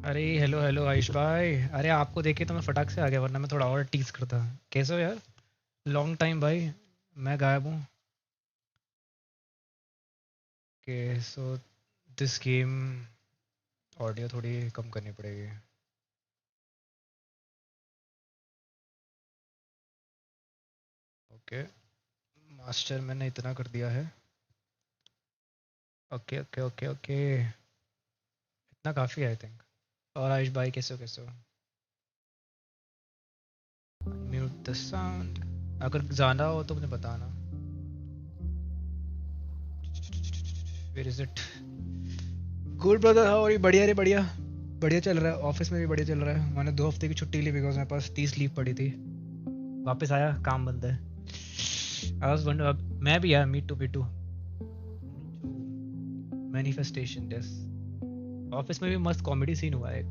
अरे hello hello Ayush भाई। अरे आपको देख के तो मैं फटाक से आ गया, वरना मैं थोड़ा और टीज करता। कैसे हो यार? लॉन्ग टाइम भाई। मैं गायब हूँ। के सो दिस गेम ऑडियो थोड़ी कम करनी पड़ेगी। ओके, मास्टर मैंने इतना कर दिया है। ओके ओके ओके ओके, इतना काफ़ी है आई थिंक। और आयुष भाई कैसे हो कैसे हो? Mute the sound. अगर जाना हो तो मुझे बताना। Where is it? Good brother, how are you? बढ़िया रे बढ़िया। बढ़िया चल रहा है, ऑफिस में भी बढ़िया चल रहा है। मैंने 2 हफ्ते की छुट्टी ली बिकॉज मेरे पास 30 लीव पड़ी थी। वापस आया, काम बंद है। आई वाज वंडर, मैं भी यार, me too manifestation yes. Office में भी मस्त कॉमेडी सीन हुआ है एक।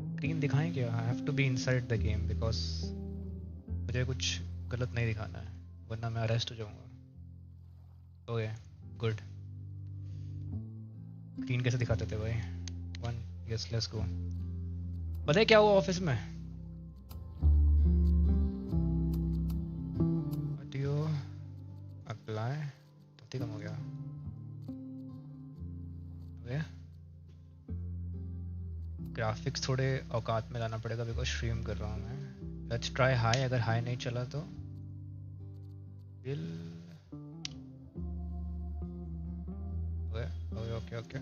स्क्रीन दिखाएं क्या? I have to be inside the game because मुझे कुछ गलत नहीं दिखाना है, वरना मैं अरेस्ट हो जाऊंगा। Okay good. स्क्रीन कैसे दिखाते थे भाई? One, yes let's go. पता है क्या हुआ ऑफिस में? ऑडियो अप्लाई तो कम हो गया। वे ग्राफिक्स थोड़े औकात में लाना पड़ेगा बिकॉज स्ट्रीम कर रहा हूँ मैं। लेट्स ट्राई हाई, अगर हाई नहीं चला तो विल। ओके ओके ओके,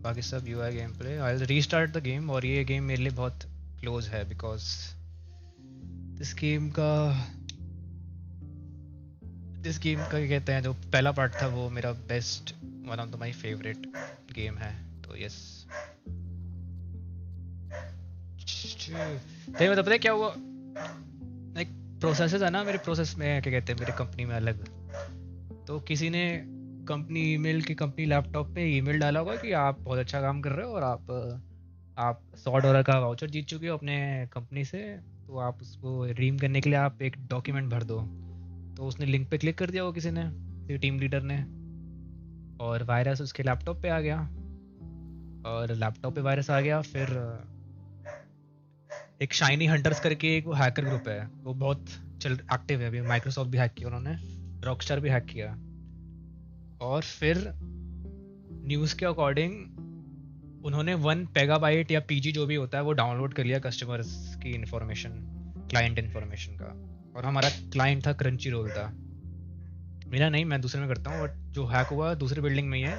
बाकी सब UI game play. I will restart the game. और ये गेम मेरे लिए बहुत क्लोज है बिकॉज इस गेम का क्या कहते हैं, जो पहला पार्ट था वो मेरा best, one of the my favourite game है। तो यस। तो पता है क्या हुआ? एक प्रोसेस है ना मेरे प्रोसेस में, क्या कहते हैं, मेरे कंपनी में अलग। तो किसी ने कंपनी ईमेल की कंपनी लैपटॉप पे ईमेल डाला होगा कि आप बहुत अच्छा काम कर रहे हो और आप $100 का वाउचर जीत चुके हो अपने कंपनी से, तो आप उसको रिडीम करने के लिए आप एक डॉक्यूमेंट भर दो। तो उसने लिंक पे क्लिक कर दिया हो किसी ने, किसी टीम लीडर ने, और वायरस उसके लैपटॉप पे आ गया। और लैपटॉप पे वायरस आ गया, फिर एक शाइनी हंटर्स करके एक वो हैकर ग्रुप है, वो बहुत चल एक्टिव है अभी। माइक्रोसॉफ्ट भी हैक किया उन्होंने, रॉकस्टार भी हैक किया। और फिर न्यूज़ के अकॉर्डिंग उन्होंने 1 पेगाबाइट या पीजी जो भी होता है वो डाउनलोड कर लिया कस्टमर्स की इंफॉर्मेशन, क्लाइंट इंफॉर्मेशन का। और हमारा क्लाइंट था क्रंची रोल था। मेरा नहीं, मैं दूसरे में करता हूँ, बट जो हैक हुआ दूसरी बिल्डिंग में ही है,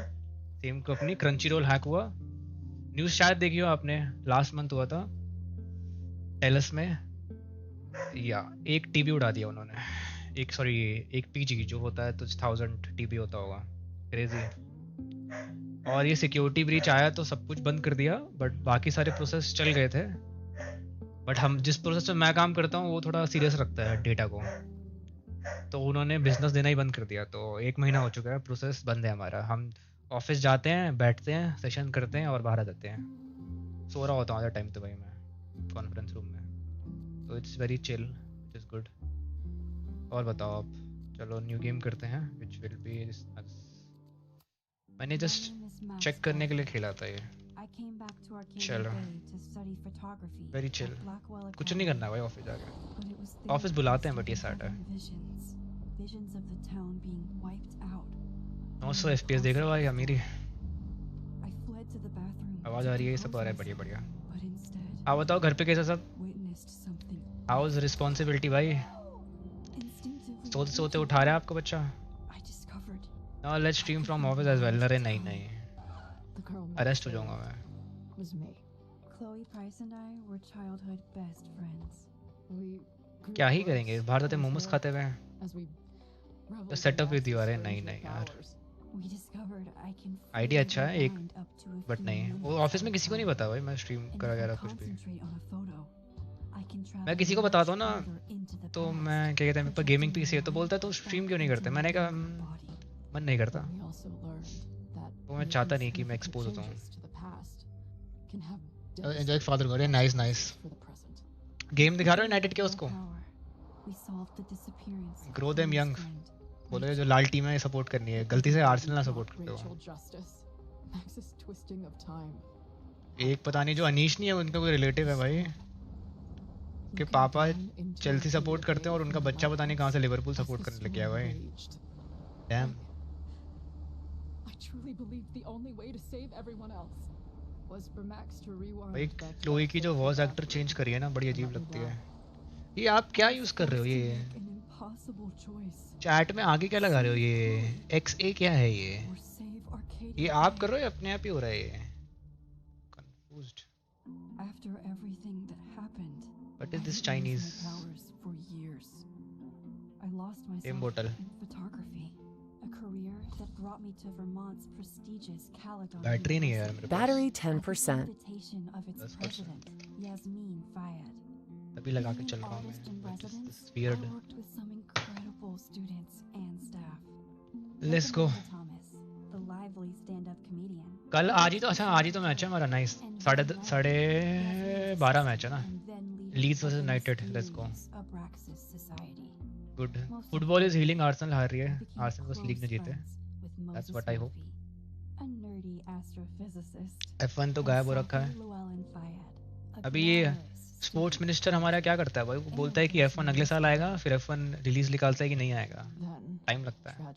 same company. Crunchyroll hack हुआ। न्यूज़ शायद देखी हो आपने, लास्ट मंथ हुआ था टेलस में। या एक टीबी उड़ा दिया उन्होंने, एक सॉरी एक पीजी जो होता है तो 1000 टीबी होता होगा। क्रेजी। और ये सिक्योरिटी ब्रीच आया तो सब कुछ बंद कर दिया, बट बाकी सारे प्रोसेस चल गए थे। बट हम जिस प्रोसेस में मैं काम करता हूँ वो थोड़ा सीरियस रखता है डेटा को, तो उन्होंने बिजनेस देना ही बंद कर दिया। तो 1 महीना हो चुका है, प्रोसेस बंद है हमारा। हम ऑफिस जाते हैं, बैठते हैं, सेशन करते हैं और बाहर आ जाते हैं। सो रहा होता हूँ आधा टाइम तो भाई मैं कॉन्फ्रेंस रूम में। तो it's very chill, it is good. और बताओ आप? चलो न्यू गेम करते हैं विच विल बी। मैंने जस्ट चेक करने के लिए खेला था ये। चलो वेरी चिल, कुछ नहीं करना भाई ऑफिस जाके। ऑफिस बुलाते हैं बट ये सैट है। 900 FPS देख रहे हो भाई? अमीरी आवाज़ आ रही है, ये सब आ रहा है। बढ़िया बढ़िया। आप बताओ घर पे कैसा सब? हाउस रिस्पॉन्सिबिलिटी भाई? सोते सोते उठा रहा है आपको बच्चा? No let's stream from office as well. अरे नहीं नहीं, अरेस्ट हो जाऊंगा मैं। क्या ही करेंगे, बाहर जाते मोमोज खाते हुए तो सेटअप विद यू। अरे नहीं नहीं यार, आइडिया अच्छा है एक, बट नहीं, वो ऑफिस में किसी को नहीं पता भाई मैं स्ट्रीम करा गया कुछ भी। मैं किसी को बताता हूँ ना तो मैं क्या कहते हैं, मेरे पास गेमिंग पीसी है, तो बोलता है तो स्ट्रीम क्यों नहीं करते? मैंने कहा मन नहीं करता, तो मैं चाहता नहीं कि मैं एक्सपोज होता हूँ। एंजॉय फादर को। Nice nice. गेम दिखा रहे हो यूनाइटेड के उसको? Grow them young. बोलो जो लाल टीम है सपोर्ट करनी है, गलती से आर्सेनल ना सपोर्ट करते हो। Max's twisting of time. एक पता नहीं जो अनीश नहीं है उनका कोई रिलेटिव है भाई के पापा चेल्सी सपोर्ट करते हैं और उनका बच्चा पता नहीं कहाँ से लिवरपूल सपोर्ट करने लग गया है भाई dam I truly believed the only way to save everyone else was for Max to rewind. भाई क्लोई की जो वॉइस एक्टर चेंज करी है ना बड़ी अजीब लगती है ये आप क्या यूज कर रहे हो ये चैट में आगे क्या लगा रहे हो ये XA क्या है ये आप कर रहे हो या अपने आप ही हो रहा है ये confused After everything that happened, what is this Chinese for years. I lost myself bottle in photography, a career that brought me to Vermont's prestigious Caledon. Battery नहीं है यार मेरे पास Battery 10%. Invitation of its 10%. president, Yasmin Fayed. तभी लगा के चल रहा हूँ मैं this is weird I worked with some incredible students and staff. let's go Thomas, the lively stand-up comedian. कल आज ही तो अच्छा आज ही तो मैच है हमारा नाइस 12:30 मैच है ना Leeds versus United let's go good football is healing Arsenal हार रही है आर्सेनल बस लीग में जीते that's what I hope F1 तो गायब हो रखा है अभी ये स्पोर्ट्स मिनिस्टर हमारा क्या करता है भाई वो बोलता है कि F1 अगले साल आएगा फिर F1 रिलीज निकालता है कि नहीं आएगा टाइम लगता है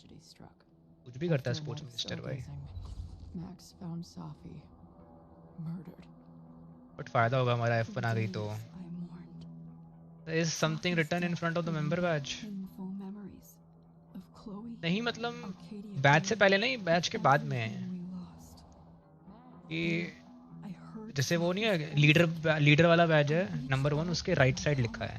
कुछ भी करता है स्पोर्ट्स मिनिस्टर भाई Max found Safi murdered. But फायदा होगा हमारा F1 आ गई तो I mourned. there is something written in front of the member badge Painful memories of Chloe. नहीं मतलब Arcadia बैच से पहले नहीं बैच के बाद में है we lost. कि I heard जैसे वो नहीं है लीडर वाला बैच है नंबर 1 उसके राइट साइड लिखा है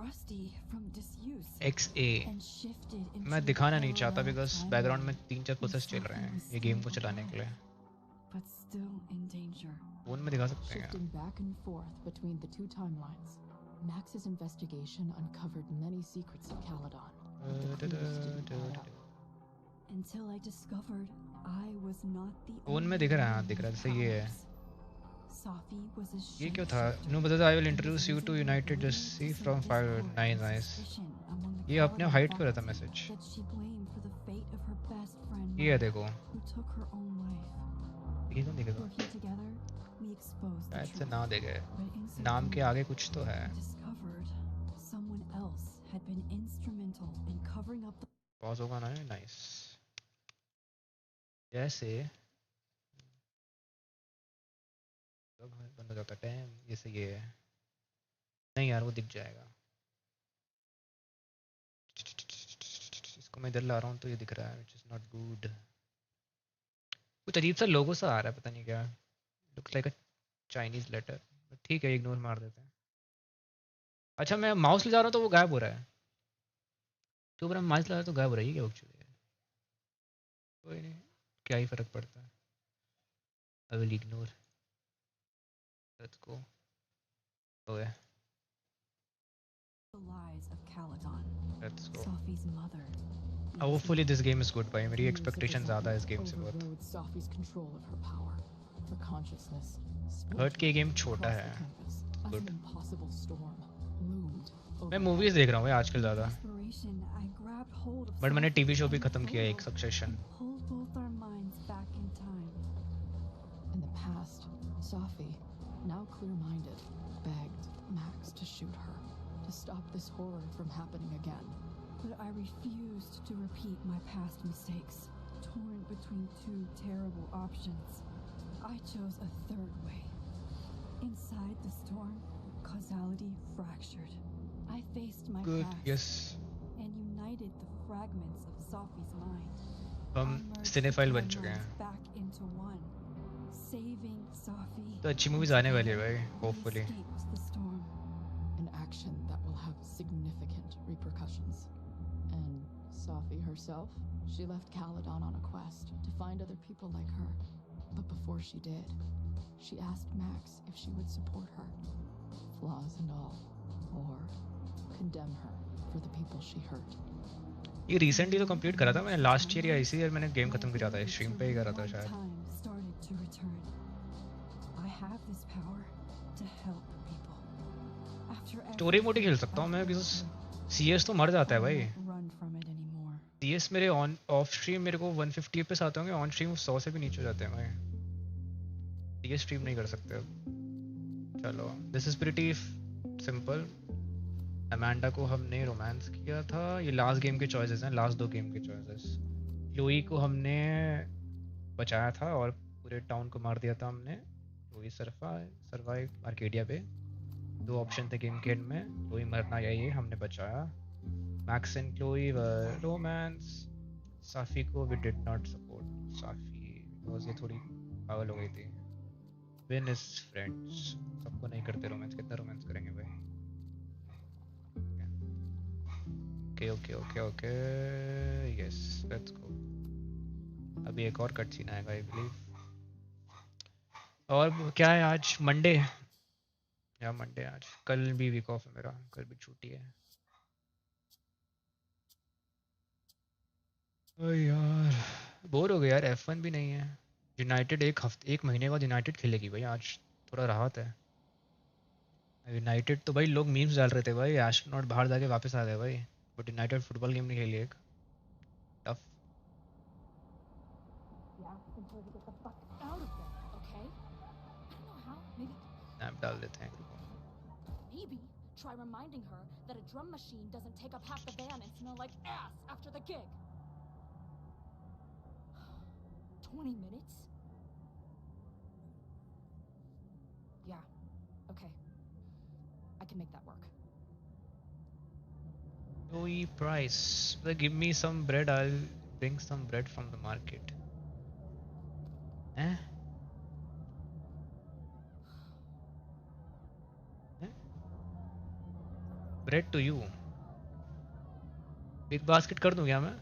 rusty from disuse XA and shifted into मैं दिखाना नहीं चाहता parallel बिकॉज timeline. बैकग्राउंड में 3-4 प्रोसेस चल रहे हैं ये गेम को चलाने के लिए But still in danger. Phone में दिखा सकते हैं Shifting back and forth between the two timelines, Max's investigation uncovered many secrets of Caledon. but the clues didn't add up. Until I discovered I was not the phone में only दिख रहा है one दिख रहा है with जैसे ये है powers. Safi was a ये क्यों था नो बता I will introduce you to United just see from fire nice nice ये अपने हाइट क्यों रहता message that she blamed for the fate of her best friend ये है देखो who took her own life. ये तो दिखेगा Working together, we exposed the शायद से truth. ना देखे But in नाम के September, आगे कुछ तो है I discovered someone else had been instrumental in covering up the pause होगा ना नाइस जैसे बंद हो जाता टाइम जैसे ये है नहीं यार वो दिख जाएगा इसको मैं इधर ला रहा हूँ तो ये दिख रहा है व्हिच इज नॉट गुड कुछ अजीब सा लोगो सा आ रहा है पता नहीं क्या looks like a Chinese letter ठीक है इग्नोर मार देते हैं अच्छा मैं माउस ले जा रहा हूँ तो वो गायब हो रहा है तो मैं माउस लगा तो गायब हो रही है क्या एक्चुअली कोई नहीं क्या ही फर्क पड़ता है I will ignore let's go okay lies of Caledon. Let's go Safi's mother. Hopefully this game is good भाई मेरी एक्सपेक्टेशन ज़्यादा है इस गेम से बहुत Overrode Safi's control of her power. Her consciousness. Hurt के गेम छोटा across है the campus, as Good. an impossible storm loomed over मैं मूवीज देख रहा हूँ भाई आजकल ज़्यादा Inspiration, I grabbed hold of but मैंने Safi's टीवी शो भी tiny ख़त्म किया एक photo succession and pulled both our minds back in time. In the past, Safi, now clear-minded, begged Max to shoot her, to stop this horror from happening again. But I refused to repeat my past mistakes, torn between two terrible options. I chose a third way. Inside the storm, causality fractured. I faced my good past yes and united the fragments of Safi's mind. हम I merged cinephile the बन चुके हैं timelines back into one, saving Safi. तो अच्छी movies आने वाली है भाई We hopefully escaped the storm. An action that will have significant repercussions. And Safi herself, she left Caledon on a quest to find other people like her. But before she did, she asked Max if she would support her, flaws and all, or condemn her for the people she hurt. ये recently तो complete करा था मैंने last year या इसी year मैंने game खत्म किया था स्ट्रीम पे ही करा था शायद Time started to return. I have this power to help people. After story mode ही खेल सकता हूँ मैं बिकॉज CS तो मर जाता है भाई run from it anymore. CS मेरे ऑन ऑफ स्ट्रीम मेरे को 150 FPS आते होंगे ऑन स्ट्रीम 100 से भी नीचे हो जाते हैं भाई ये स्ट्रीम नहीं कर सकते अब। चलो this is pretty simple. Amanda को हमने रोमांस किया था। ये लास्ट गेम के चॉइसेस हैं, लास्ट 2 गेम के चॉइसेस। लुई को हमने बचाया था और पूरे टाउन को मार दिया था हमने। लुई सरवाइव आर्केडिया पे। 2 ऑप्शन थे गेम के एंड में, लुई मरना या ये, हमने बचाया। Max and Chloe were romance. साफी को वी डिड नॉट सपोर्ट साफी बिकॉज ये थोड़ी पागल हो गई थी। विन इज फ्रेंड्स, सबको नहीं करते रोमांस, कितना रोमांस करेंगे भाई। Okay yes let's go. अभी एक और कट सीन आएगा आई बिलीव। और क्या है आज मंडे या मंडे आज, कल भी वीक ऑफ है मेरा, कल भी छुट्टी है। ओ यार बोर हो गया यार, F1 भी नहीं है। यूनाइटेड एक महीने बाद यूनाइटेड खेलेगी भाई, आज थोड़ा राहत है। यूनाइटेड तो भाई लोग मीम्स डाल रहे थे भाई, एस्ट्रोनॉट बाहर जाके वापस आ गए भाई, बट यूनाइटेड फुटबॉल गेम नहीं खेली एक। टफ। स्नैप डाल देते हैं ग्रुप में। Maybe try reminding her that a drum machine doesn't take up half the van and smell like ass after the gig. 20 minutes? Yeah, okay. I can make that work. Joey Price, give me some bread, I'll bring some bread from the market. Eh? Bread to you. Big basket कर दूं क्या मैं?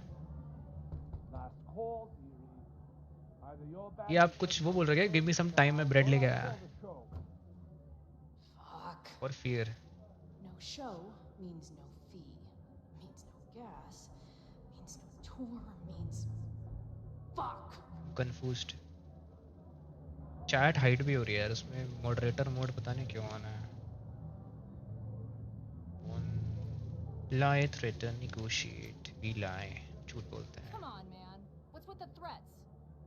ये आप कुछ वो बोल रहे हैं, गिव मी सम टाइम, मैं ब्रेड लेके आया। और फिर No show means no fee, means no gas, means no tour, means fuck. Confused. Chat hide भी हो रही है यार उसमें, मॉडरेटर मोड पता नहीं क्यों आना है। lie threaten negotiate we lie, झूठ बोलते हैं। Come on, man. What's with the threats?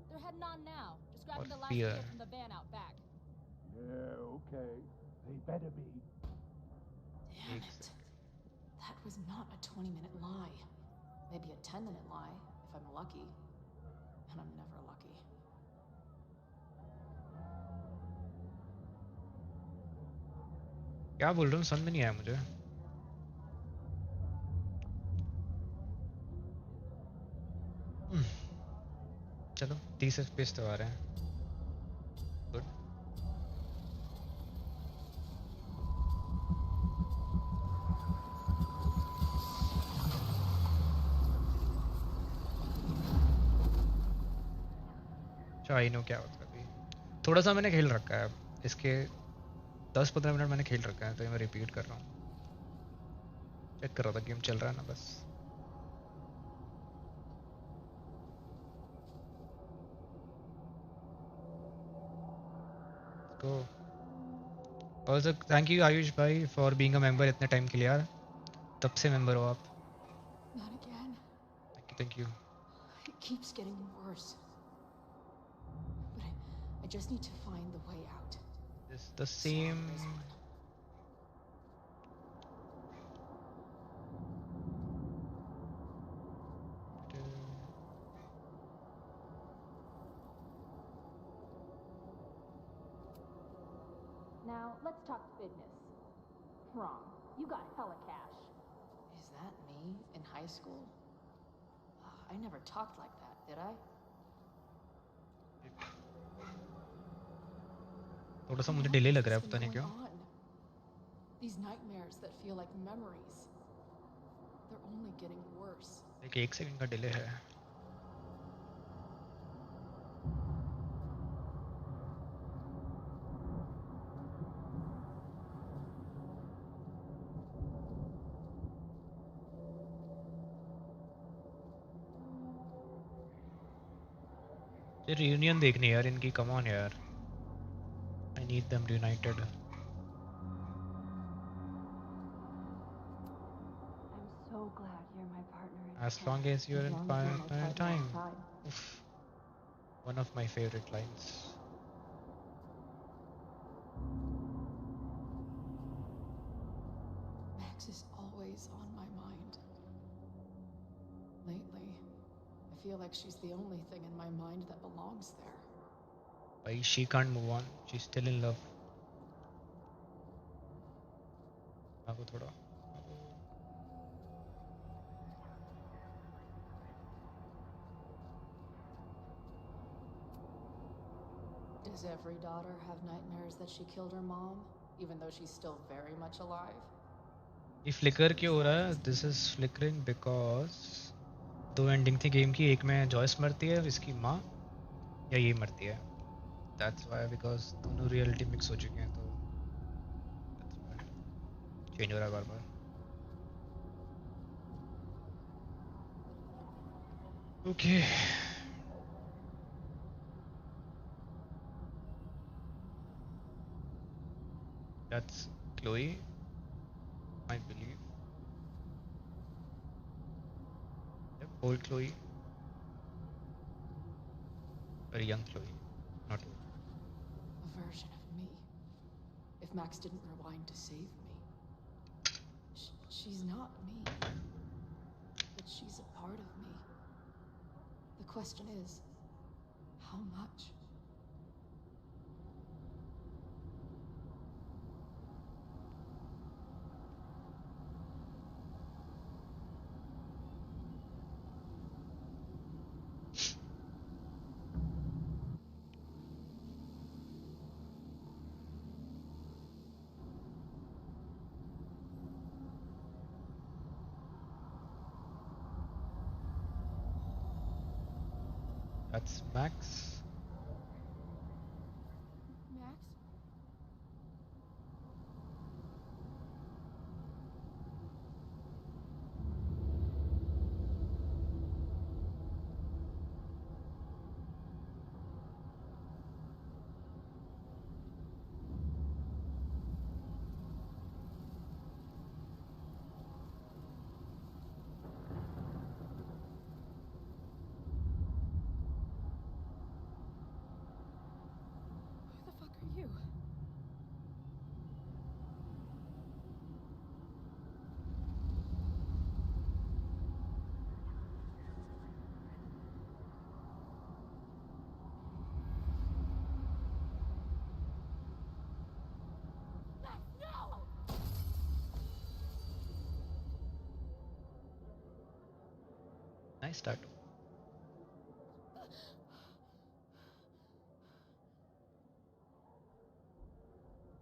They're heading on now. Just grabbing the और last fear। ticket from the van out back. Yeah, okay. They better be. Damn it. That was not a 20-minute lie. Maybe a 10-minute lie, if I'm lucky. And I'm never lucky. क्या बोल रहा हूँ समझ में नहीं आया मुझे। चलो 30 FPS तो आ रहे हैं, गुड। आई नो क्या होता है अभी। थोड़ा सा मैंने खेल रखा है, इसके 10-15 मिनट मैंने खेल रखा है, तो मैं रिपीट कर रहा हूँ। चेक कर रहा था गेम चल रहा है ना बस। को also thank you आयुष भाई for being a member इतने टाइम के लिए यार, तब से मेंबर हो आप। Not again. Thank you. It keeps getting worse. But I just need to find the way out. It's the same. Now, let's talk business. Wrong. You got hella cash. Is that me in high school? I never talked like that, did I? थोड़ा सा मुझे delay लग रहा है, पता नहीं क्यों। These nightmares that feel like memories. They're only getting worse. एक सेकंड का डिले है। रियूनियन देखनी यार इनकी, कम ऑन यार, I need them United. As long as you're in time. Oof. One of my favorite lines. Max is always on my mind. Lately, I feel like she's the only thing in my mind that belongs there. But she can't move on. She's still in love. भागो थोड़ा. Does every daughter have nightmares that she killed her mom, even though she's still very much alive? ये flicker क्यों हो रहा है? This is flickering because दो ending थी game की. एक में जॉयस मरती है, इसकी माँ, या ये मरती है. That's why, because दोनों रियलिटी मिक्स हो चुके हैं, तो चेंज हो रहा है बार बार. Okay. That's Chloe, I believe. Yep, old Chloe. Very young Chloe, not old. A version of me. If Max didn't rewind to save me. She's not me. But she's a part of me. The question is, how much? That's Max. Max? Who the fuck are you? Max, no! Nice start.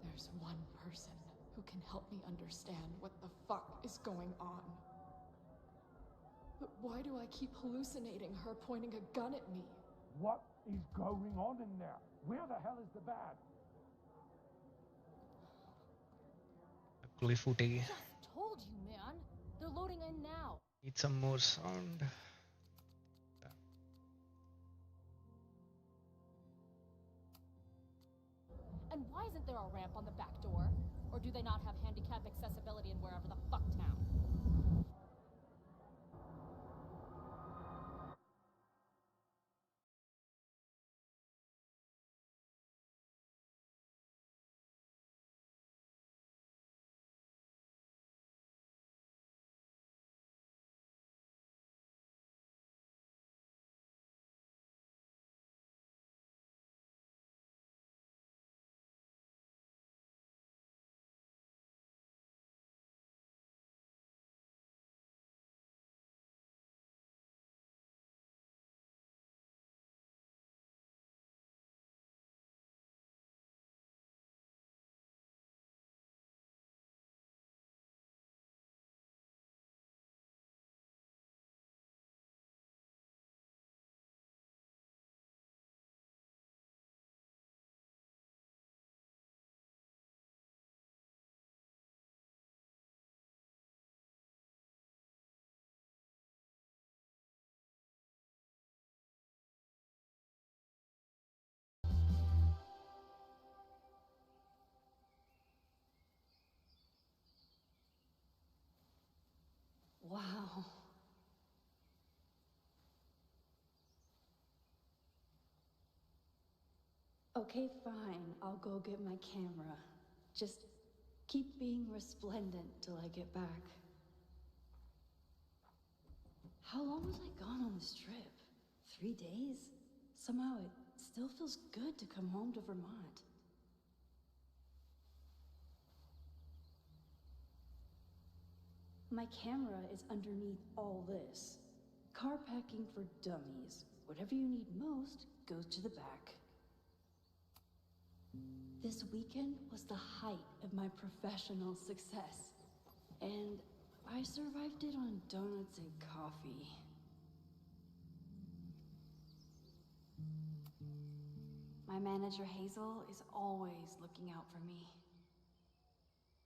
There's one person who can help me understand what the fuck is going on. But why do I keep hallucinating her pointing a gun at me? What is going on in there? Where the hell is the bad? Chloe footage. Just told you, man. They're loading in now. Need some more sound. And why isn't there a ramp on the back door? Or do they not have handicap accessibility in wherever the fuck town? Okay, fine. I'll go get my camera. Just keep being resplendent till I get back. How long was I gone on this trip? 3 days? Somehow it still feels good to come home to Vermont. My camera is underneath all this. Car packing for dummies. Whatever you need most goes to the back. This weekend was the height of my professional success. And I survived it on donuts and coffee. My manager Hazel is always looking out for me.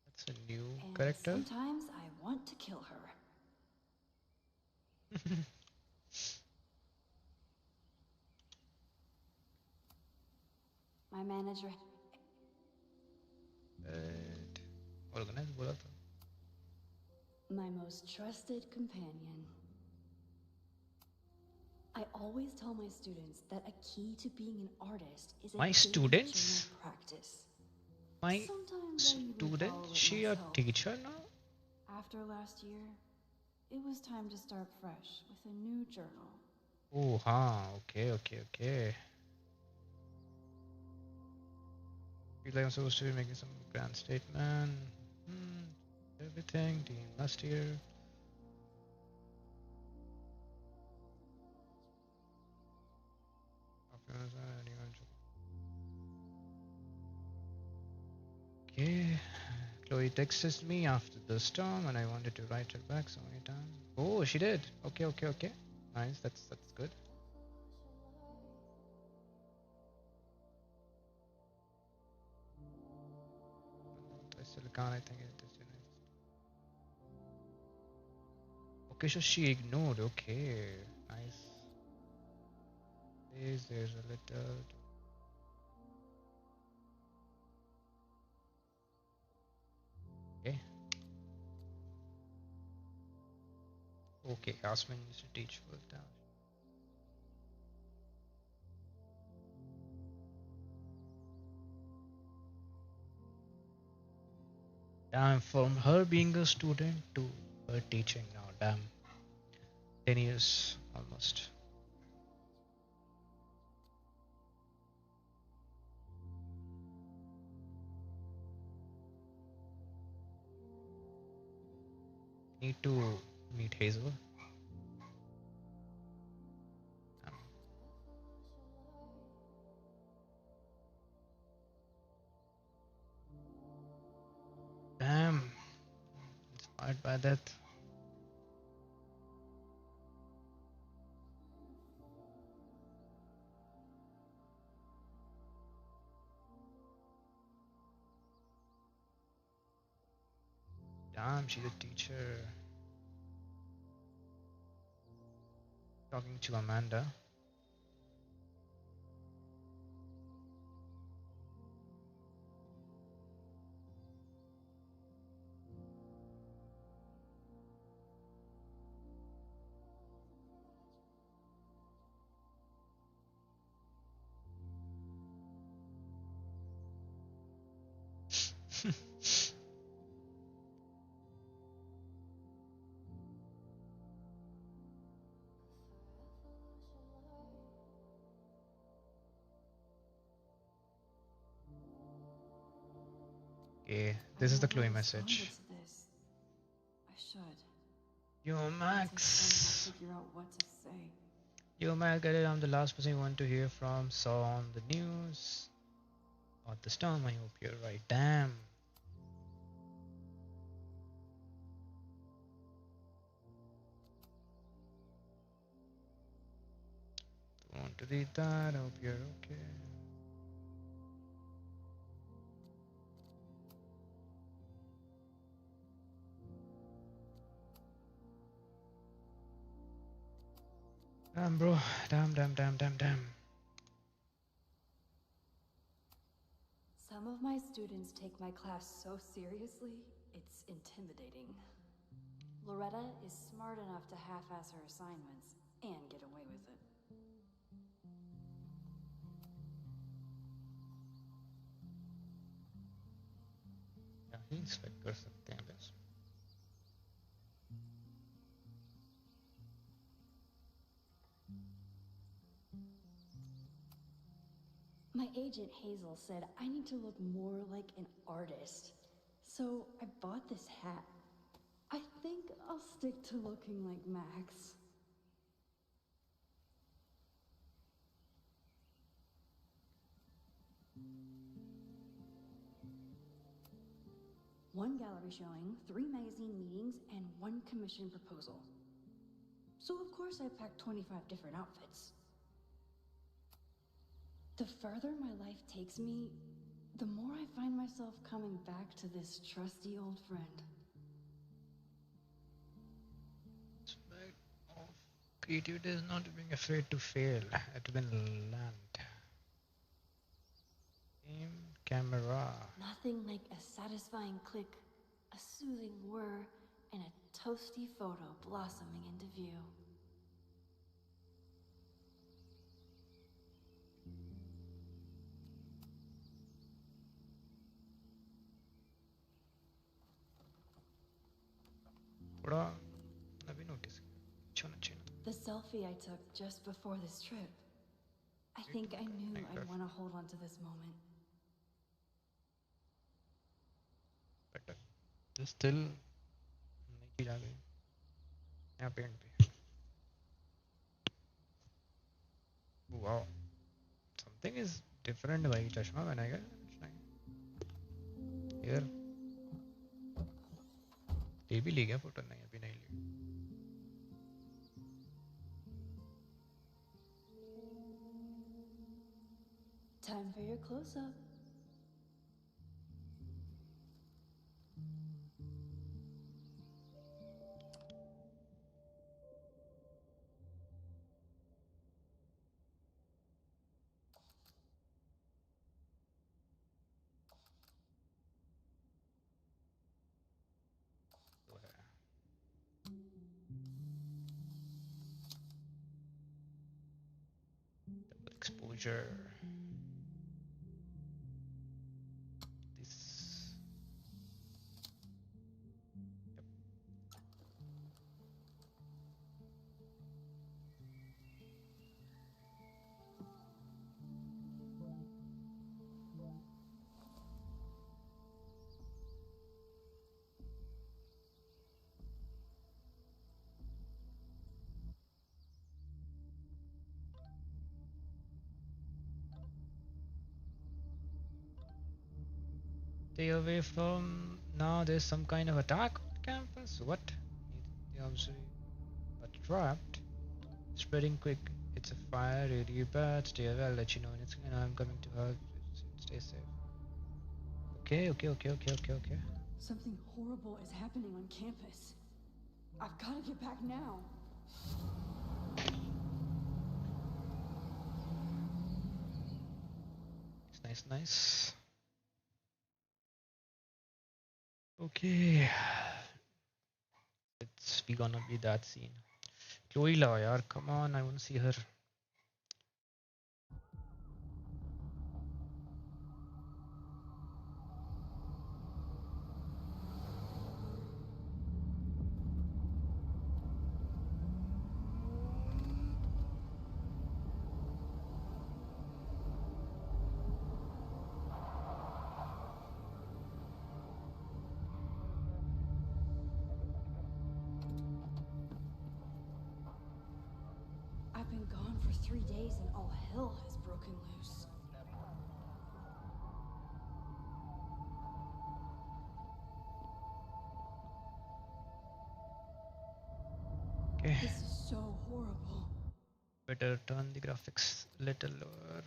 That's a new And character. sometimes I want to kill her. My manager... Organize बोला था. My most trusted companion. I always tell my students that a key to being an artist is a My daily students? journal practice. My Sometimes I even follow student, it she a myself. teacher now? After last year, it was time to start fresh with a new journal. Oh, okay. Feel like I'm supposed to be making some grand statement. Everything, team last year. Okay. Chloe texted me after the storm and I wanted to write her back so many times. Oh, she did. Okay. Nice, that's good. I still can't, I think it is. Okay, so she ignored. Okay, nice. There's a little. Okay. Okay, Yasmin needs to teach for that. Damn, from her being a student to her teaching now. Damn. 10 years almost. Need to meet Hazel. Damn. Inspired by that. Damn, she's a teacher. Talking to Amanda. Okay, this is the Chloe message. I should. Yo, Max. Figure out what to say. Yo, Max, I'm the last person you want to hear from. Saw on the news. About the storm, I hope you're right. Damn. Don't want to read that. I hope you're okay. Damn, bro. Damn. Some of my students take my class so seriously, it's intimidating. Loretta is smart enough to half-ass her assignments and get away with it. Inspect कर सकते हैं बस. My agent Hazel said I need to look more like an artist. So I bought this hat. I think I'll stick to looking like Max. One gallery showing, 3 magazine meetings, and 1 commission proposal. So of course I packed 25 different outfits. The further my life takes me, the more I find myself coming back to this trusty old friend. Creativity is not being afraid to fail. It will land. Aim, camera. Nothing like a satisfying click, a soothing whir, and a toasty photo blossoming into view. थोड़ा अभी notice किया. The selfie I took just before this trip. I think I knew I'd want to hold on to this moment. But this still नई चीज आ गई. यहाँ paint पे. Wow, something is different भाई. चश्मा बनाएगा. Here. ये भी ले गया फोटो. नहीं अभी नहीं ली. Time for your close-up. Double exposure. This. Stay away from. Now there's some kind of attack on campus. What? The observer but trapped. Spreading quick. It's a fire, really bad. Stay away, I'll let you know when it's going. I'm coming to help. Stay safe. Okay. Something horrible is happening on campus. I've got to get back now. It's nice. Okay. It's gonna be that scene. Chloe la yaar, come on, I want to see her. I've been gone for 3 days and all hell has broken loose. Okay. This is so horrible. Better turn the graphics little lower.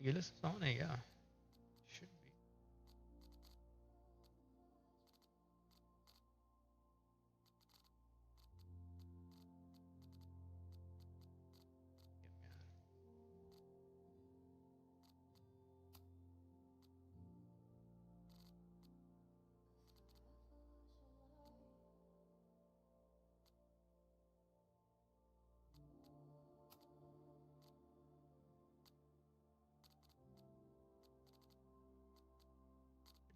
This is on, yeah. Should be.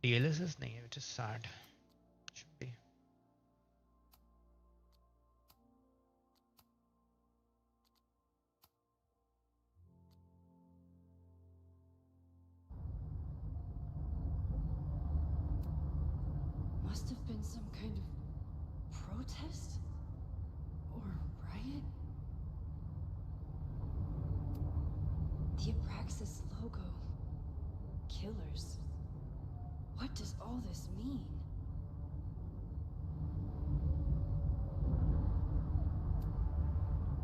DLSS नहीं है, which is sad. Should be. Must have been some kind of protest? Or riot? The Abraxas logo. Killers. What does all this mean?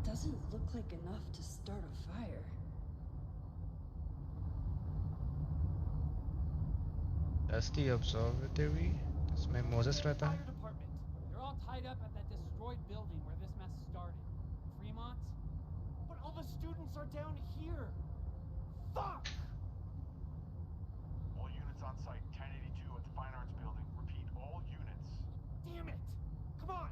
Doesn't look like enough to start a fire. Dusty Observatory. इसमें Moses रहता है. Fire department. They're all tied up at that destroyed building where this mess started. Fremont? But all the students are down here. Fuck! All units on site, 1082 at the Fine Arts Building. Repeat, all units. Damn it! Come on!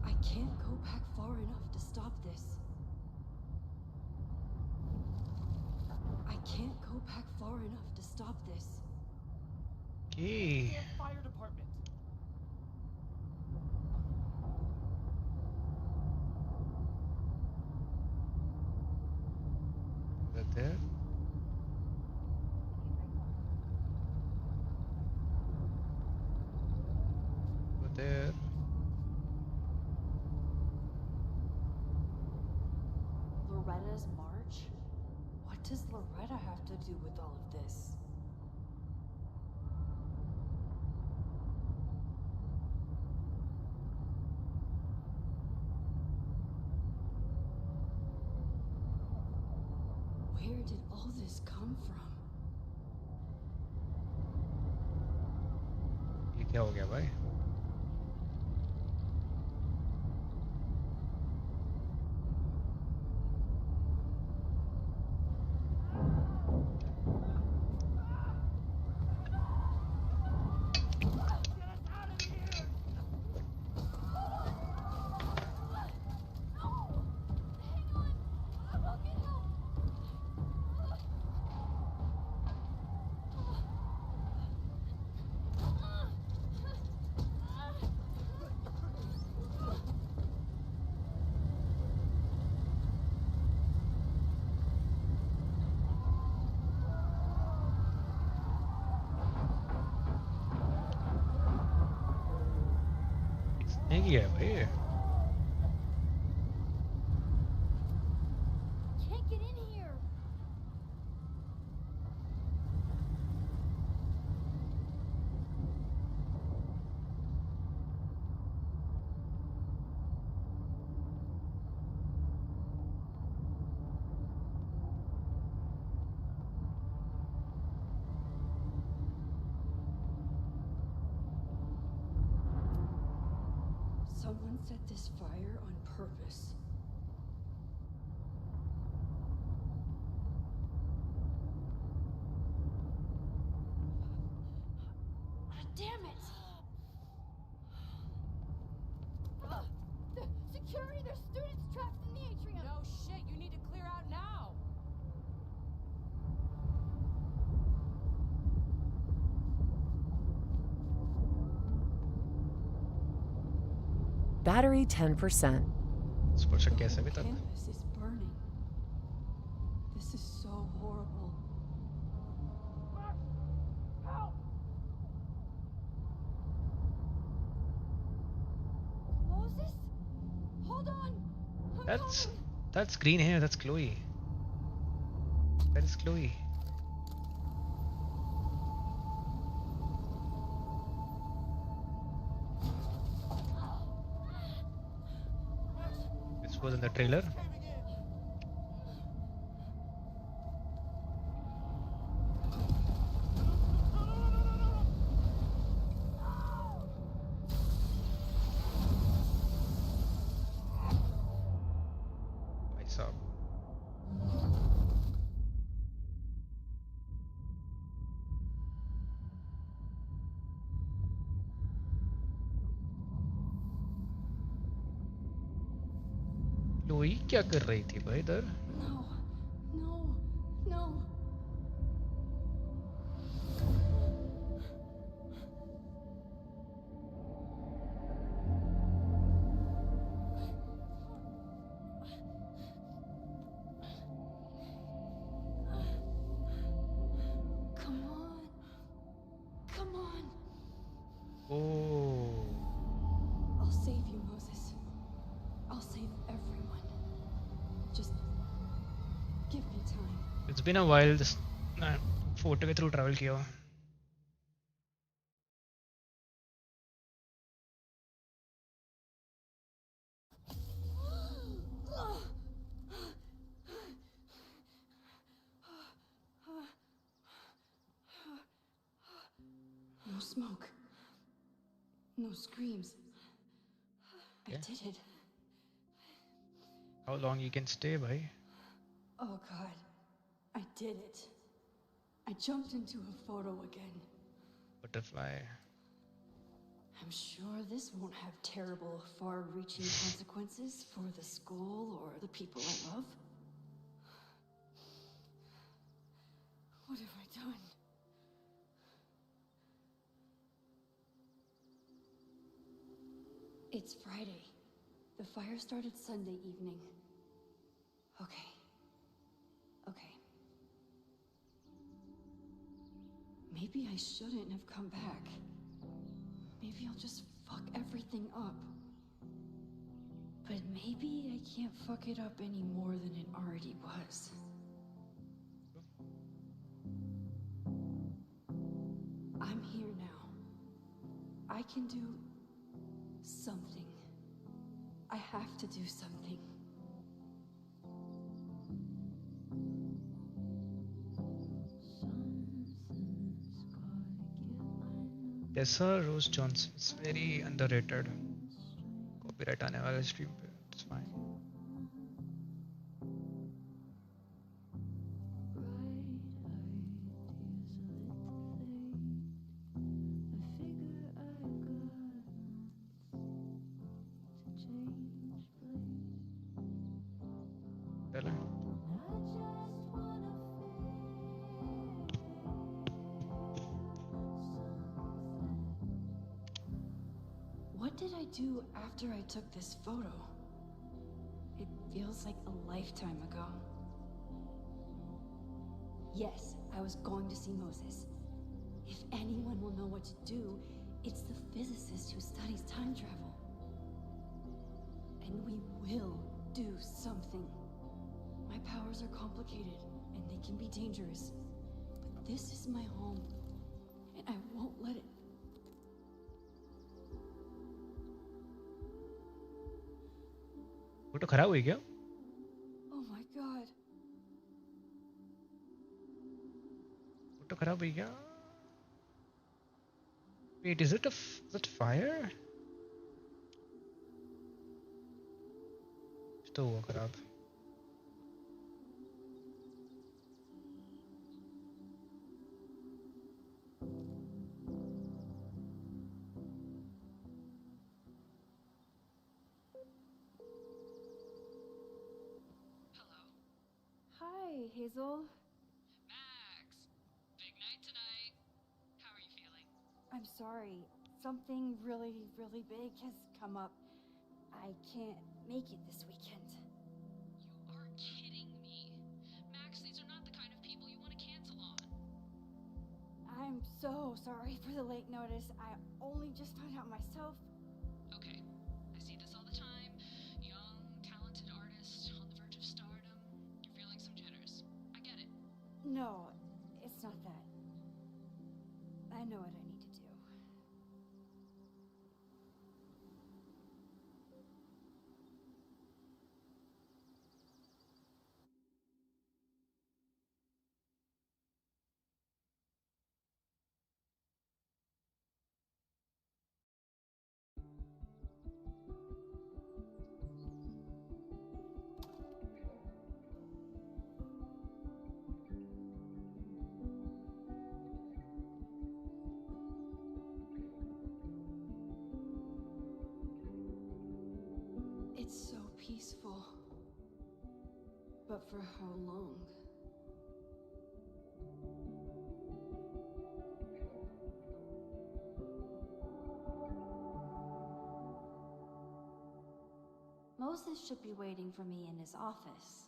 I can't go back far enough to stop this. I can't go back far enough to stop this. Okay. Fire department. Is that there? Over there. Loretta's march? What does Loretta have to do with all of this? Where did all this come from? ये क्या हो गया भाई? नहीं किया है भाई ये. Can't get in here. Someone set this fire on purpose. Damn it! Security! There's students trapped in the atrium! No shit, you need to clear out now. Battery 10%. स्पर्शक कैसे भी तक? Campus is burning. This is so horrible. Moses? Hold on! I'm coming. That's green hair. That's Chloe. That is Chloe. This was in the trailer. भाई साहब. सुई क्या कर रही थी भाई इधर? No, no, no. Come on. Come on. Oh, I'll save you, Moses. I'll save everyone. Just give me time. it's been a while this photo के थ्रू ट्रैवल किया हुआ. No smoke. No screams. I Yeah. did it. How long you can stay, bhai? Oh God. I did it. I jumped into a photo again. Butterfly. I'm sure this won't have terrible, far-reaching consequences for the school or the people I love. What have I done? It's Friday. The fire started Sunday evening. Okay. Okay. Maybe I shouldn't have come back. Maybe I'll just fuck everything up. But maybe I can't fuck it up any more than it already was. I'm here now. I can do something. I have to do something. Tessa Rose Johnson. It's very underrated. Copyright आने वाला stream पे. It's fine. चले. What did I do after I took this photo? It feels like a lifetime ago. Yes, I was going to see Moses. If anyone will know what to do, it's the physicist who studies time travel. And we will do something. My powers are complicated, and they can be dangerous. But this is my home, and I won't let it. Photo खराब हुई क्या? Oh my God. Photo खराब हुई क्या? Wait, is it fire? तो हुआ खराब. Hi, Hazel. Max, big night tonight. How are you feeling? I'm sorry. Something really, really big has come up. I can't make it this weekend. You are kidding me. Max, these are not the kind of people you want to cancel on. I'm so sorry for the late notice. I only just found out myself. Okay, I see this all the time. Young, talented artist on the verge of stardom. You're feeling some jitters. I get it. No, it's not that. I know what I need to do. It's so peaceful. But for how long? Moses should be waiting for me in his office.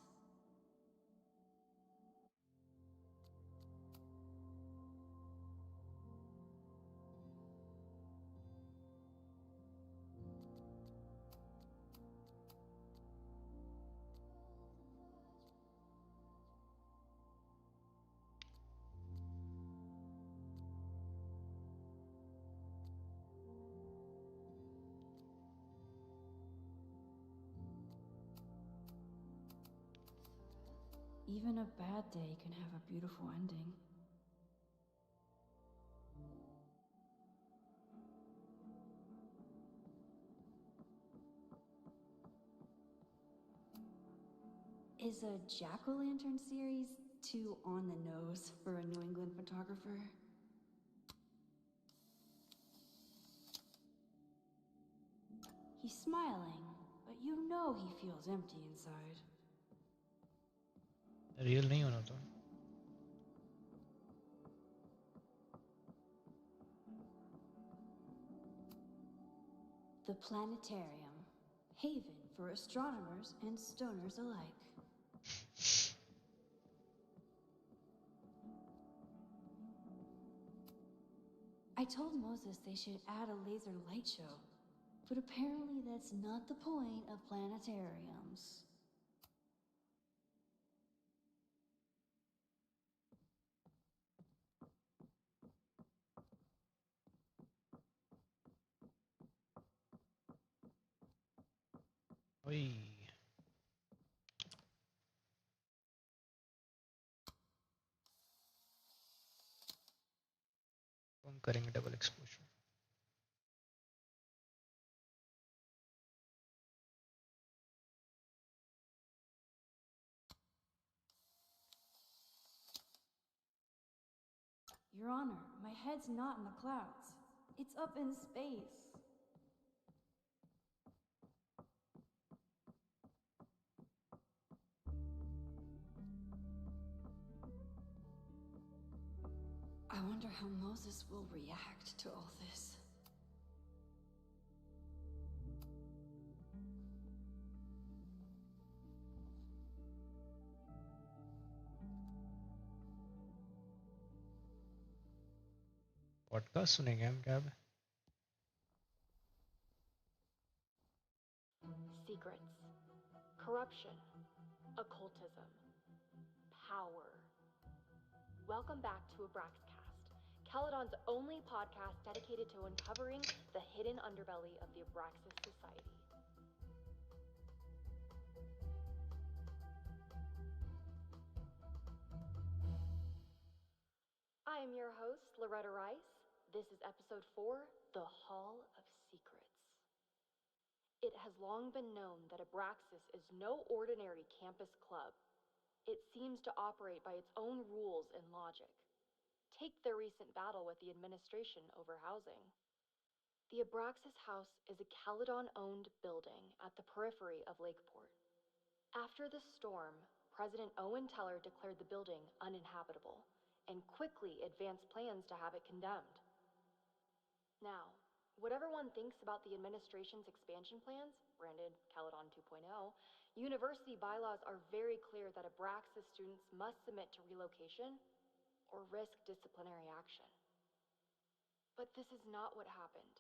Even a bad day can have a beautiful ending. Is a jack-o'-lantern series too on the nose for a New England photographer? He's smiling, but you know he feels empty inside. Real नहीं होना तो The planetarium, haven for astronomers and stoners alike. I told Moses they should add a laser light show, but apparently that's not the point of planetariums. ओए हम करेंगे double exposure Your Honor, my head's not in the clouds. It's up in space. I wonder how Moses will react to all this. Podcast सुनेंगे हम क्या Secrets, corruption, occultism, power. Welcome back to Abraxcast, Caledon's only podcast dedicated to uncovering the hidden underbelly of the Abraxas Society. I am your host, Loretta Rice. This is episode 4, The Hall of Secrets. It has long been known that Abraxas is no ordinary campus club. It seems to operate by its own rules and logic. Take their recent battle with the administration over housing. The Abraxas House is a Caledon-owned building at the periphery of Lakeport. After the storm, President Owen Teller declared the building uninhabitable and quickly advanced plans to have it condemned. Now, whatever one thinks about the administration's expansion plans, branded Caledon 2.0, university bylaws are very clear that Abraxas students must submit to relocation or risk disciplinary action. But this is not what happened.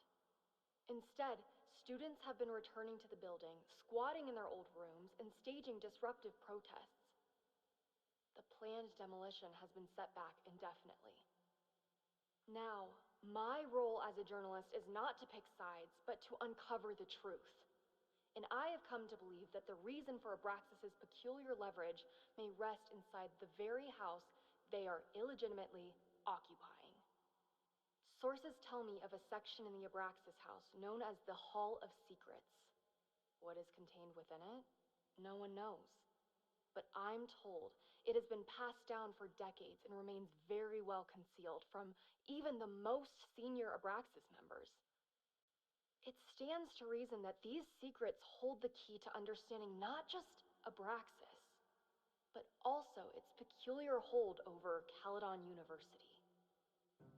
Instead, students have been returning to the building, squatting in their old rooms, and staging disruptive protests. The planned demolition has been set back indefinitely. Now, my role as a journalist is not to pick sides, but to uncover the truth. And I have come to believe that the reason for Abraxas's peculiar leverage may rest inside the very house they are illegitimately occupying. Sources tell me of a section in the Abraxas house known as the Hall of Secrets. What is contained within it? No one knows. But I'm told it has been passed down for decades and remains very well concealed from even the most senior Abraxas members. It stands to reason that these secrets hold the key to understanding not just Abraxas, but also its peculiar hold over Caledon University.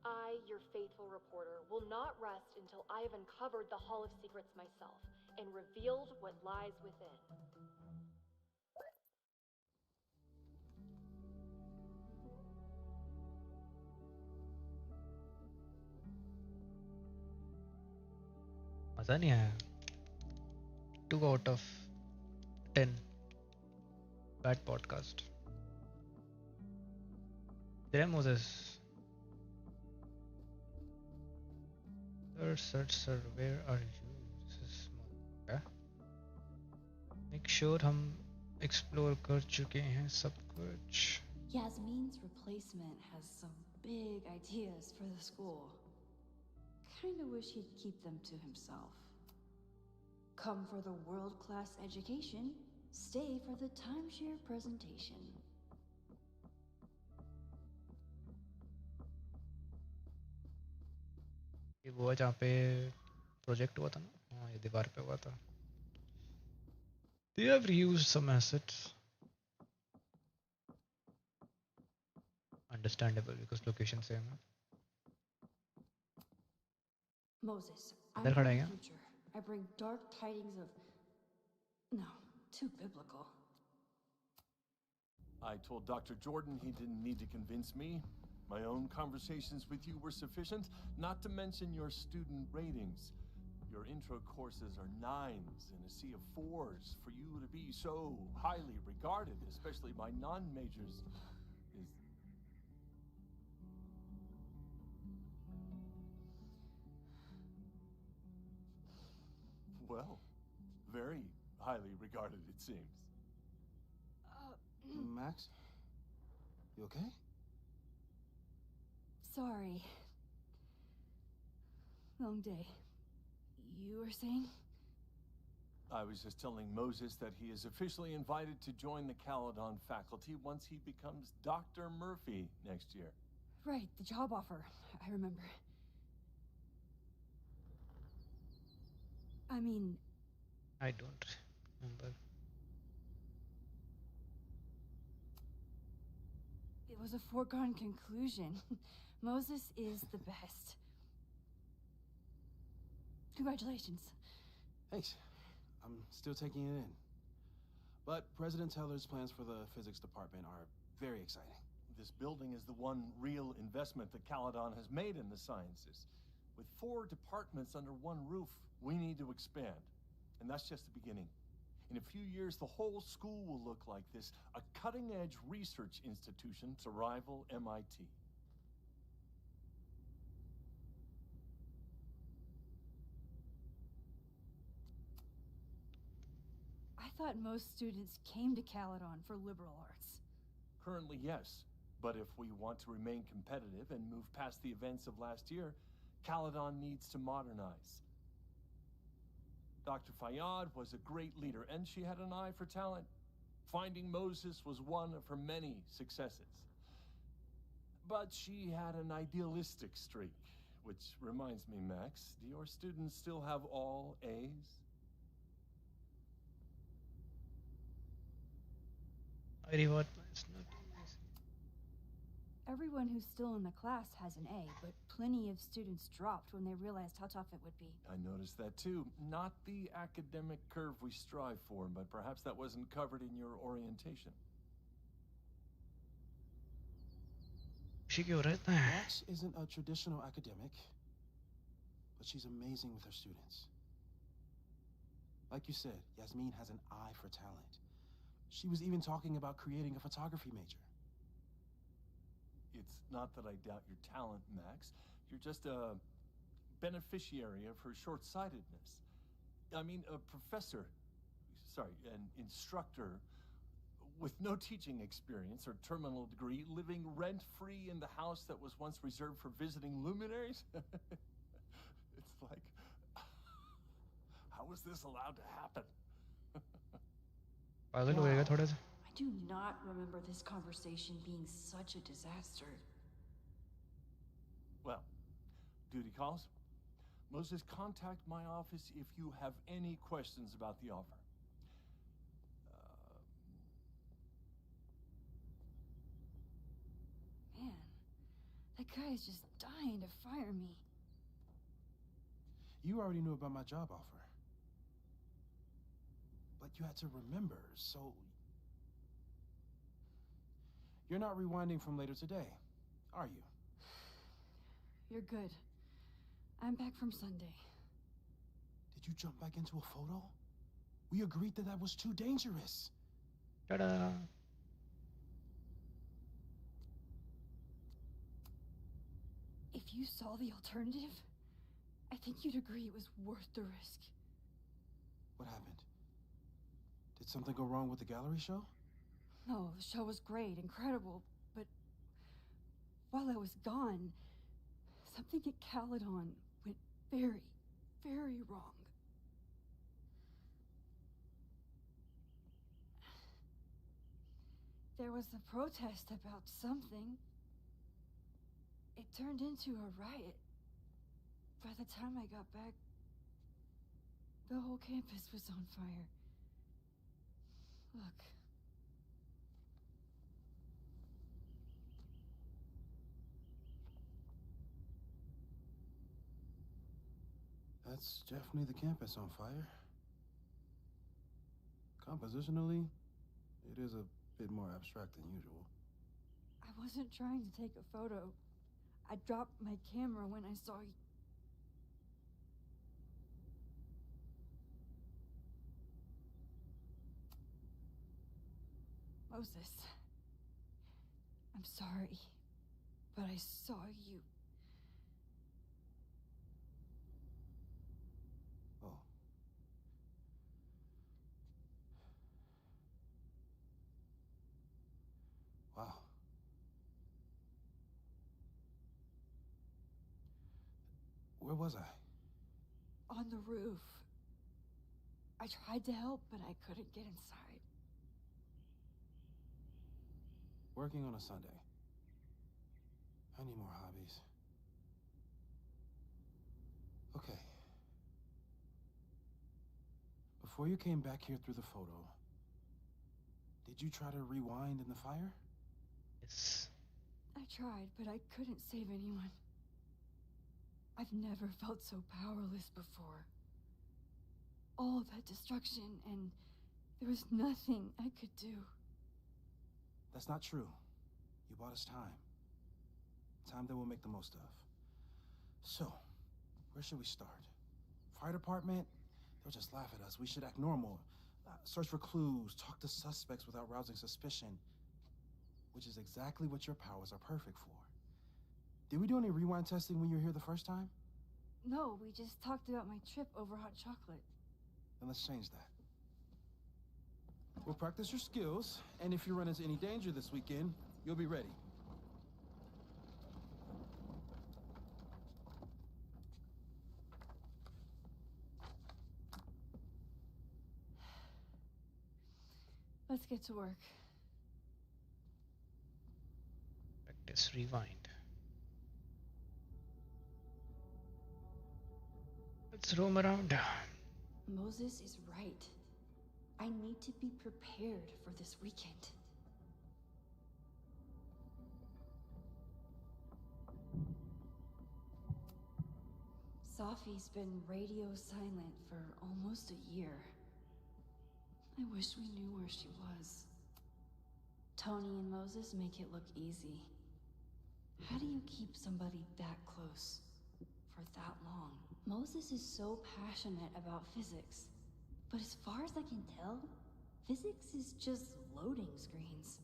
I, your faithful reporter, will not rest until I have uncovered the Hall of Secrets myself and revealed what lies within. मजा नहीं आया. 2 out of 10. Bad podcast. There, Moses. Sir, where are you? This is yeah. Make sure हम explore कर चुके हैं सब कुछ. Yasmin's replacement has some big ideas for the school. Kinda wish he'd keep them to himself. Come for the world-class education, stay for the timeshare presentation. ये वो है जहाँ पे प्रोजेक्ट हुआ था ना. हाँ, ये दीवार पे हुआ था. They have reused some assets. Understandable because location same है. Moses, I'm इधर from खड़ा है the क्या? future. I bring dark tidings of... No, too biblical. I told Dr. Jordan he didn't need to convince me. My own conversations with you were sufficient, not to mention your student ratings. Your intro courses are 9s in a sea of 4s. For you to be so highly regarded, especially by non-majors, is... Well, very highly regarded, it seems. Max? You okay? Sorry. Long day. You were saying? I was just telling Moses that he is officially invited to join the Caledon faculty once he becomes Dr. Murphy next year. Right, the job offer. I remember. I mean... I don't remember. It was a foregone conclusion. Moses is the best. Congratulations. Thanks. I'm still taking it in. But President Teller's plans for the physics department are very exciting. This building is the one real investment that Caledon has made in the sciences. With 4 departments under one roof, we need to expand. And that's just the beginning. In a few years, the whole school will look like this, a cutting-edge research institution to rival MIT. I thought most students came to Caledon for liberal arts. Currently, yes. But if we want to remain competitive and move past the events of last year, Caledon needs to modernize. Dr. Fayyad was a great leader, and she had an eye for talent. Finding Moses was one of her many successes. But she had an idealistic streak, which reminds me, Max, do your students still have all A's? I reward it's not easy. Everyone who's still in the class has an A, but plenty of students dropped when they realized how tough it would be. I noticed that too. Not the academic curve we strive for, but perhaps that wasn't covered in your orientation. Max isn't a traditional academic, but she's amazing with her students. Like you said, Yasmin has an eye for talent. She was even talking about creating a photography major. It's not that I doubt your talent, Max. You're just a beneficiary of her short-sightedness. I mean, a professor, an instructor with no teaching experience or terminal degree, living rent-free in the house that was once reserved for visiting luminaries? It's like, how was this allowed to happen? Wow. I do not remember this conversation being such a disaster. Well, duty calls. Moses, contact my office if you have any questions about the offer. That guy is just dying to fire me. You already knew about my job offer. But you had to remember, so... You're not rewinding from later today, are you? You're good. I'm back from Sunday. Did you jump back into a photo? We agreed that that was too dangerous. Ta-da! If you saw the alternative, I think you'd agree it was worth the risk. What happened? Did something go wrong with the gallery show? No, the show was great, incredible, but while I was gone, something at Caledon went very, very wrong. There was a protest about something. It turned into a riot. By the time I got back, the whole campus was on fire. Look. That's definitely the campus on fire. Compositionally, it is a bit more abstract than usual. I wasn't trying to take a photo. I dropped my camera when I saw you. Moses, I'm sorry, but I saw you. Oh. Wow. Where was I? On the roof. I tried to help, but I couldn't get inside. Working on a Sunday. I need more hobbies. Okay. Before you came back here through the photo, did you try to rewind in the fire? Yes. I tried, but I couldn't save anyone. I've never felt so powerless before. All that destruction, and there was nothing I could do. That's not true. You bought us time. Time that we'll make the most of. So, where should we start? Fire department? They'll just laugh at us. We should act normal. Search for clues, talk to suspects without rousing suspicion. Which is exactly what your powers are perfect for. Did we do any rewind testing when you were here the first time? No, we just talked about my trip over hot chocolate. Then let's change that. We'll practice your skills, and if you run into any danger this weekend, you'll be ready. Let's get to work. Practice rewind. Let's roam around. Moses is right. I need to be prepared for this weekend. Sophie's been radio silent for almost a year. I wish we knew where she was. Tony and Moses make it look easy. How do you keep somebody that close for that long? Moses is so passionate about physics, but as far as I can tell, physics is just loading screens.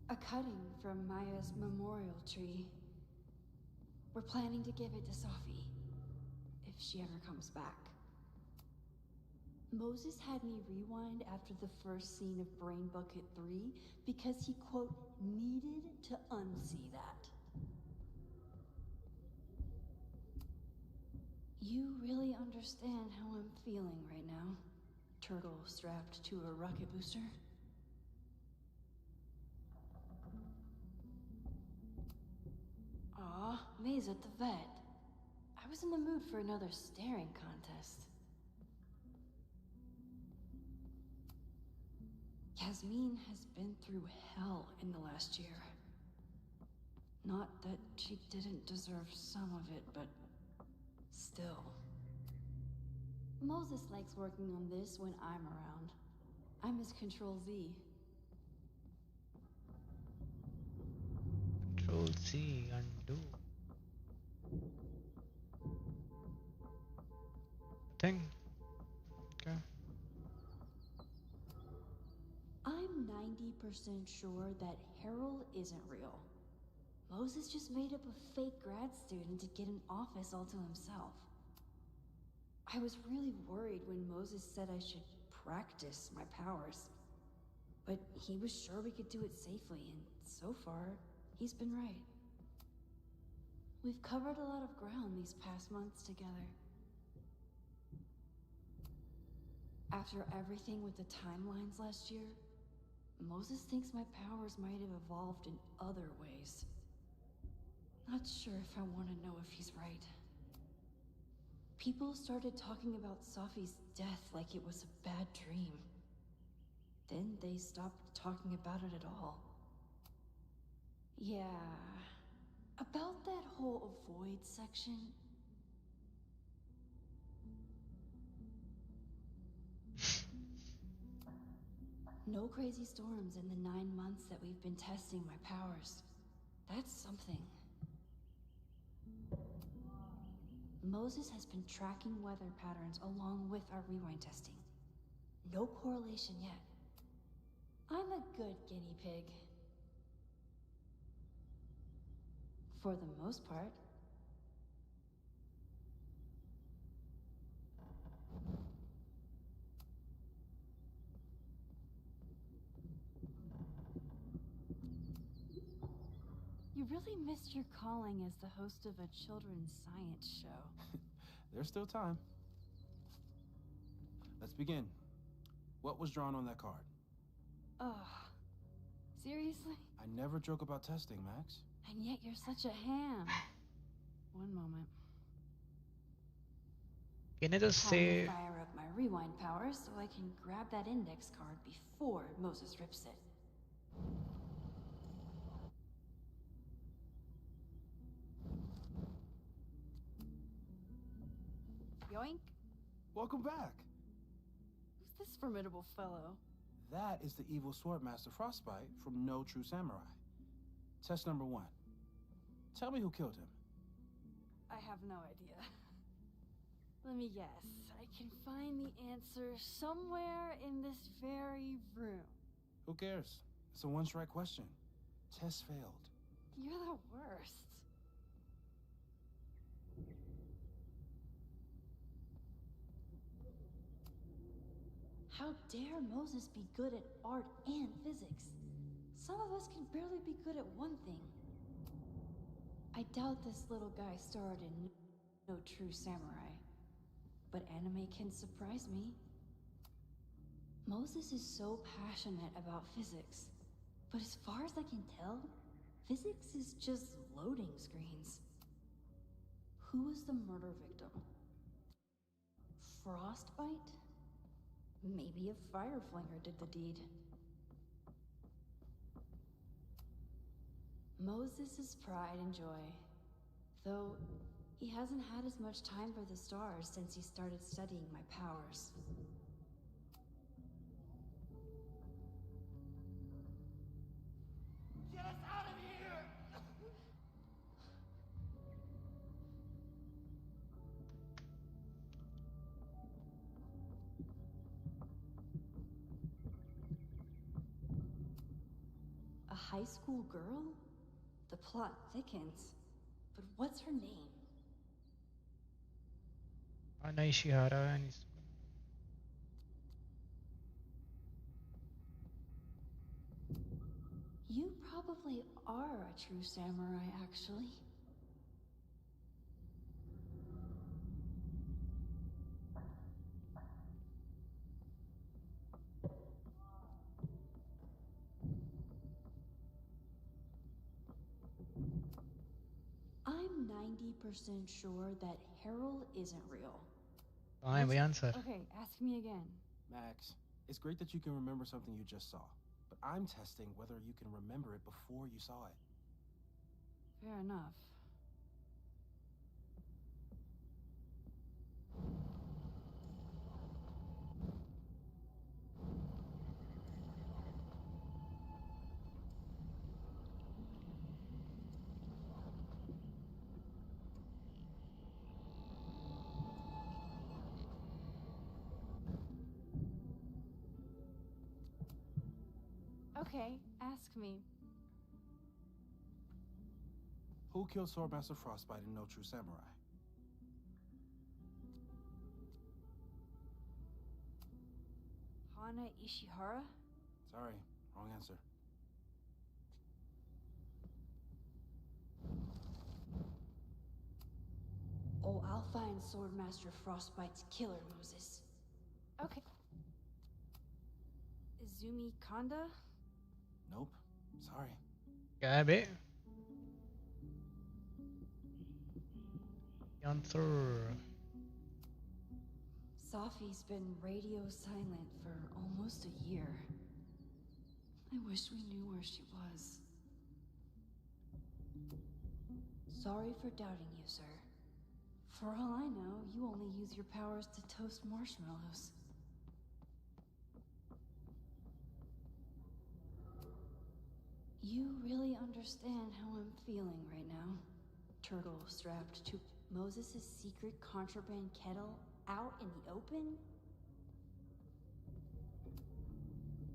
A cutting from Maya's memorial tree. We're planning to give it to Sophie, if she ever comes back. Moses had me rewind after the first scene of Brain Bucket 3 because he, quote, needed to unsee that. You really understand how I'm feeling right now, turtle strapped to a rocket booster? Aw, May's at the vet. I was in the mood for another staring contest. Yasmin has been through hell in the last year. Not that she didn't deserve some of it, but still. Moses likes working on this when I'm around. I'm his Control Z. Control C, undo. Thing. Okay. I'm 90% sure that Harold isn't real. Moses just made up a fake grad student to get an office all to himself. I was really worried when Moses said I should practice my powers. But he was sure we could do it safely, and so far, he's been right. We've covered a lot of ground these past months together. After everything with the timelines last year, Moses thinks my powers might have evolved in other ways. Not sure if I want to know if he's right. People started talking about Safi's death like it was a bad dream. Then they stopped talking about it at all. Yeah, about that whole avoid section. No crazy storms in the 9 months that we've been testing my powers. That's something. Moses has been tracking weather patterns along with our rewind testing. No correlation yet. I'm a good guinea pig. For the most part. You really missed your calling as the host of a children's science show. There's still time. Let's begin. What was drawn on that card? Ugh. Seriously? I never joke about testing, Max. And yet you're such a ham. One moment. Can I just Time say... to fire up my rewind powers so I can grab that index card before Moses rips it. Yoink. Welcome back. Who's this formidable fellow? That is the evil Swordmaster Frostbite from No True Samurai. Test number 1. Tell me who killed him. I have no idea. Let me guess. I can find the answer somewhere in this very room. Who cares? It's a one-strike question. Test failed. You're the worst. How dare Moses be good at art and physics? Some of us can barely be good at one thing. I doubt this little guy starred in No True Samurai, but anime can surprise me. Moses is so passionate about physics, but as far as I can tell, physics is just loading screens. Who was the murder victim? Frostbite? Maybe a fireflinger did the deed. Moses' pride and joy. Though, he hasn't had as much time for the stars since he started studying my powers. Get us out of here! A high school girl? The plot thickens. But what's her name? Ishihara and You probably are a true samurai, actually. I'm 90% sure that Harold isn't real. I answer. Okay, ask me again. Max, It's great that you can remember something you just saw, but I'm testing whether you can remember it before you saw it. Fair enough. Okay, ask me. Who killed Swordmaster Frostbite in No True Samurai? Hana Ishihara? Sorry, wrong answer. Oh, I'll find Swordmaster Frostbite's killer, Moses. Okay. Izumi Kanda? Nope. Sorry. क्या है बे? Answer. Safi's been radio silent for almost a year. I wish we knew where she was. Sorry for doubting you, sir. For all I know, you only use your powers to toast marshmallows. You really understand how I'm feeling right now. Turtle strapped to Moses' secret contraband kettle out in the open?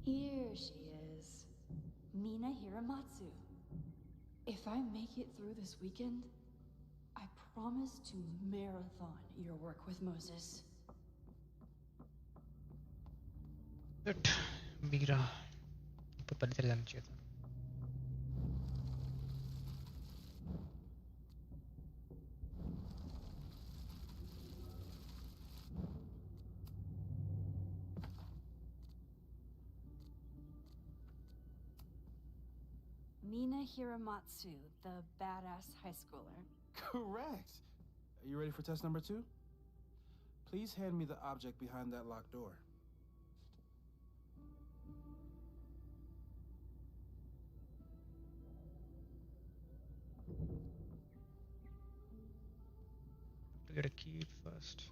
Here she is. Mina Hiramatsu. If I make it through this weekend, I promise to marathon your work with Moses. Good. Mira. पता चल जाना चाहिए था. Mina Hiramatsu, the badass high schooler. Correct! Are you ready for test number 2? Please hand me the object behind that locked door. To get a key first.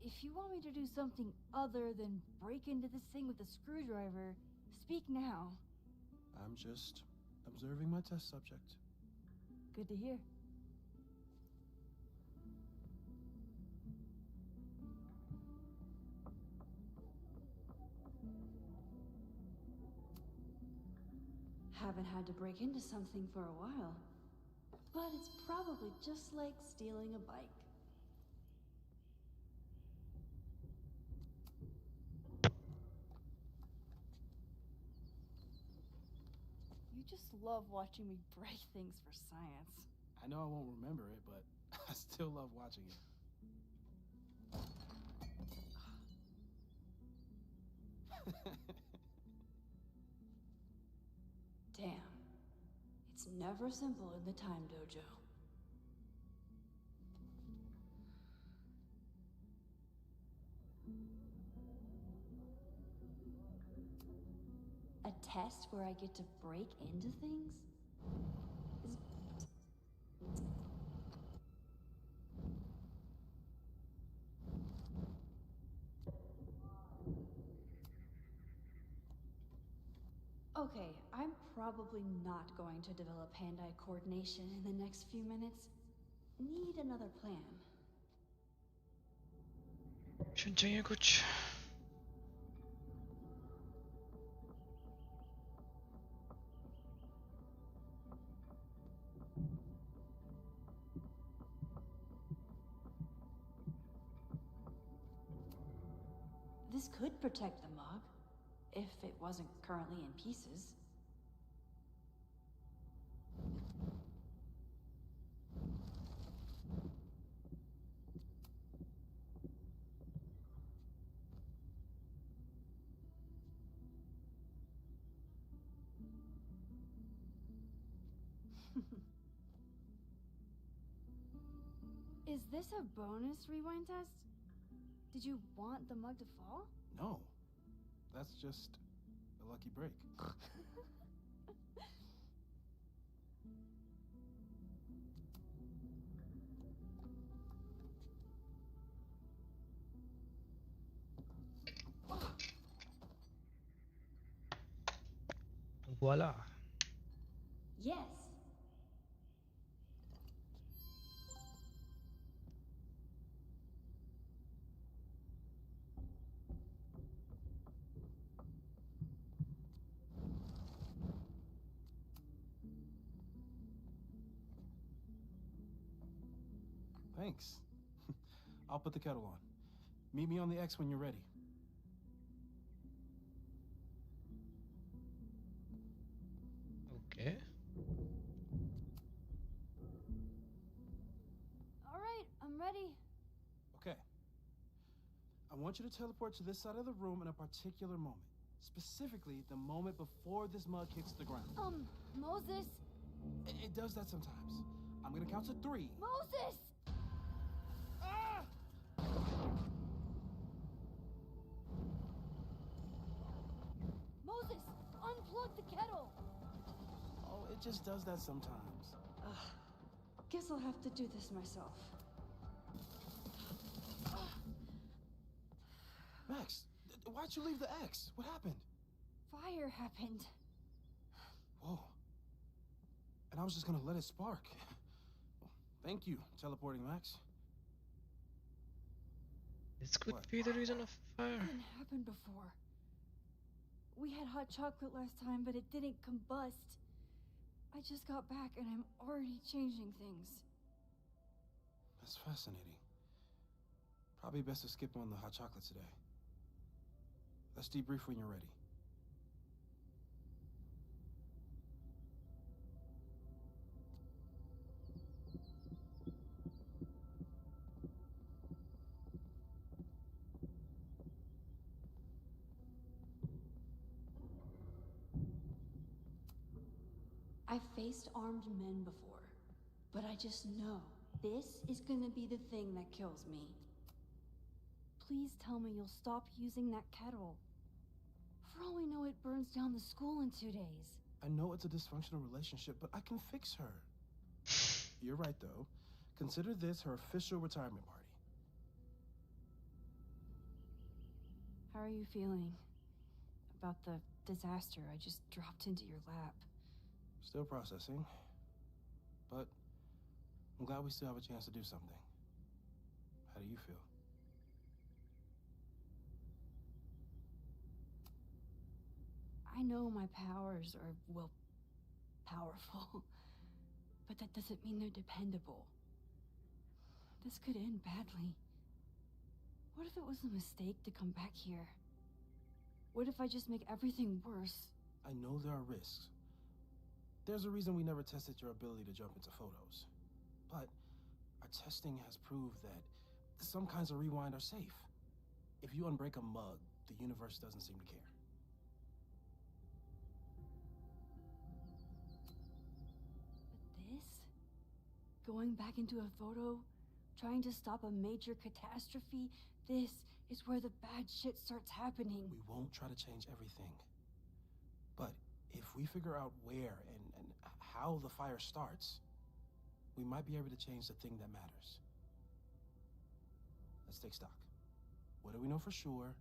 If you want me to do something other than break into this thing with a screwdriver, speak now. I'm just observing my test subject. Good to hear. Haven't had to break into something for a while, but it's probably just like stealing a bike. You just love watching me break things for science. I know I won't remember it, but I still love watching it. Damn. It's never simple in the Time Dojo. A test where I get to break into things? Okay, I'm probably not going to develop hand-eye coordination in the next few minutes. Need another plan. चाहिए कुछ. This could protect the mug, if it wasn't currently in pieces. this a bonus rewind test? Did you want the mug to fall? No. That's just a lucky break. Voila. Yes. Thanks. I'll put the kettle on. Meet me on the X when you're ready. Okay. All right, I'm ready. Okay. I want you to teleport to this side of the room in a particular moment. Specifically, the moment before this mug hits the ground. Moses. It does that sometimes. I'm gonna count to 3. Moses! Ah! Moses, unplug the kettle. Oh, it just does that sometimes. Guess I'll have to do this myself. Max, why'd you leave the X? What happened? Fire happened. Whoa. And I was just gonna let it spark. Thank you, teleporting Max. This could be the reason of fire. It didn't happen before. We had hot chocolate last time, but it didn't combust. I just got back and I'm already changing things. That's fascinating. Probably best to skip on the hot chocolate today. Let's debrief when you're ready. I've faced armed men before, but I just know this is gonna be the thing that kills me. Please tell me you'll stop using that kettle. For all we know, it burns down the school in 2 days. I know it's a dysfunctional relationship, but I can fix her. You're right, though. Consider this her official retirement party. How are you feeling about the disaster I just dropped into your lap? Still processing, but I'm glad we still have a chance to do something. How do you feel? I know my powers are, well, powerful, but that doesn't mean they're dependable. This could end badly. What if it was a mistake to come back here? What if I just make everything worse? I know there are risks. There's a reason we never tested your ability to jump into photos. But our testing has proved that some kinds of rewind are safe. If you unbreak a mug, the universe doesn't seem to care. But this? Going back into a photo? Trying to stop a major catastrophe? This is where the bad shit starts happening. We won't try to change everything. But if we figure out where and how the fire starts, we might be able to change the thing that matters. Let's take stock. What do we know for sure?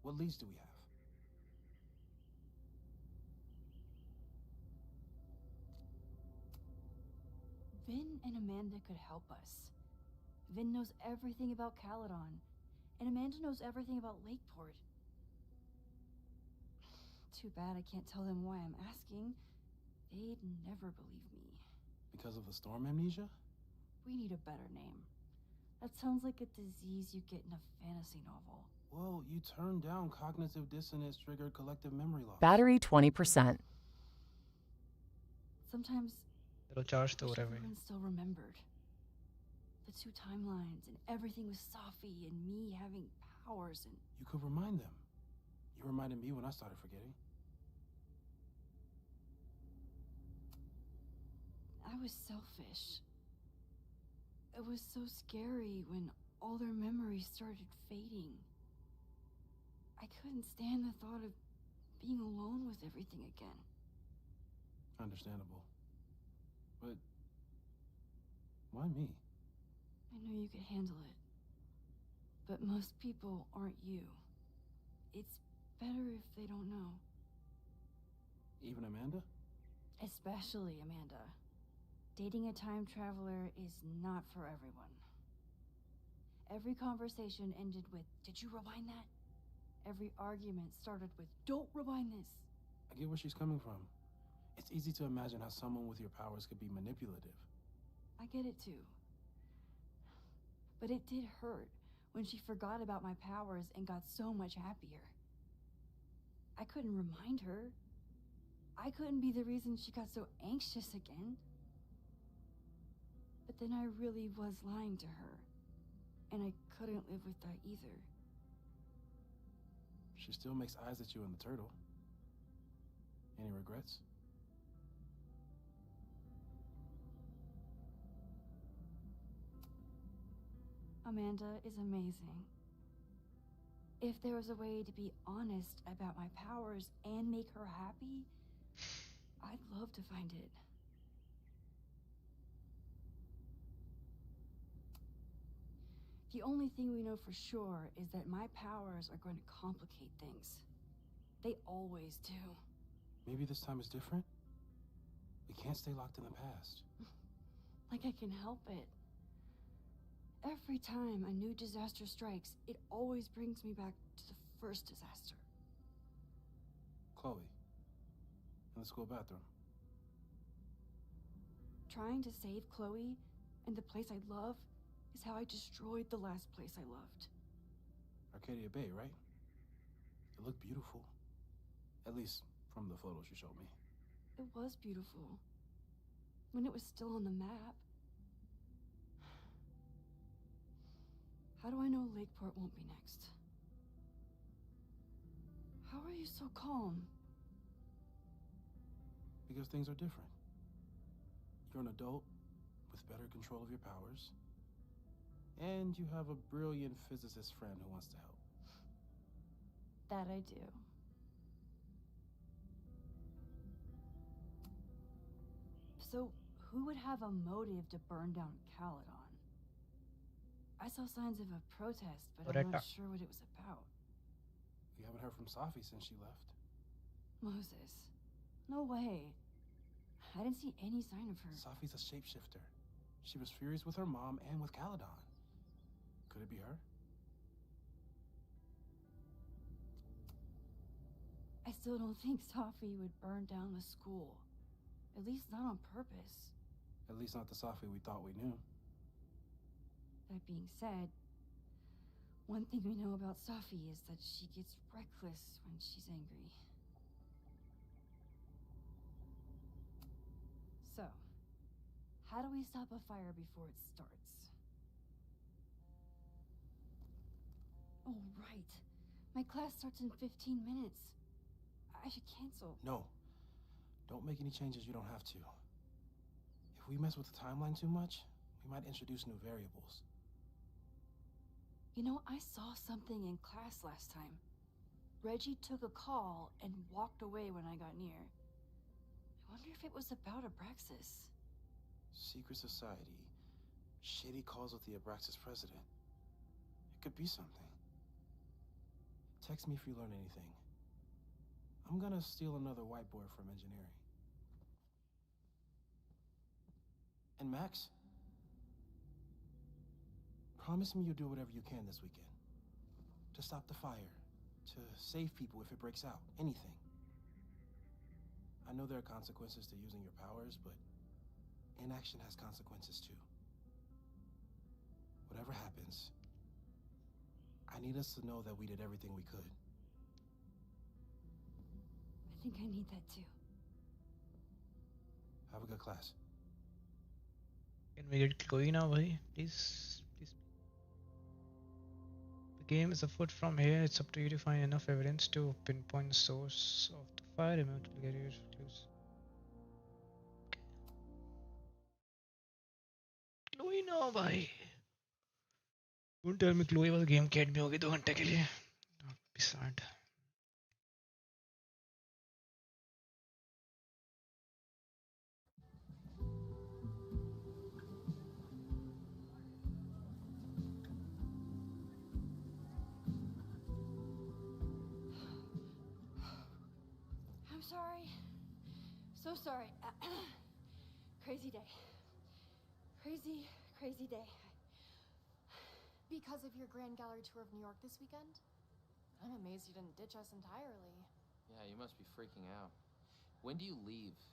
What leads do we have? Vin and Amanda could help us. Vin knows everything about Caledon, and Amanda knows everything about Lakeport. Too bad I can't tell them why I'm asking. They'd never believe me. Because of the storm amnesia? We need a better name. That sounds like a disease you get in a fantasy novel. Well, you turned down cognitive dissonance triggered collective memory loss. Battery 20%. Sometimes It'll charge to I wish whatever. everyone still remembered. The 2 timelines and everything with Safi and me having powers and... You could remind them. You reminded me when I started forgetting. I was selfish. It was so scary when all their memories started fading. I couldn't stand the thought of being alone with everything again. Understandable. But why me? I know you could handle it. But most people aren't you. It's better if they don't know. Even Amanda? Especially Amanda. Dating a time traveler is not for everyone. Every conversation ended with, "Did you rewind that?" Every argument started with, "Don't rewind this." I get where she's coming from. It's easy to imagine how someone with your powers could be manipulative. I get it too. But it did hurt when she forgot about my powers and got so much happier. I couldn't remind her. I couldn't be the reason she got so anxious again. But then I really was lying to her, and I couldn't live with that either. She still makes eyes at you and the turtle. Any regrets? Amanda is amazing. If there was a way to be honest about my powers and make her happy, I'd love to find it. The only thing we know for sure is that my powers are going to complicate things. They always do. Maybe this time is different? We can't stay locked in the past. Like I can help it. Every time a new disaster strikes, it always brings me back to the first disaster. Chloe, in the school bathroom. Trying to save Chloe and the place I love is how I destroyed the last place I loved. Arcadia Bay, right? It looked beautiful. At least from the photos you showed me. It was beautiful. When it was still on the map. How do I know Lakeport won't be next? How are you so calm? Because things are different. You're an adult with better control of your powers. And you have a brilliant physicist friend who wants to help. That I do. So, who would have a motive to burn down Caledon? I saw signs of a protest, but I'm not sure what it was about. We haven't heard from Safi since she left. Moses. No way. I didn't see any sign of her. Safi's a shapeshifter. She was furious with her mom and with Caledon. Could it be her? I still don't think Safi would burn down the school. At least not on purpose. At least not the Safi we thought we knew. That being said, one thing we know about Safi is that she gets reckless when she's angry. So, how do we stop a fire before it starts? Oh, right. My class starts in 15 minutes. I should cancel. No. Don't make any changes you don't have to. If we mess with the timeline too much, we might introduce new variables. You know, I saw something in class last time. Reggie took a call and walked away when I got near. I wonder if it was about Abraxas. Secret society. Shady calls with the Abraxas president. It could be something. Text me if you learn anything. I'm gonna steal another whiteboard from engineering. And Max? Promise me you'll do whatever you can this weekend. To stop the fire. To save people if it breaks out. Anything. I know there are consequences to using your powers, but inaction has consequences too. Whatever happens, I need us to know that we did everything we could. I think I need that too. Have a good class. Can we get Chloe now, bhai? Please, please. The game is afoot from here. It's up to you to find enough evidence to pinpoint the source of the fire. Remember to get your clues. Okay. Chloe, no. ओ भाई don't tell me Chloe वाला game cat भी होगी 2 घंटे के लिए sad I'm sorry. So sorry. Crazy day. Crazy day. Because of your Grand Gallery tour of New York this weekend? I'm amazed you didn't ditch us entirely. Yeah, you must be freaking out. When do you leave?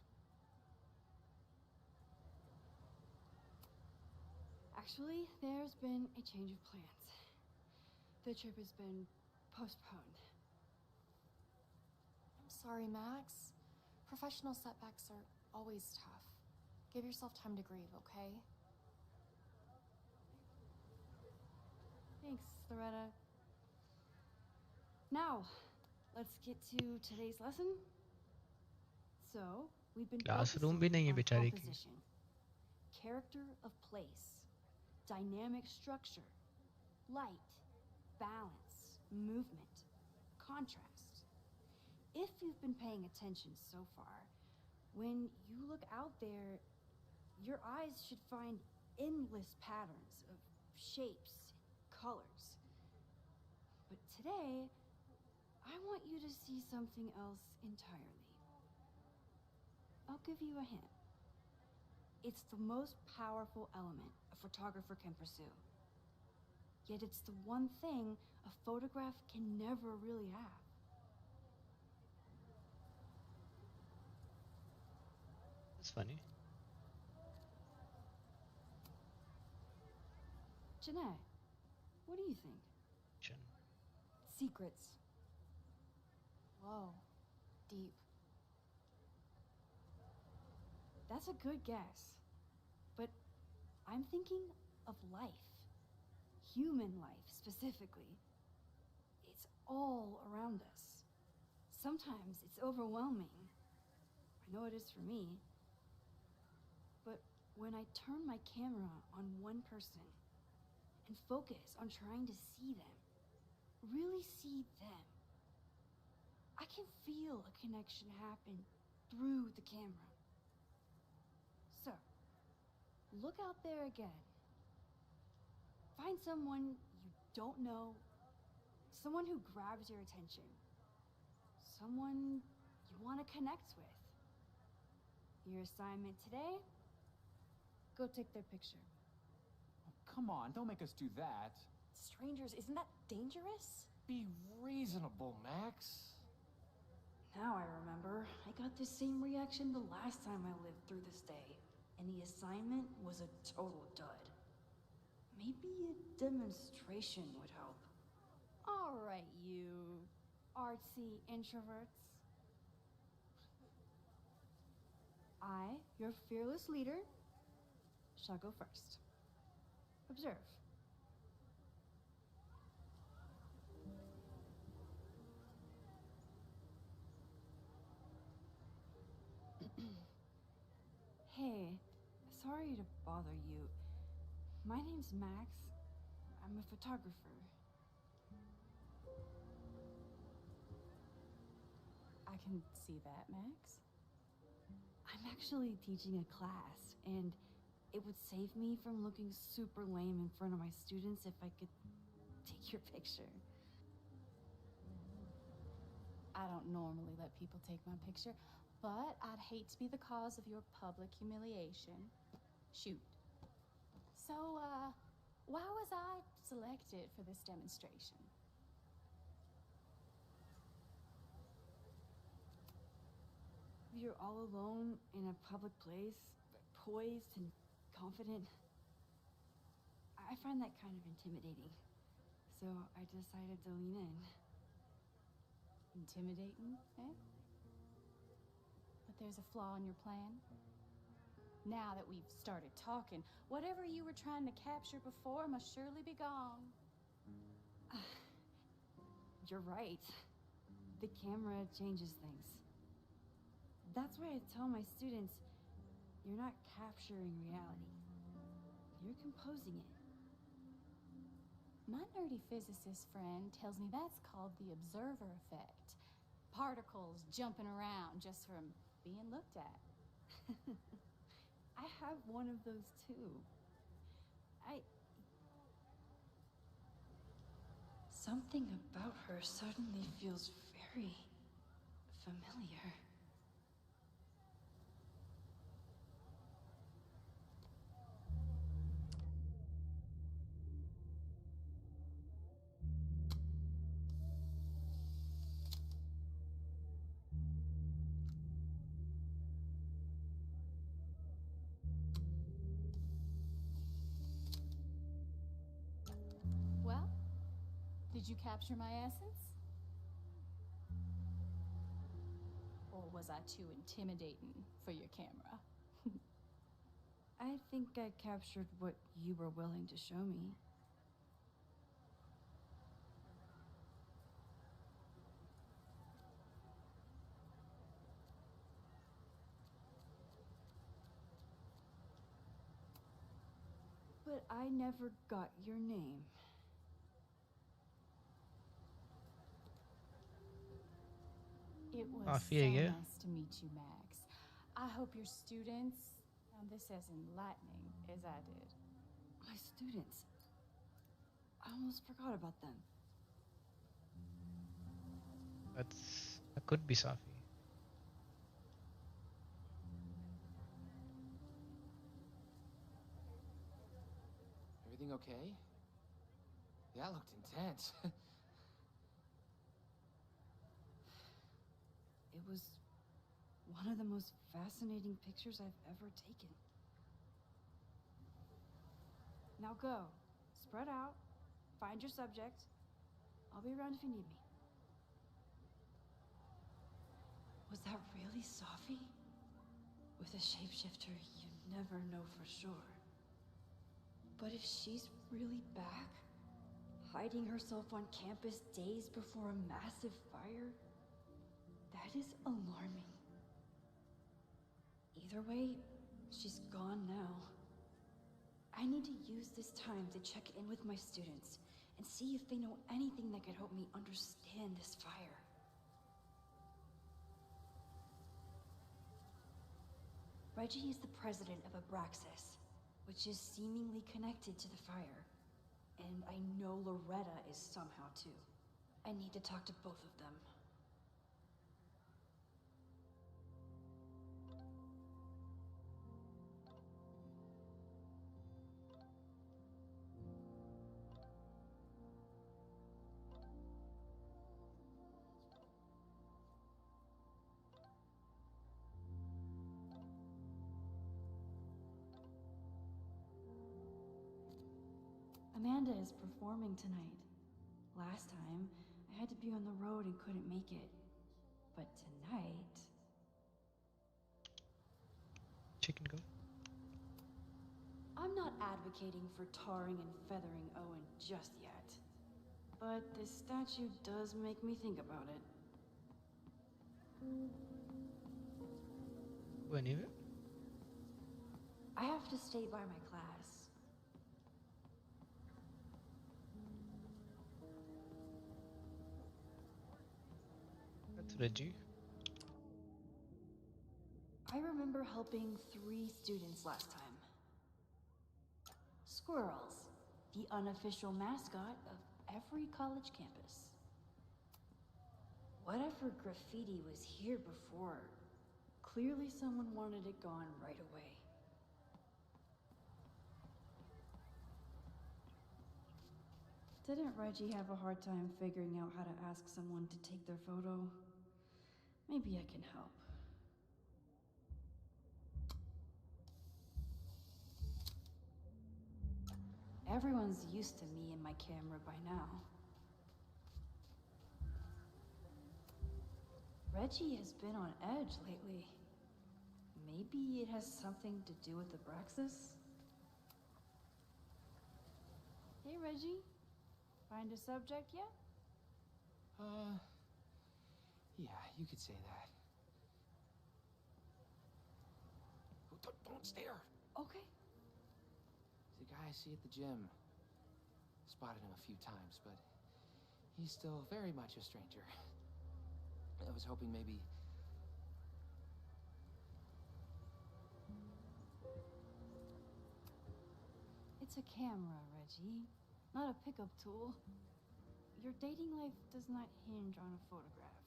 Actually, there's been a change of plans. The trip has been postponed. I'm sorry, Max. Professional setbacks are always tough. Give yourself time to grieve, okay? Thanks, Loretta. Now, let's get to today's lesson. So, we've been classroom भी नहीं है focusing on बेचारे की composition, character of place, dynamic structure, light, balance, movement, contrast. If you've been paying attention so far, when you look out there, your eyes should find endless patterns of shapes, colors. But today, I want you to see something else entirely. I'll give you a hint. It's the most powerful element a photographer can pursue. Yet it's the one thing a photograph can never really have. That's funny. Janae, what do you think? Secrets. Whoa. Deep. That's a good guess. But I'm thinking of life. Human life, specifically. It's all around us. Sometimes it's overwhelming. I know it is for me. But when I turn my camera on one person and focus on trying to see them, really see them, I can feel a connection happen through the camera. So, look out there again. Find someone you don't know, someone who grabs your attention, someone you want to connect with. Your assignment today? Go take their picture. Oh, come on, don't make us do that. Strangers, isn't that dangerous? Be reasonable, Max. Now I remember. I got the same reaction the last time I lived through this day. And the assignment was a total dud. Maybe a demonstration would help. All right, you artsy introverts. I, your fearless leader, shall go first. Observe. Hey, sorry to bother you. My name's Max. I'm a photographer. I can see that, Max. I'm actually teaching a class, and it would save me from looking super lame in front of my students if I could take your picture. I don't normally let people take my picture, but I'd hate to be the cause of your public humiliation. Shoot. So, why was I selected for this demonstration? You're all alone in a public place, poised and confident. I find that kind of intimidating. So I decided to lean in. Intimidating, eh? But there's a flaw in your plan. Now that we've started talking, whatever you were trying to capture before must surely be gone. You're right. The camera changes things. That's why I tell my students, you're not capturing reality. You're composing it? My nerdy physicist friend tells me that's called the observer effect. Particles jumping around just from being looked at. I have one of those too. Something about her suddenly feels very familiar. Well, did you capture my essence? Or was I too intimidating for your camera? I think I captured what you were willing to show me. But I never got your name. It was Coffee so है क्या? nice to meet you, Max. I hope your students found this as enlightening as I did. My students. I almost forgot about them. That could be Safi. Everything okay? That looked intense. It was one of the most fascinating pictures I've ever taken. Now go. Spread out. Find your subject. I'll be around if you need me. Was that really Safi? With a shapeshifter, you never know for sure. But if she's really back, hiding herself on campus days before a massive fire, that is alarming. Either way, she's gone now. I need to use this time to check in with my students and see if they know anything that could help me understand this fire. Reggie is the president of Abraxas, which is seemingly connected to the fire. And I know Loretta is somehow too. I need to talk to both of them. Amanda is performing tonight. Last time, I had to be on the road and couldn't make it. But tonight... Chicken go. I'm not advocating for tarring and feathering Owen just yet. But this statue does make me think about it. Go anywhere. I have to stay by my class. That's Reggie. I remember helping 3 students last time. Squirrels, the unofficial mascot of every college campus. Whatever graffiti was here before, clearly someone wanted it gone right away. Didn't Reggie have a hard time figuring out how to ask someone to take their photo? Maybe I can help. Everyone's used to me and my camera by now. Reggie has been on edge lately. Maybe it has something to do with the Abraxas? Hey, Reggie. Find a subject yet? Yeah, you could say that. Oh, don't stare! Okay. So guys, see at the gym. Spotted him a few times, but he's still very much a stranger. I was hoping maybe... It's a camera, Reggie, not a pickup tool. Your dating life does not hinge on a photograph.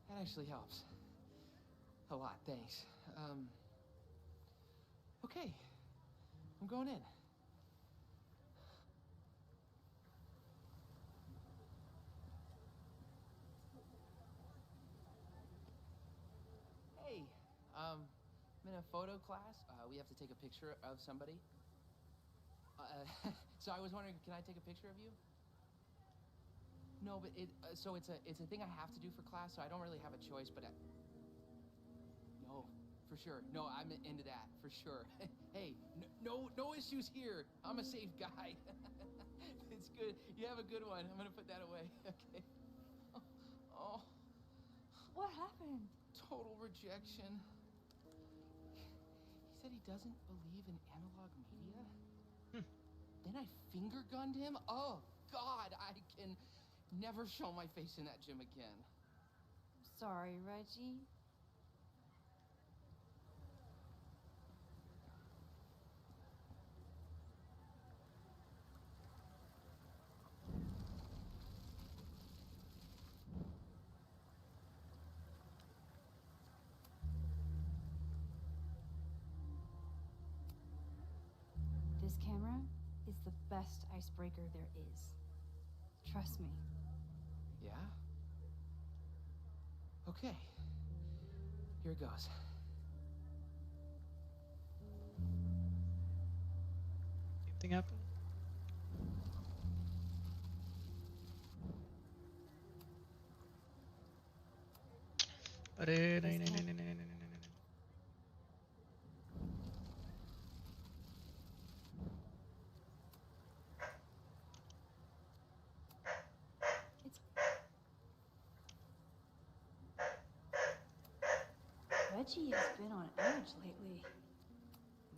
That actually helps. A lot, thanks. Okay. I'm going in. Hey, I'm in a photo class. We have to take a picture of somebody. So I was wondering, can I take a picture of you? No, but so it's a thing I have to do for class, so I don't really have a choice, but no, for sure. No, I'm into that, for sure. Hey, no issues here. I'm a safe guy. It's good. You have a good one. I'm gonna put that away. Okay. Oh. What happened? Total rejection. He said he doesn't believe in analog media. Then I finger gunned him. Oh, God, I can never show my face in that gym again. Sorry, Reggie. This camera is the best icebreaker there is. Trust me. Yeah? Okay. Here it goes. Same thing happened. अरे नहीं नहीं नहीं नहीं नहीं नहीं नहीं Reggie has been on edge lately.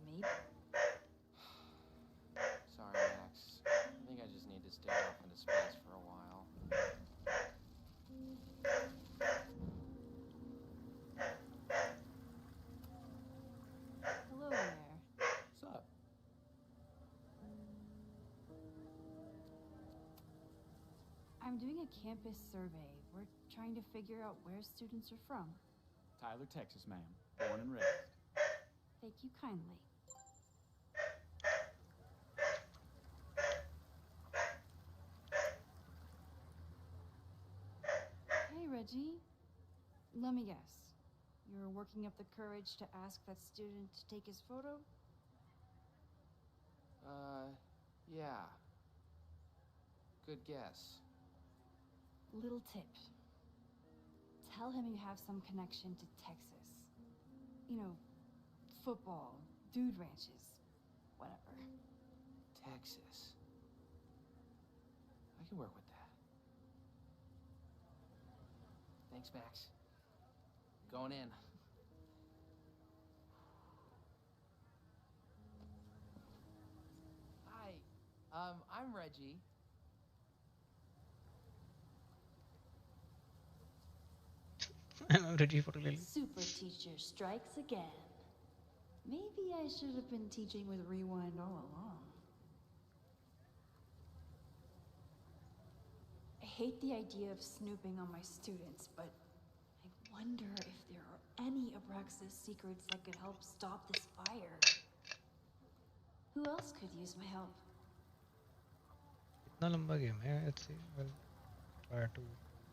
Maybe. Sorry, Max. I think I just need to stay off into space for a while. Hello there. What's up? I'm doing a campus survey. We're trying to figure out where students are from. Tyler, Texas, ma'am. Born and raised. Thank you kindly. Hey, Reggie. Let me guess. You're working up the courage to ask that student to take his photo? Yeah. Good guess. Little tip. Tell him you have some connection to Texas. You know, football, dude ranches, whatever. Texas. I can work with that. Thanks, Max. Going in. Hi. I'm Reggie. I'm ready for Lily. Super teacher strikes again. Maybe I should have been teaching with Rewind all along. I hate the idea of snooping on my students, but I wonder if there are any Abraxas secrets that could help stop this fire. Who else could use my help? इतना लंबा game है. Let's see. We'll try to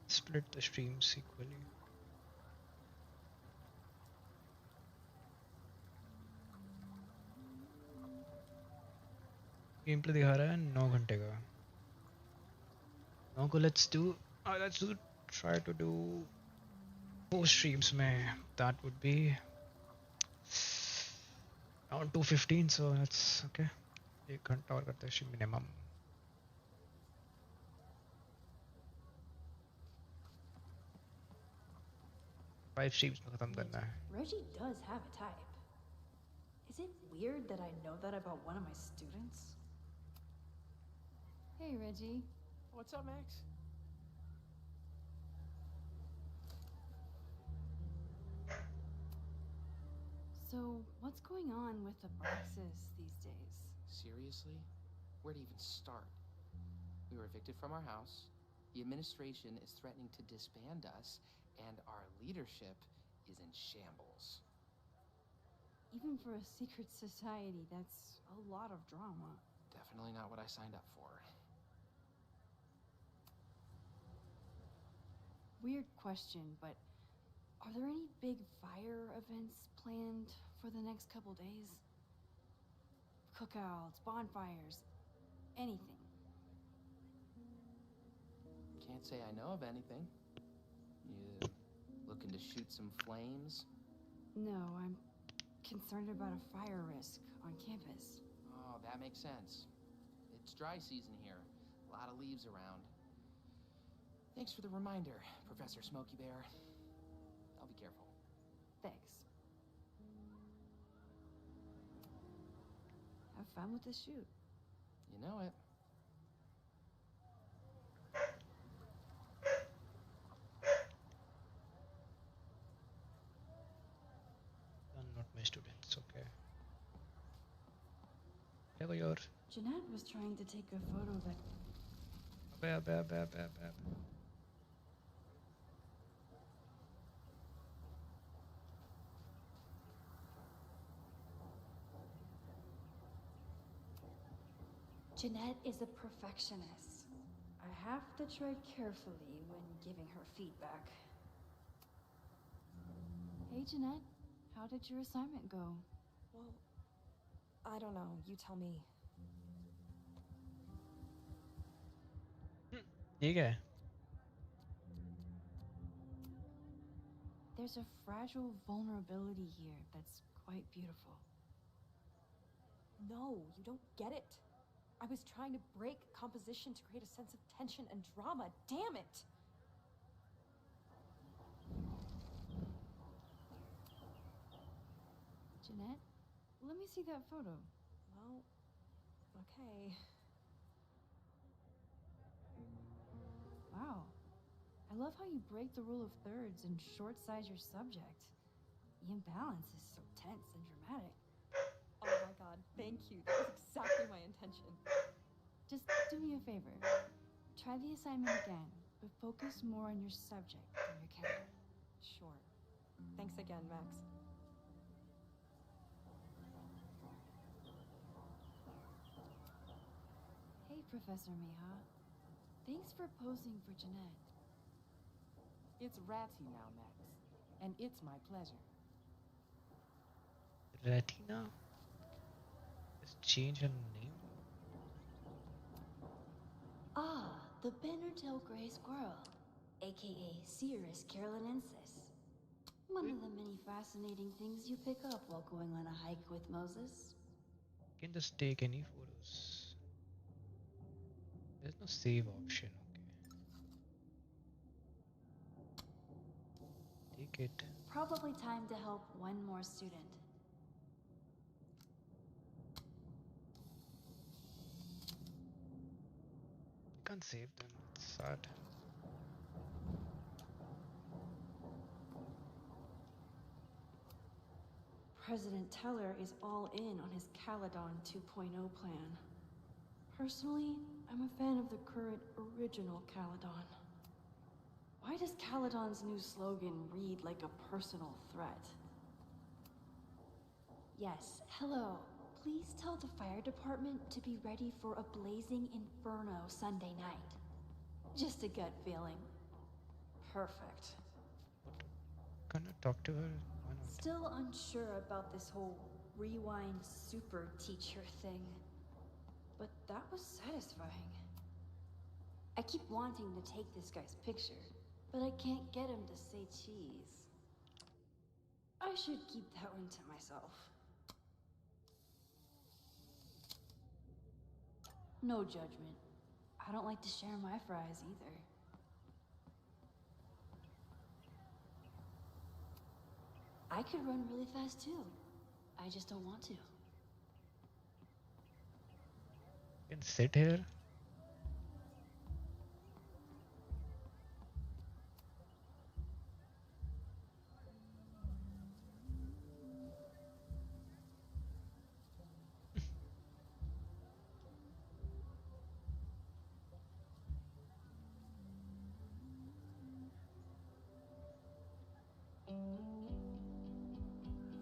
split the streams equally. Game play दिखा रहा है 9 घंटे का. 9 को let's do try to do 4 streams में. That would be around 2:15, so that's okay. 1 घंटा और करते हैं minimum. Five streams में खत्म करना है. Reggie does have a type. Is Is it weird that I know that about one of my students? Hey, Reggie. What's up, Max? So, what's going on with Abraxas these days? Seriously? Where to even start? We were evicted from our house, the administration is threatening to disband us, and our leadership is in shambles. Even for a secret society, that's a lot of drama. Definitely not what I signed up for. Weird question, but are there any big fire events planned for the next couple days? Cookouts, bonfires, anything. Can't say I know of anything. You looking to shoot some flames? No, I'm concerned about a fire risk on campus. Oh, that makes sense. It's dry season here. A lot of leaves around. Thanks for the reminder, Professor Smokey Bear. I'll be careful. Thanks. Have fun with the shoot. You know it. Not my students, okay. Where your... Jeanette was trying to take a photo that... Jeanette is a perfectionist. I have to tread carefully when giving her feedback. Hey, Jeanette. How did your assignment go? Well, I don't know. You tell me. ठीक है. There's a fragile vulnerability here that's quite beautiful. No, you don't get it. I was trying to break composition to create a sense of tension and drama. Damn it! Jeanette, let me see that photo. Well, okay. Wow. I love how you break the rule of thirds and short-size your subject. The imbalance is so tense and dramatic. Oh my god, thank you. That was exactly my intention. Just do me a favor. Try the assignment again, but focus more on your subject than your character. Sure. Thanks again, Max. Hey, Professor Miha. Thanks for posing for Jeanette. It's Ratty now, Max. And it's my pleasure. Retina? Let's change her name. Ah, the banner-tailed gray squirrel, aka Cirrus carolinensis. One of the many fascinating things you pick up while going on a hike with Moses. You can just take any photos. There's no save option, okay. Take it. Probably time to help one more student. I can't save them, it's sad. President Teller is all in on his Caledon 2.0 plan. Personally, I'm a fan of the current original Caledon. Why does Caledon's new slogan read like a personal threat? Yes, hello. Please tell the fire department to be ready for a blazing inferno Sunday night. Just a gut feeling. Perfect. Can I talk to her? Why not? Still unsure about this whole rewind super teacher thing. But that was satisfying. I keep wanting to take this guy's picture, but I can't get him to say cheese. I should keep that one to myself. No judgment. I don't like to share my fries either. I could run really fast too. I just don't want to. You can sit here.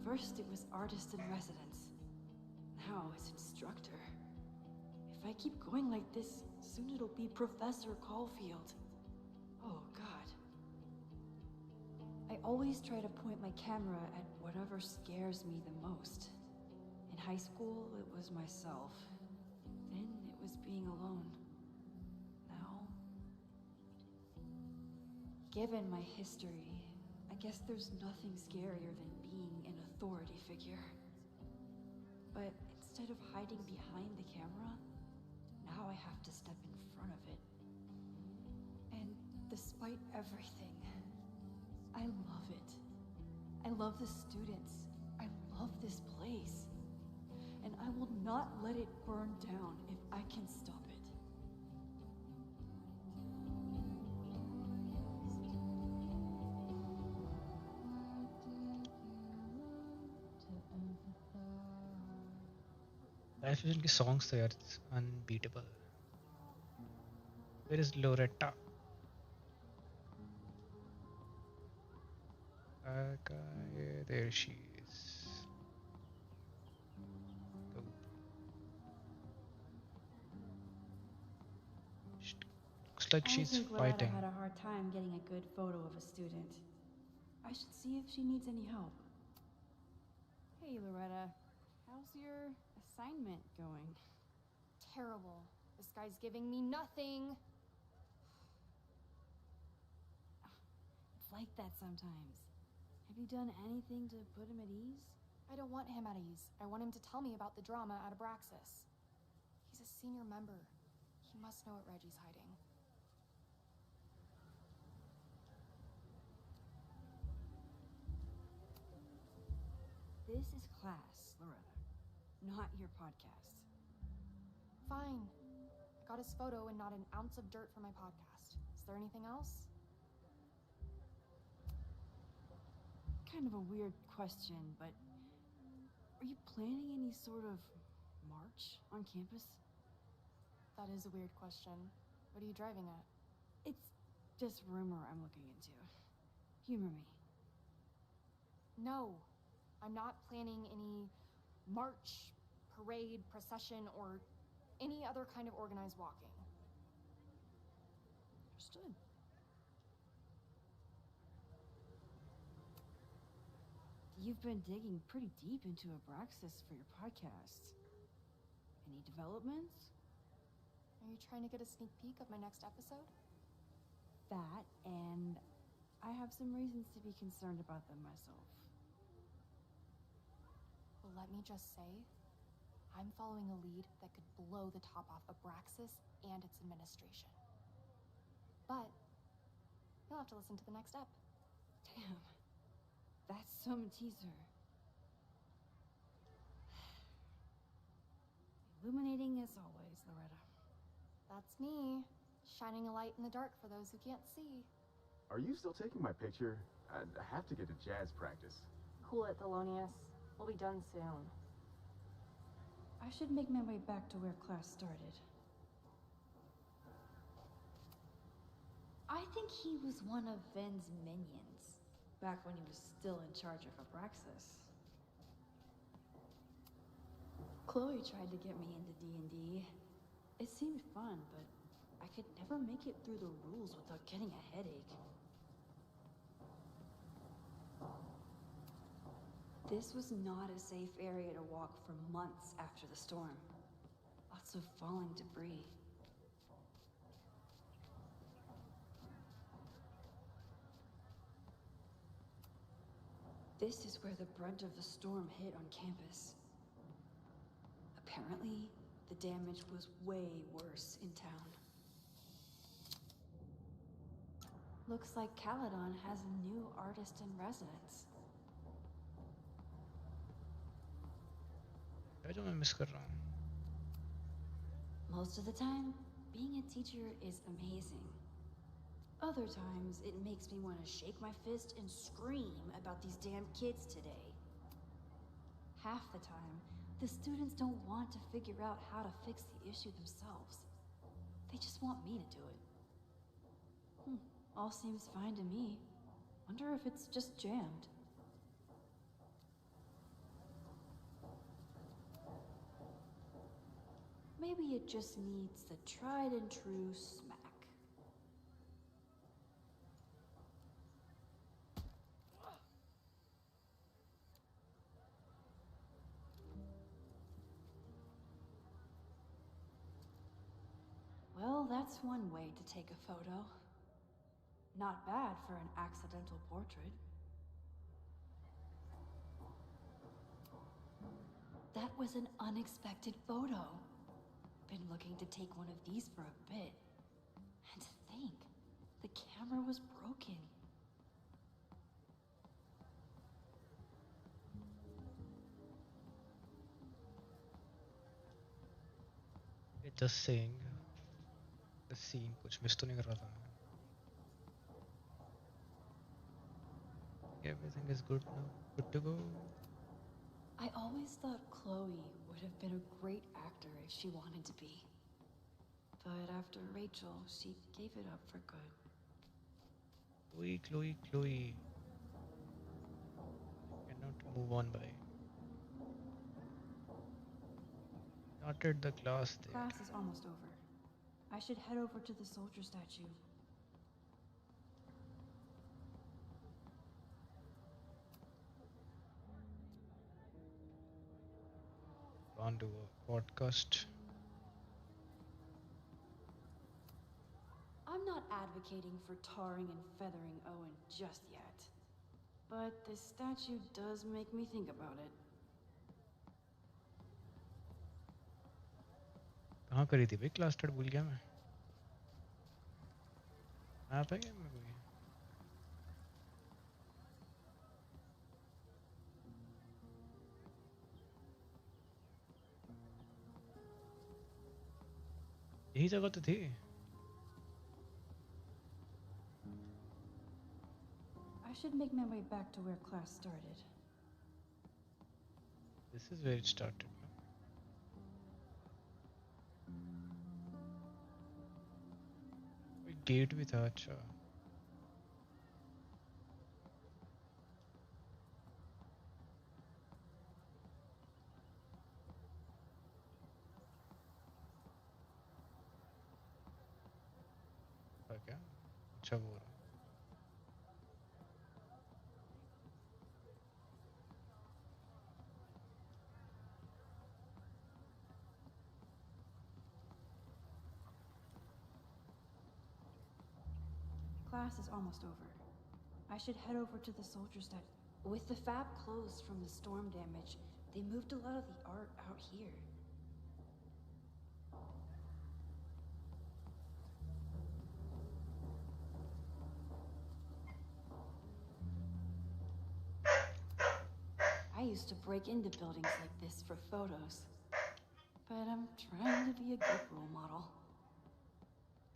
First it was artist in residence. Now it's instructor. If I keep going like this, soon it'll be Professor Caulfield. Oh god. I always try to point my camera at whatever scares me the most. In high school, it was myself. Then it was being alone. Now... Given my history, I guess there's nothing scarier than being an authority figure. But instead of hiding behind the camera, now I have to step in front of it. And despite everything, I love it. I love the students. I love this place. And I will not let it burn down if I can stop it. Life fusion के songs तो यार unbeatable. Where is Loretta? There she is. Oh. Looks like she's I think fighting. Loretta had a hard time getting a good photo of a student. I should see if she needs any help. Hey, Loretta. How's your assignment going? Terrible. This guy's giving me nothing. It's like that sometimes. Have you done anything to put him at ease? I don't want him at ease. I want him to tell me about the drama at Abraxas. He's a senior member. He must know what Reggie's hiding. This is class, Loretta. Not your podcast. Fine. I got his photo and not an ounce of dirt for my podcast. Is there anything else? Kind of a weird question, but are you planning any sort of march on campus? That is a weird question. What are you driving at? It's just rumor I'm looking into. Humor me. No. I'm not planning any march, parade, procession, or any other kind of organized walking. Understood. You've been digging pretty deep into Abraxas for your podcast. Any developments? Are you trying to get a sneak peek of my next episode? That, and I have some reasons to be concerned about them myself. Well, let me just say, I'm following a lead that could blow the top off Abraxas and its administration. But you'll have to listen to the next ep. Damn. That's some teaser. Illuminating as always, Loretta. That's me, shining a light in the dark for those who can't see. Are you still taking my picture? I have to get to jazz practice. Cool it, Thelonious. We'll be done soon. I should make my way back to where class started. I think he was one of Ven's minions, back when he was still in charge of Abraxas. Chloe tried to get me into D&D. It seemed fun, but I could never make it through the rules without getting a headache. This was not a safe area to walk for months after the storm. Lots of falling debris. This is where the brunt of the storm hit on campus. Apparently, the damage was way worse in town. Looks like Caledon has a new artist in residence. है जो मैं miss कर रहा हूँ? Most of the time, being a teacher is amazing. Other times, it makes me want to shake my fist and scream about these damn kids today. Half the time, the students don't want to figure out how to fix the issue themselves. They just want me to do it. All seems fine to me. Wonder if it's just jammed. Maybe it just needs the tried and true smack. Well, that's one way to take a photo. Not bad for an accidental portrait. That was an unexpected photo. Been looking to take one of these for a bit. And to think, the camera was broken. Just saying, the scene कुछ miss तो नहीं कर रहा था मैं? Everything is good now, good to go. I always thought Chloe would have been a great actor if she wanted to be. But after Rachel, she gave it up for good. Chloe. Cannot move on by. Started the class there. Class is almost over. I should head over to the soldier statue. On to a podcast. I'm not advocating for tarring and feathering Owen just yet. But this statue does make me think about it. कहाँ करी थी भाई class start? भूल गया मैं। आप है क्या मैं कोई? यही जगह तो थी। I should make my way back to where class started. This is where it started. Gate भी था। अच्छा क्या? अच्छा वो रहा। Class is almost over. I should head over to the soldier statue. With the fab closed from the storm damage, they moved a lot of the art out here. I used to break into buildings like this for photos. But I'm trying to be a good role model.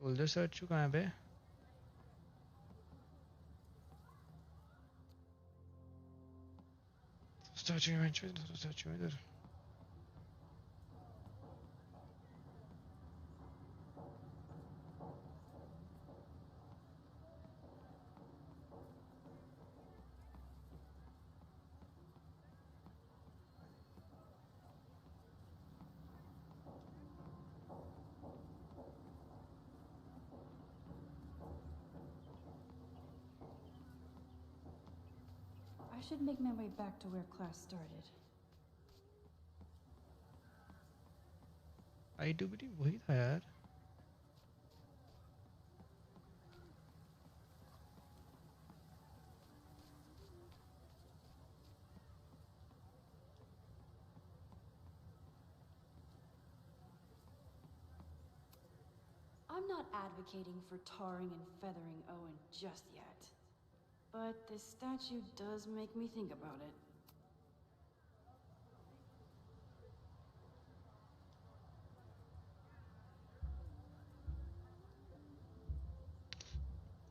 Soldier statue कहाँ है बे? Statue इधर। I should make my way back to where class started. I do believe वही था यार। I'm not advocating for tarring and feathering Owen just yet. But this statue does make me think about it.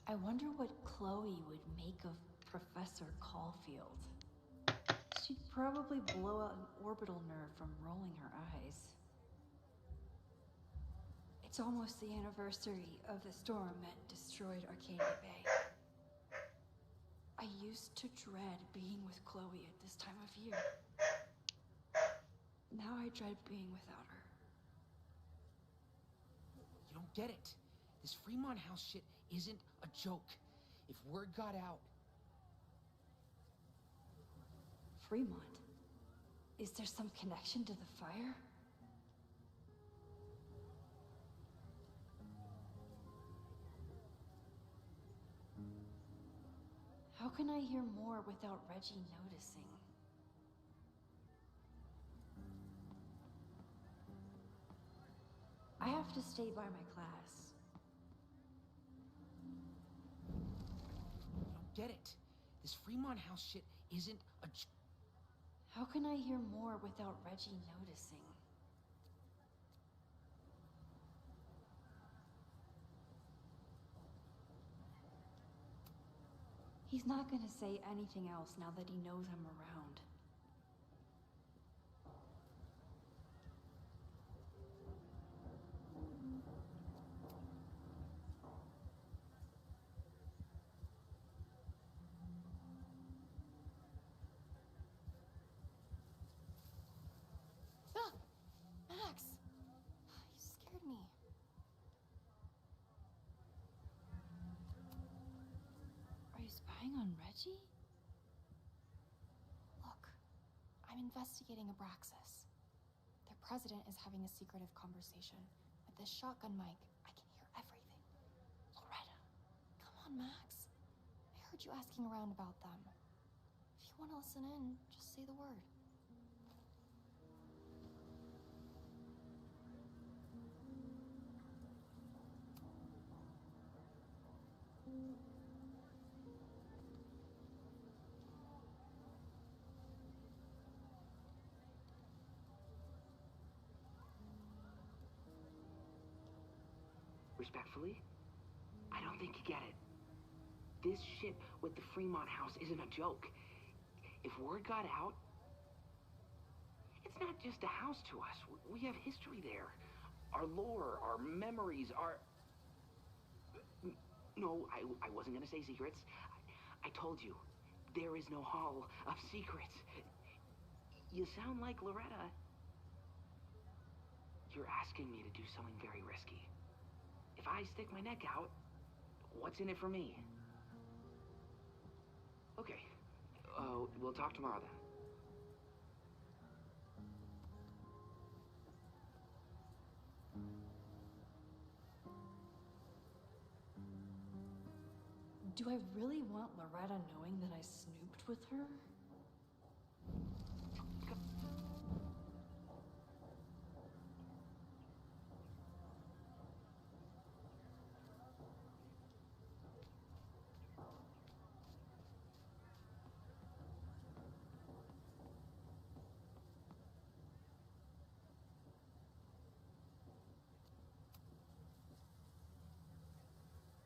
I wonder what Chloe would make of Professor Caulfield. She'd probably blow out an orbital nerve from rolling her eyes. It's almost the anniversary of the storm that destroyed Arcadia Bay. I used to dread being with Chloe at this time of year. Now I dread being without her. You don't get it. This Fremont House shit isn't a joke. If word got out... Fremont? Is there some connection to the fire? How can I hear more without Reggie noticing? I have to stay by my class. You don't get it. This Fremont House shit isn't a... How can I hear more without Reggie noticing? He's not gonna say anything else now that he knows I'm around. Ah! Max! You scared me. Are you spying on Reggie? Look, I'm investigating Abraxas. Their president is having a secretive conversation. With this shotgun mic, I can hear everything. Loretta, come on, Max. I heard you asking around about them. If you want to listen in, just say the word. Respectfully, I don't think you get it. This shit with the Fremont House isn't a joke. If word got out, it's not just a house to us. We have history there. Our lore, our memories, our... No, I wasn't gonna say secrets. I told you, there is no Hall of Secrets. You sound like Loretta. You're asking me to do something very risky. If I stick my neck out, what's in it for me? Okay. We'll talk tomorrow then. Do I really want Loretta knowing that I snooped with her?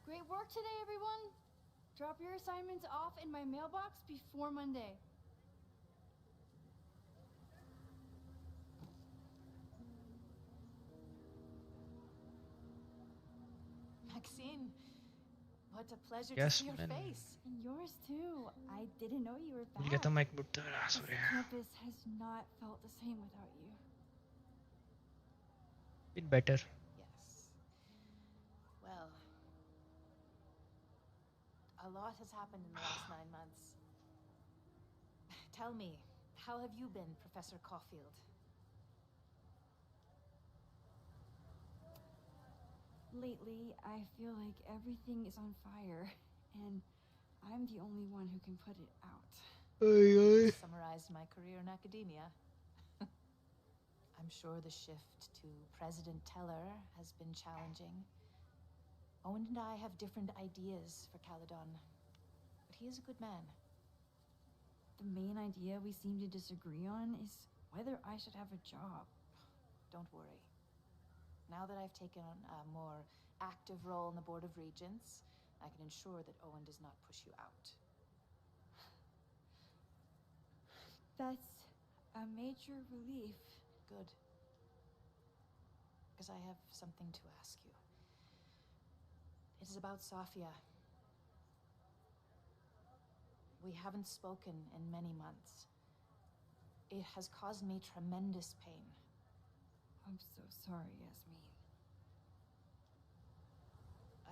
Great work today, everyone. Drop your assignments off in my mailbox before Monday. Maxine, what a pleasure to see your face. And yours too. I didn't know you were back. Get the mic but This campus has not felt the same without you. Been better. Yes. Well, a lot has happened in the last 9 months. Tell me, how have you been, Professor Caulfield? Lately, I feel like everything is on fire, and I'm the only one who can put it out. You just summarized my career in academia. I'm sure the shift to President Teller has been challenging. Owen and I have different ideas for Caledon, but he is a good man. The main idea we seem to disagree on is whether I should have a job. Don't worry. Now that I've taken on a more active role in the Board of Regents, I can ensure that Owen does not push you out. That's a major relief. Good. Because I have something to ask you. It is about Safia. We haven't spoken in many months. It has caused me tremendous pain. I'm so sorry, Yasmin.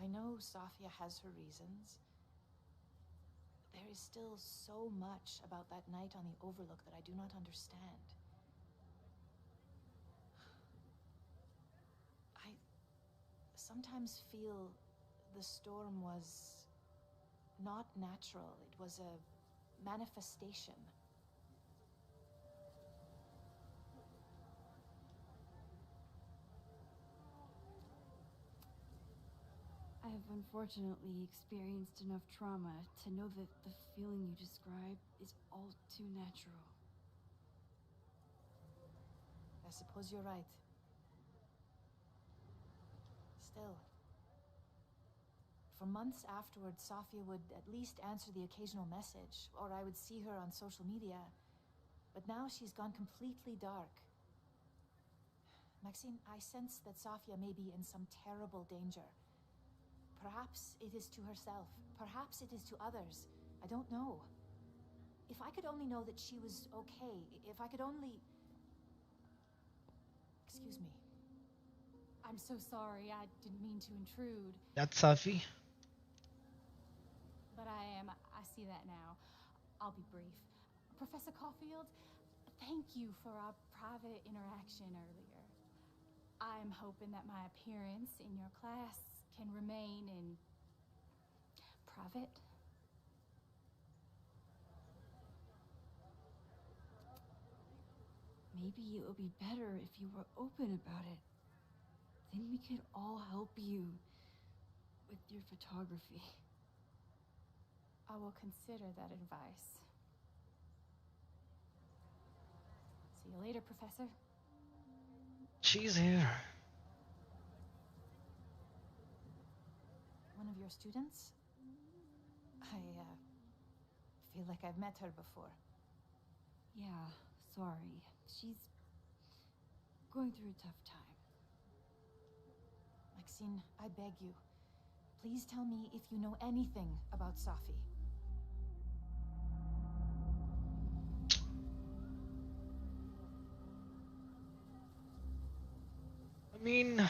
I know Safia has her reasons. There is still so much about that night on the Overlook that I do not understand. I sometimes feel the storm was not natural. It was a manifestation. I have unfortunately experienced enough trauma to know that the feeling you describe is all too natural. I suppose you're right. Still. For months afterwards, Safia would at least answer the occasional message, or I would see her on social media. But now she's gone completely dark. Maxine, I sense that Safia may be in some terrible danger. Perhaps it is to herself. Perhaps it is to others. I don't know. If I could only know that she was okay, if I could only... Excuse me. I'm so sorry. I didn't mean to intrude. That's Safi. But I see that now. I'll be brief. Professor Caulfield, thank you for our private interaction earlier. I'm hoping that my appearance in your class can remain in private. Maybe it would be better if you were open about it. Then we could all help you with your photography. I will consider that advice. See you later, Professor. She's here. One of your students? I feel like I've met her before. Yeah, sorry. She's going through a tough time. Maxine, I beg you. Please tell me if you know anything about Safi. I mean,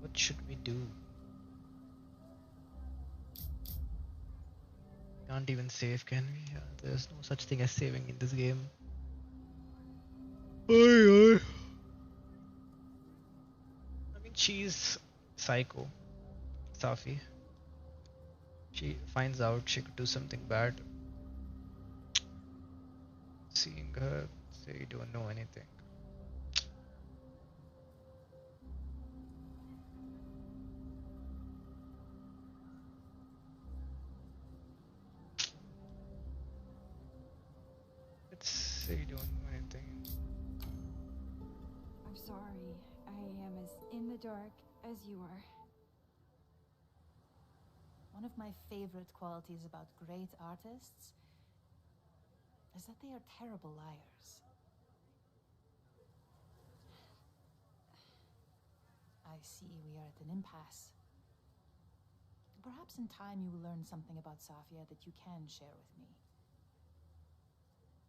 what should we do? Can't even save, can we? There's no such thing as saving in this game. I mean, she's psycho, Safi. She finds out she could do something bad. Seeing her say you don't know anything. Let's say you don't know anything. I'm sorry. I am as in the dark as you are. One of my favorite qualities about great artists is that they are terrible liars. I see we are at an impasse. Perhaps in time you will learn something about Safia that you can share with me.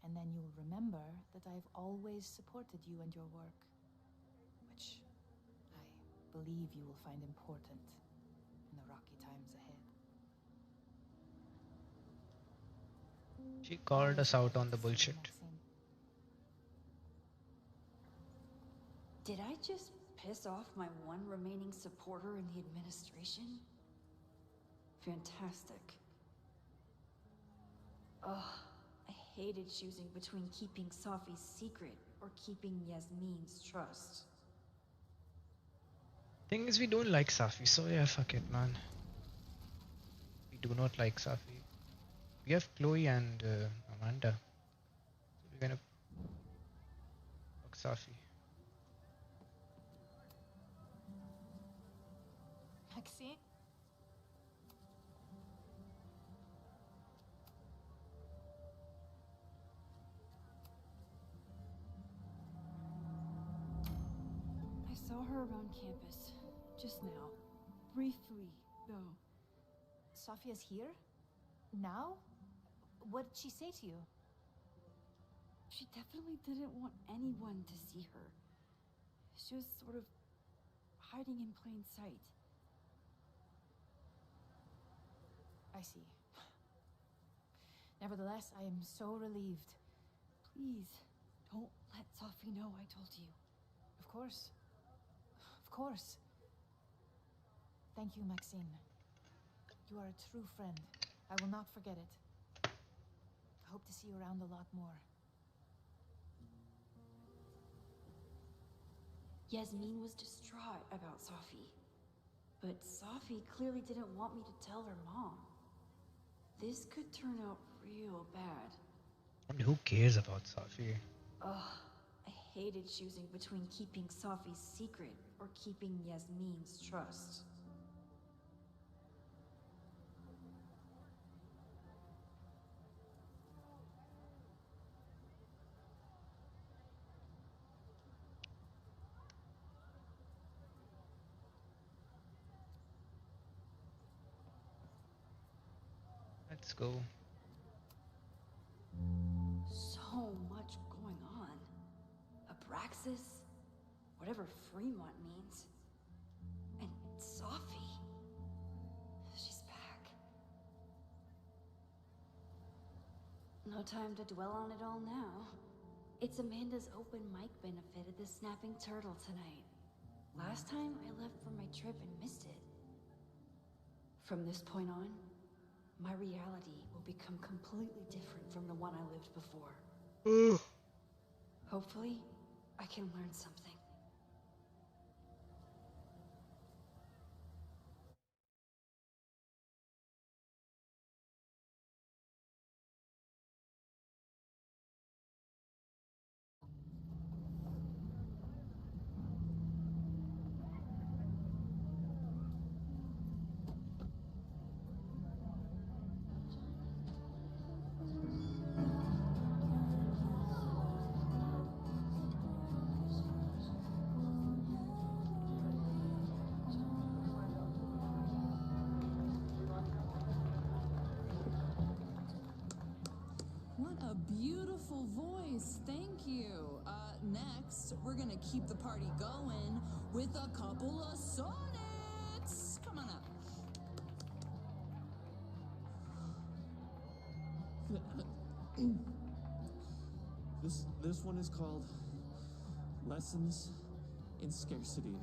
And then you'll remember that I've always supported you and your work, which I believe you will find important in the rocky times ahead. She called us out on the bullshit. Did I just piss off my one remaining supporter in the administration? Fantastic. Ugh, I hated choosing between keeping Safi's secret or keeping Yasmin's trust. Thing is, we don't like Safi, so yeah, fuck it, man. We do not like Safi. We have Chloe and Amanda. So we're gonna fuck Safi. Maxine? I saw her around campus. Just now. Briefly, though. Sophia's here? Now? What did she say to you? She definitely didn't want anyone to see her. She was sort of hiding in plain sight. I see. Nevertheless, I am so relieved. Please, don't let Sophie know I told you. Of course. Of course. Thank you, Maxine. You are a true friend. I will not forget it. I hope to see you around a lot more. Yasmin was distraught about Sophie. But Sophie clearly didn't want me to tell her mom. This could turn out real bad. I mean, who cares about Sophie? Ugh, I hated choosing between keeping Sophie's secret or keeping Yasmin's trust. Let's go. So much going on. Abraxas, whatever Fremont means, and Sophie. She's back. No time to dwell on it all now. It's Amanda's open mic benefit at the Snapping Turtle tonight. Last time I left for my trip and missed it. From this point on, my reality will become completely different from the one I lived before. Hopefully, I can learn something. What a beautiful voice, thank you. Next, we're gonna keep the party going with a couple of sonnets. Come on up. This one is called Lessons in Scarcity.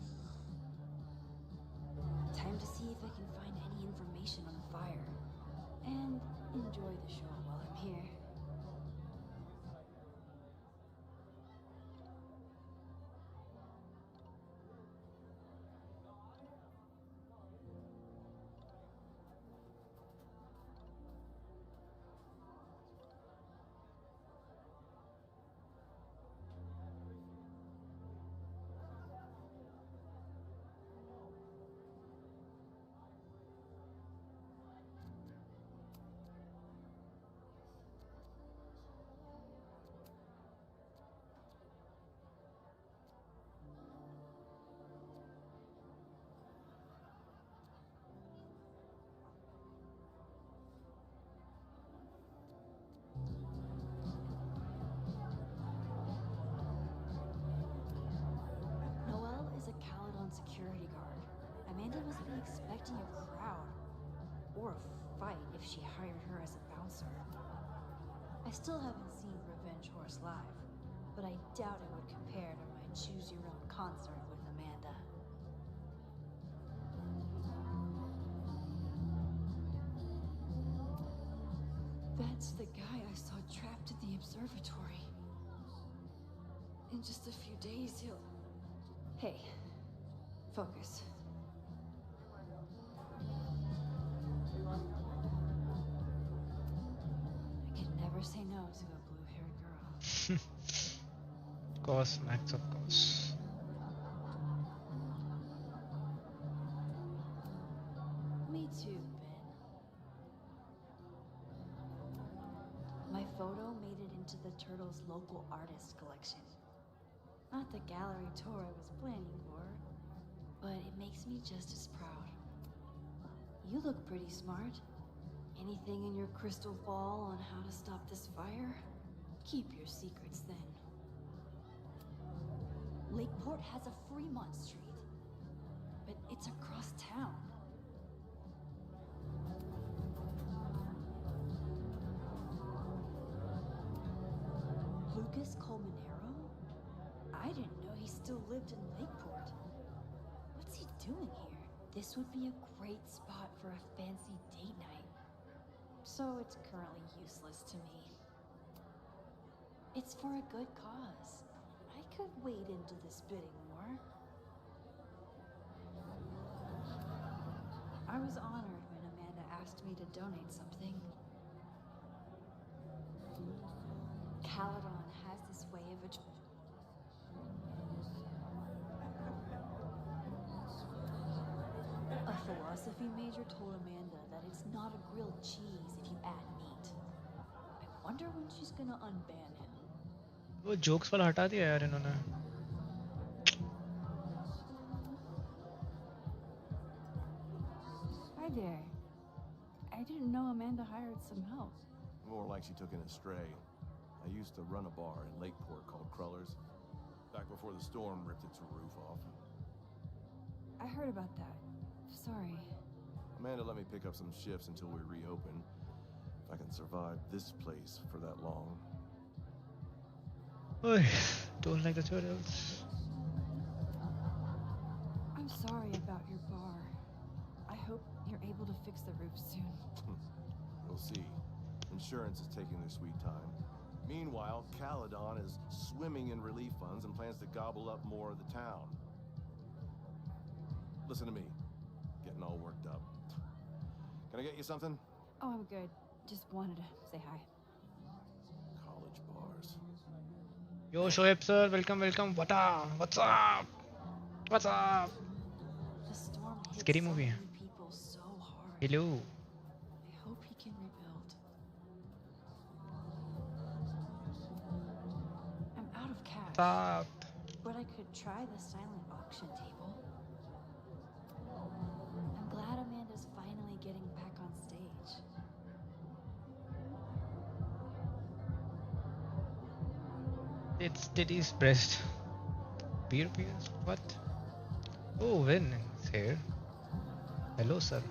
Time to see if I can find any information on the fire. And enjoy the show while I'm here. Security guard. Amanda must be expecting a crowd. Or a fight if she hired her as a bouncer. I still haven't seen Revenge Horse live, but I doubt it would compare to my Choose Your Own concert with Amanda. That's the guy I saw trapped in the observatory. In just a few days, he'll... Hey. Focus. I can never say no to a blue-haired girl. Of course, Max, of course. local artist collection. Not the gallery tour I was planning for, but it makes me just as proud. You look pretty smart. Anything in your crystal ball on how to stop this fire? Keep your secrets then. Lakeport has a Fremont Street, but it's across town. Lucas Colmenero? I didn't know he still lived in Lakeport. What's he doing here? This would be a great spot for a fancy date night. So it's currently useless to me. It's for a good cause. I could wade into this bidding war. I was honored when Amanda asked me to donate something. Caledon has this way of A philosophy major told Amanda that it's not a grilled cheese if you add meat. I wonder when she's gonna unban him. वो jokes वाला हटा दिया यार इन्होंने. Hi there. I didn't know Amanda hired some help. More like she took in a stray. I used to run a bar in Lakeport called Crullers, back before the storm ripped its roof off. I heard about that. Sorry. Amanda let me pick up some shifts until we reopen. If I can survive this place for that long. Oy, don't like the turtles. I'm sorry about your bar. I hope you're able to fix the roof soon. We'll see. Insurance is taking their sweet time. Meanwhile, Caledon is swimming in relief funds and plans to gobble up more of the town. Listen to me. Getting all worked up. Can I get you something? Oh, I'm good. Just wanted to say hi. College bars. Yo, Shoaib sir, welcome. What's up? The storm hit Scary so movie. many people so hard. Hello. I hope he can rebuild. I'm out of cash. What's up? But I could try the silent auction table. I'm glad Amanda's finally getting back on stage. It's Diddy's breast. Beer? What? Oh, Vin is here. Hello, sir.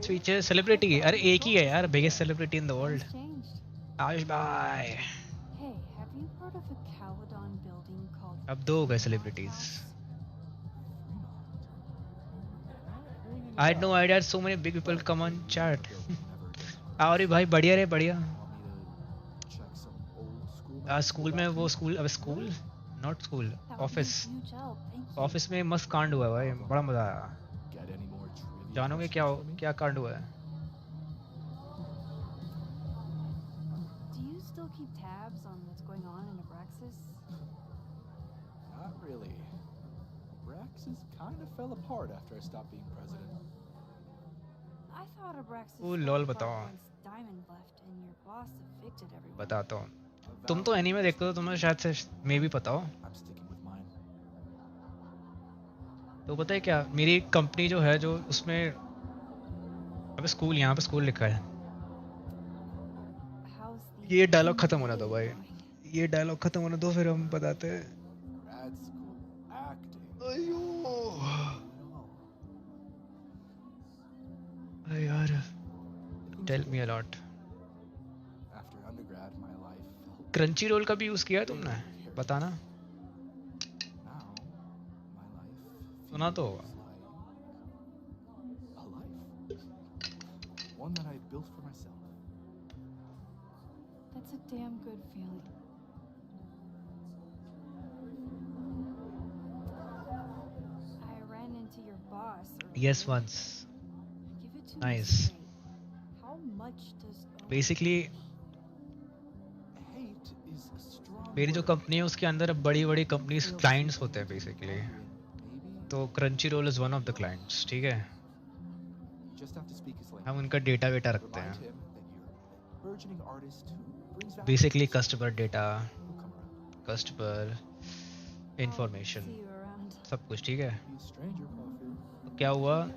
Feature celebrity. अरे एक ही है यार, biggest celebrity in the world. Ayush भाई. Hey, have you heard of a Caledon building called... अब दो हो गए celebrities. I had no idea so many big people come on chat. और भाई बढ़िया रे बढ़िया. स्कूल में वो स्कूल नॉट स्कूल ऑफिस में मस्त कांड हुआ है भाई, बड़ा मजा आया. जानोगे क्या कांड हुआ है? Do you still keep tabs on what's going on in Abraxas? Not really. Abraxas kind of fell apart after I stopped being president. I thought Abraxas oh fell lol apart बताओ. once Diamond left and your boss evicted everyone. बताता हूँ. तुम तो anime देखते हो, तुम्हें शायद से मे भी पता हो. तो पता है क्या, मेरी कंपनी जो है, जो उसमें अबे स्कूल, यहाँ पे स्कूल लिखा है. ये डायलॉग खत्म होना दो भाई, ये डायलॉग खत्म होना दो, फिर हम बताते हैं. अरे यार, tell me a lot. Crunchyroll का भी यूज किया है तुमने? बताना. सुना तो होगा. One that I built for myself. That's a damn good feeling. I ran into your boss. Yes, once. Give it to Nice. me straight. How much does... Basically मेरी जो कंपनी है उसके अंदर बड़ी कंपनीज क्लाइंट्स होते हैं basically. तो Crunchyroll is one of the clients. ठीक है, हम उनका डेटा वेटा रखते हैं. burgeoning artist who brings value basically to the customer data, We'll come around. Customer information, See you around. सब कुछ ठीक है. Be a stranger, Coffee. तो क्या हुआ, I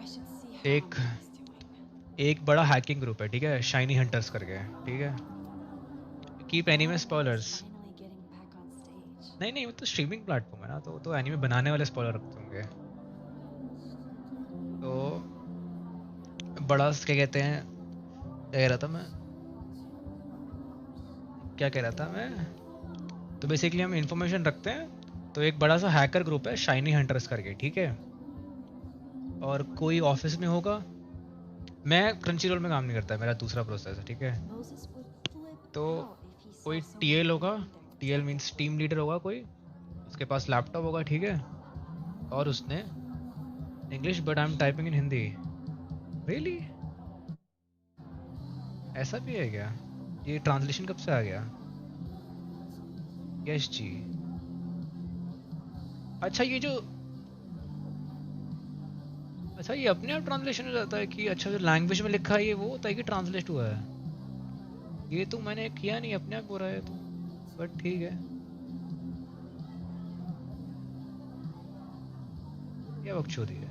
should see how एक he's doing. एक बड़ा हैकिंग ग्रुप है, ठीक है, शाइनी हंटर्स करके, ठीक है. Keep anime spoilers. Finally getting back on stage. नहीं नहीं, वो तो स्ट्रीमिंग प्लेटफॉर्म है ना, तो एनीमे बनाने वाले स्पॉइलर रखते होंगे. तो बड़ा क्या कहते हैं, क्या कह रहा था मैं, तो बेसिकली हम इंफॉर्मेशन रखते हैं. तो एक बड़ा सा हैकर ग्रुप है शाइनी हंटर्स करके, ठीक है. और कोई ऑफिस में होगा, मैं क्रंची रोल में काम नहीं करता, मेरा दूसरा प्रोसेस है, ठीक है. तो कोई टीएल होगा, टीएल मीन्स टीम लीडर होगा कोई, उसके पास लैपटॉप होगा, ठीक है. और उसने English but I am typing in Hindi. Really ऐसा भी है क्या? ये ट्रांसलेशन कब से आ गया? यस जी. अच्छा ये अपने आप ट्रांसलेशन हो जाता है कि अच्छा जो लैंग्वेज में लिखा है ये वो होता है कि ट्रांसलेट हुआ है? ये तो मैंने किया नहीं, अपने आप हो रहा है तो, बट ठीक है. क्या बकचोदी है.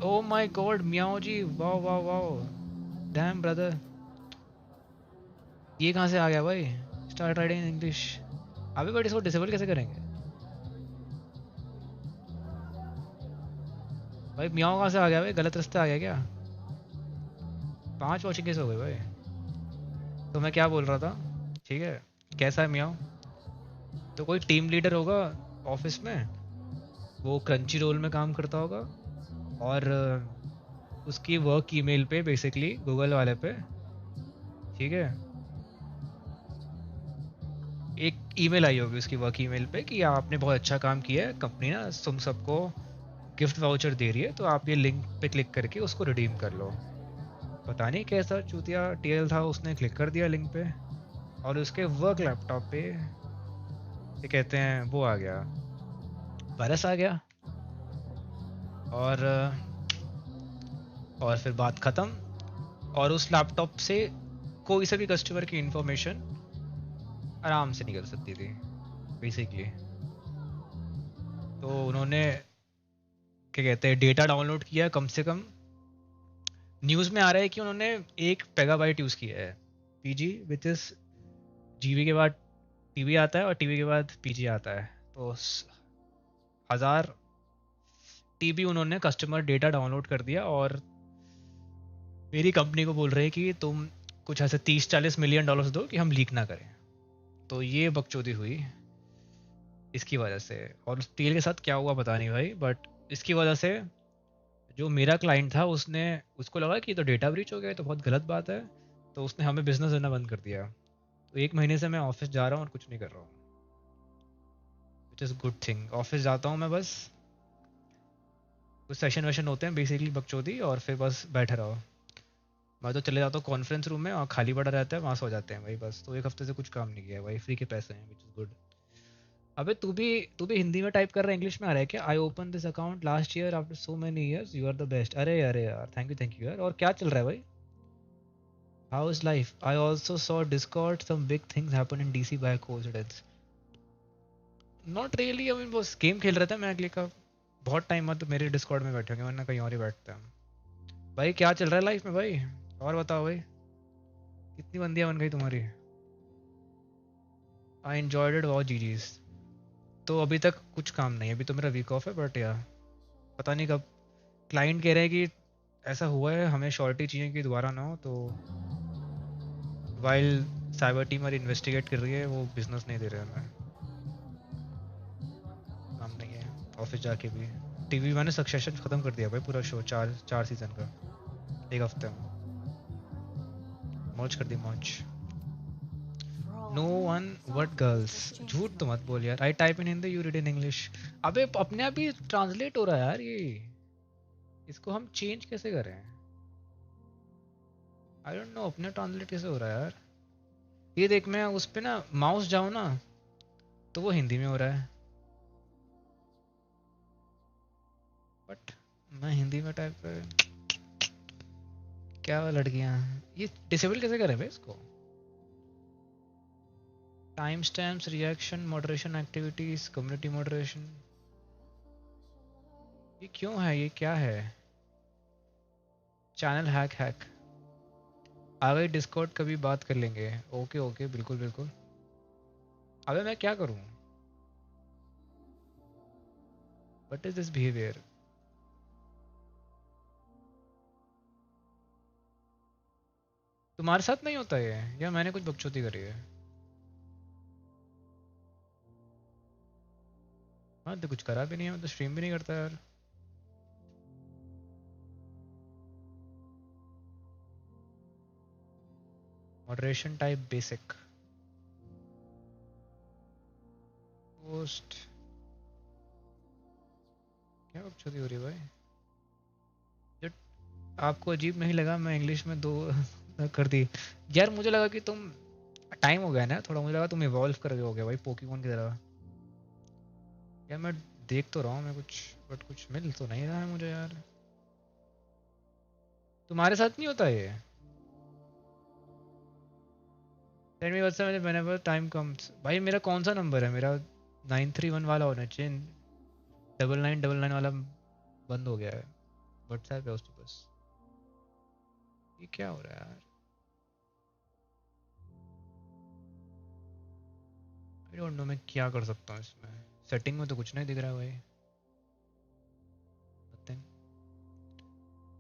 ओह माय गॉड मियाओ जी, wow wow wow, damn brother, ये कहाँ से आ गया भाई? Start writing English. अभी बट इसको डिसेबल कैसे करेंगे भाई? मियाओ कहाँ से आ गया भाई? गलत रास्ते आ गया क्या? 5 वॉचिंग कैसे हो गए भाई? तो मैं क्या बोल रहा था, ठीक है, कैसा है मियाओ? तो कोई टीम लीडर होगा ऑफिस में, वो क्रंची रोल में काम करता होगा, और उसकी वर्क ईमेल पे बेसिकली गूगल वाले पे, ठीक है, एक ईमेल आई होगी उसकी वर्क ईमेल पे कि आपने बहुत अच्छा काम किया है, कंपनी ना तुम सबको गिफ्ट वाउचर दे रही है, तो आप ये लिंक पे क्लिक करके उसको रिडीम कर लो. पता नहीं कैसा चूतिया टीएल था, उसने क्लिक कर दिया लिंक पे, और उसके वर्क लैपटॉप पे ये कहते हैं वो आ गया, वायरस आ गया. और फिर बात ख़त्म, और उस लैपटॉप से कोई से भी कस्टमर की इंफॉर्मेशन आराम से निकल सकती थी बेसिकली. तो उन्होंने क्या कहते हैं डेटा डाउनलोड किया, कम से कम न्यूज़ में आ रहा है कि उन्होंने 1 पेगाबाइट यूज़ किया है. पीजी विच इज़ जीबी के बाद टीबी आता है और टीबी के बाद पीजी आता है, तो 1000 टीबी उन्होंने कस्टमर डेटा डाउनलोड कर दिया. और मेरी कंपनी को बोल रहे हैं कि तुम कुछ ऐसे 30-40 मिलियन डॉलर्स दो कि हम लीक ना करें. तो ये बकचोदी हुई इसकी वजह से. और उस टीएल के साथ क्या हुआ पता नहीं भाई, बट इसकी वजह से जो मेरा क्लाइंट था उसको लगा कि तो डेटा ब्रीच हो गया, तो बहुत गलत बात है, तो उसने हमें बिजनेस देना बंद कर दिया. तो 1 महीने से मैं ऑफिस जा रहा हूँ और कुछ नहीं कर रहा हूँ, which is good thing. Office जाता हूँ मैं, बस कुछ सेशन वेशन होते हैं बेसिकली बकचोदी, और फिर बस बैठे रहो. मैं तो चले जाता हूँ कॉन्फ्रेंस रूम में, और खाली पड़ा रहता है, वहाँ सो जाते हैं भाई बस. तो 1 हफ्ते से कुछ काम नहीं किया भाई, फ्री के पैसे हैं, विच इज़ गुड. अबे तू भी हिंदी में टाइप कर रहा है, इंग्लिश में आ रहा है क्या? I open this account last year after so many years, you are the best. अरे यार, थैंक यू यार. और क्या चल रहा है भाई? How is life? I also saw Discord some big things happen in DC by coincidence. Not really, I mean बस गेम खेल रहे थे मैं अगले का, बहुत टाइम बाद तो मेरे डिस्कॉर्ड में बैठे होंगे, वरना कहीं और ही बैठते हैं भाई. क्या चल रहा है लाइफ में भाई? और बताओ भाई, कितनी बंदियां बन गई तुम्हारी? I enjoyed it, wow जीजीज. तो अभी तक कुछ काम नहीं है, अभी तो मेरा वीक ऑफ है, बट यार पता नहीं कब. क्लाइंट कह रहे हैं कि ऐसा हुआ है, हमें श्योरिटी चाहिए कि दोबारा ना हो, तो वाइल साइबर टीम हमारी इन्वेस्टिगेट कर रही है, वो बिजनेस नहीं दे रहे हमें, काम नहीं है. ऑफिस जाके भी टीवी मैंने सक्सेशन ख़त्म कर दिया भाई, पूरा शो 4 सीज़न का 1 हफ्ते में मौज कर दी, मौज. No one what girls. झूठ तो मत बोल यार. I type in Hindi, you read in English. अबे अपने आप ही ट्रांसलेट हो रहा है यार ये, इसको हम चेंज कैसे करें? आई डोंट नो, अपने ट्रांसलेट कैसे हो रहा है यार. ये देख, मैं उस पे ना माउस जाऊँ ना तो वो हिंदी में हो रहा है, बट मैं हिंदी में टाइप कर, क्या लड़कियां, ये डिसेबल कैसे करें भाई इसको? Time stamps, reaction, moderation activities, community moderation, ये क्यों है? ये क्या है? चैनल हैक आ गई डिस्कॉर्ड, कभी बात कर लेंगे। ओके ओके, बिल्कुल बिल्कुल। अबे मैं क्या करूं? What is this behaviour? तुम्हारे साथ नहीं होता ये, या मैंने कुछ बकचोदी करी है? हाँ तो कुछ करा भी नहीं है, मैं तो स्ट्रीम भी नहीं करता यार। मॉडरेशन टाइप बेसिक, पोस्ट, क्या बकचोदी हो रही है भाई? जो आपको अजीब नहीं लगा मैं इंग्लिश में दो कर दी यार, मुझे लगा कि तुम टाइम हो गया ना थोड़ा, मुझे लगा तुम इवॉल्व कर गए हो गया भाई पोकेमॉन की तरह। यार मैं देख तो रहा हूँ मैं कुछ, बट कुछ मिल तो नहीं रहा है मुझे यार। तुम्हारे साथ नहीं होता ये? Tell me what's whenever time comes. भाई मेरा कौन सा नंबर है? मेरा 931 वाला होना चाहिए, 9999 वाला बंद हो गया है व्हाट्सएप पे, उस पे बस। ये क्या हो रहा है यार? आई डोंट नो मैं क्या कर सकता हूँ इसमें। सेटिंग में तो कुछ नहीं दिख रहा है भाई, Nothing।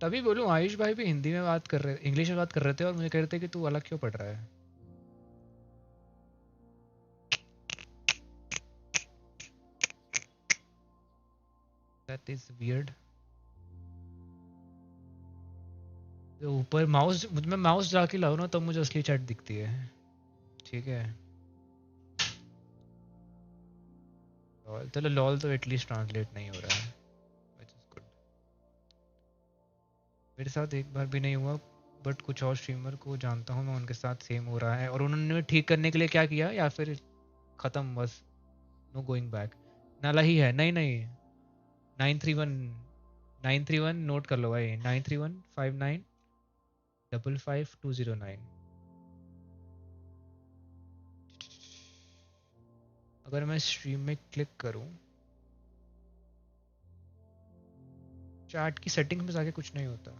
तभी बोलूँ आयुष भाई भी हिंदी में बात कर रहे, इंग्लिश में बात कर रहे थे और मुझे कह रहे थे कि तू अलग क्यों पढ़ रहा है। That is weird. ऊपर माउस, मैं माउस जाके लाऊं ना तब मुझे असली चैट दिखती है, ठीक है। चलो लॉल तो एटलीस्ट ट्रांसलेट नहीं हो रहा है, which is good। मेरे साथ एक बार भी नहीं हुआ, बट कुछ और स्ट्रीमर को जानता हूँ मैं, उनके साथ सेम हो रहा है और उन्होंने ठीक करने के लिए क्या किया, या फिर ख़त्म बस, नो गोइंग बैक। नाला ही है, नहीं नहीं, 931, 931 नोट कर लो भाई, 9315955209। अगर मैं स्ट्रीम में क्लिक करूं, चैट की सेटिंग में जाके कुछ नहीं होता।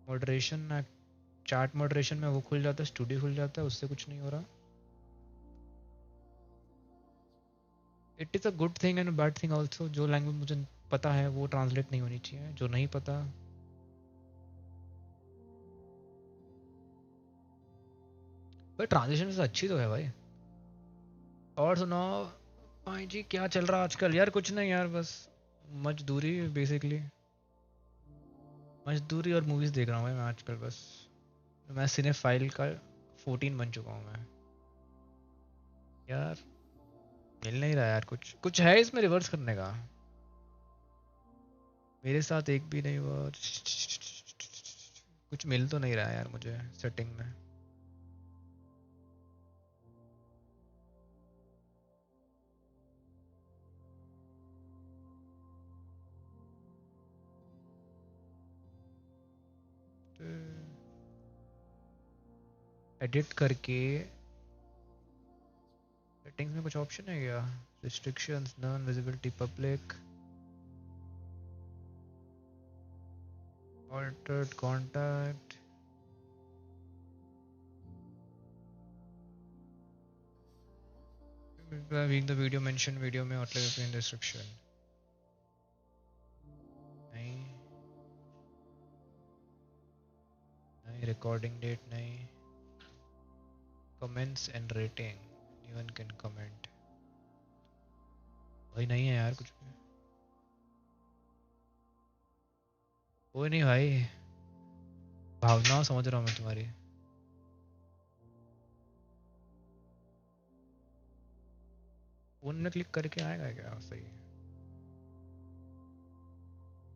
मॉडरेशन, चैट मॉडरेशन में वो खुल जाता है, स्टूडियो खुल जाता है, उससे कुछ नहीं हो रहा। It is a good thing and bad thing also. जो लैंग्वेज मुझे पता है वो ट्रांसलेट नहीं होनी चाहिए, जो नहीं पता भाई ट्रांसलेशन से अच्छी तो है भाई। और सुनाओ भाई जी, क्या चल रहा आजकल? यार कुछ नहीं यार, बस मजदूरी बेसिकली, मजदूरी और मूवीज देख रहा हूँ भाई मैं आजकल बस। मैं सिने फाइल का 14 बन चुका हूँ मैं यार। मिल नहीं रहा यार, कुछ कुछ है इसमें रिवर्स करने का? मेरे साथ एक भी नहीं हुआ, कुछ मिल तो नहीं रहा है यार मुझे सेटिंग में। एडिट करके सेटिंग्स में कुछ ऑप्शन है क्या? Restrictions, non visibility, public, altered contact, week the video mention video में ऑटो इन डिस्क्रिप्शन। नहीं नहीं, रिकॉर्डिंग डेट नहीं, comments and rating, anyone can comment. भाई नहीं है यार कुछ भी, कोई नहीं भाई, भावनाओं समझ रहा हूँ मैं तुम्हारी। फोन में क्लिक करके आएगा क्या? सही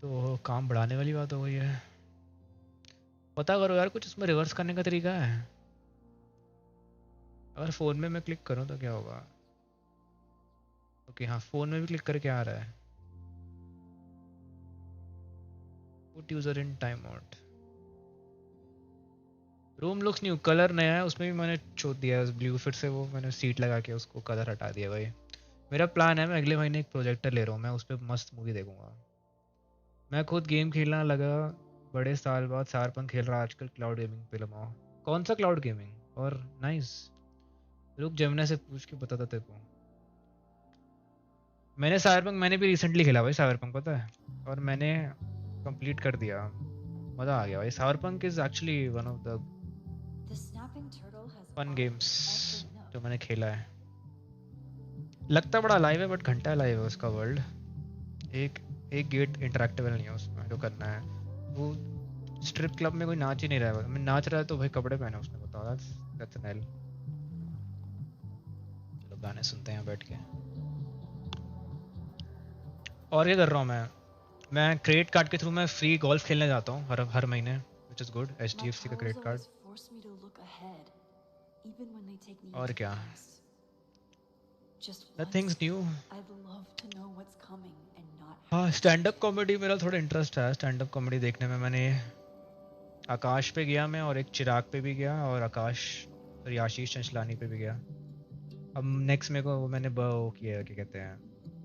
तो काम बढ़ाने वाली बात हो गई है। पता करो यार कुछ इसमें रिवर्स करने का तरीका है। अगर फ़ोन में मैं क्लिक करूँ तो क्या होगा? ओके हाँ, फ़ोन में भी क्लिक करके आ रहा है। Put user in time out. Room looks new, colour नया है, उसमें भी मैंने छोड़ दिया है ब्लू, फिर से वो मैंने सीट लगा के उसको कलर हटा दिया भाई। मेरा प्लान है, मैं अगले महीने एक प्रोजेक्टर ले रहा हूँ, मैं उस पर मस्त मूवी देखूंगा। मैं खुद गेम खेलना लगा बड़े साल बाद, सारपंक खेल रहा आजकल, क्लाउड गेमिंग पे लगा। कौन सा क्लाउड गेमिंग? और नाइस, रुक जमुना से पूछ के बताता तेरे को। मैंने साइबरपंक मैंने भी रिसेंटली खेला भाई साइबरपंक, पता है, और मैंने कंप्लीट कर दिया, मज़ा आ गया भाई। Cyberpunk is actually one of the fun games जो मैंने खेला है। लगता बड़ा लाइव है बट घंटा लाइव है उसका वर्ल्ड। एक एक गेट इंटरेक्टेबल नहीं है उसमें, जो करना है वो। स्ट्रिप क्लब में कोई नाच ही नहीं रहा है, मैं नाच रहा है तो भाई कपड़े पहने उसने, बताओ दैट्स एन एल। चलो गाने सुनते हैं बैठ के। और क्या कर रहा हूँ मैं क्रेडिट कार्ड के थ्रू मैं फ्री गोल्फ खेलने जाता हूँ हर महीने, विच इज़ गुड। HDFC का क्रेडिट कार्ड। और क्या, नथिंग्स न्यू। हाँ, स्टैंड अप कॉमेडी मेरा थोड़ा इंटरेस्ट है, स्टैंड अप कॉमेडी देखने में। मैंने आकाश पे गया मैं, और एक चिराग पे भी गया, और आकाश और आशीष चंचलानी पे भी गया। अब नेक्स्ट में को वो मैंने वो किया है, क्या कहते हैं,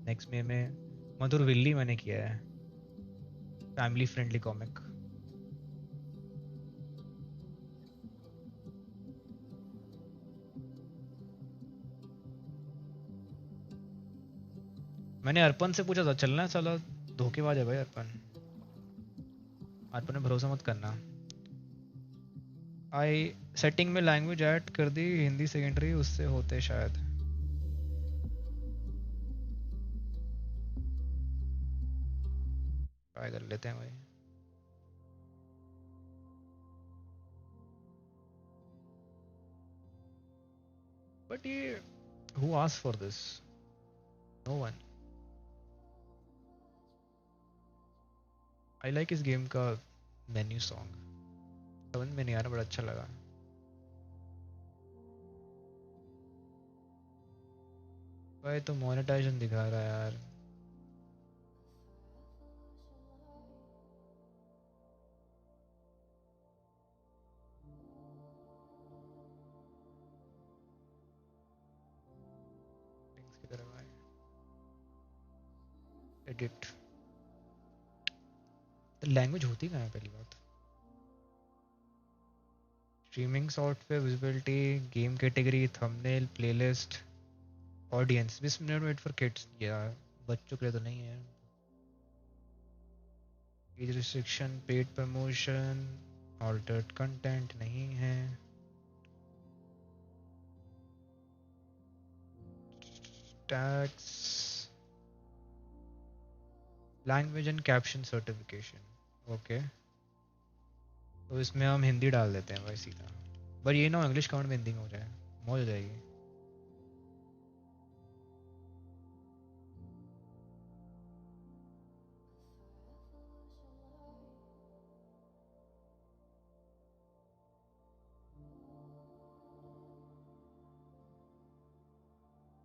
नेक्स्ट में मधुर विल्ली मैंने किया है, फैमिली फ्रेंडली कॉमिक। मैंने अर्पण से पूछा था चलना है, साला धोखेबाज है भाई अर्पण। अर्पण ने भरोसा मत करना। आई सेटिंग में लैंग्वेज ऐड कर दी, हिंदी सेकेंडरी, उससे होते शायद। ट्राई कर लेते हैं भाई। बट ये who asked for this? No one. I like इस गेम का मेन्यू सॉन्ग, समझ में नहीं आ रहा, बड़ा अच्छा लगा। भाई तो मोनेटाइजेशन दिखा रहा है यार। एडिट लैंग्वेज होती कहाँ है पहली बात। Streaming software, visibility, game category, thumbnail, playlist, audience. This minute made for kids, या बच्चों के लिए तो नहीं है। Age restriction, paid promotion, altered content नहीं है। Tags, language and caption certification, okay. तो इसमें हम हिंदी डाल देते हैं भाई सीधा, पर ये ना इंग्लिश काउंट में हिंदी में हो जाए, मौज हो जाएगी।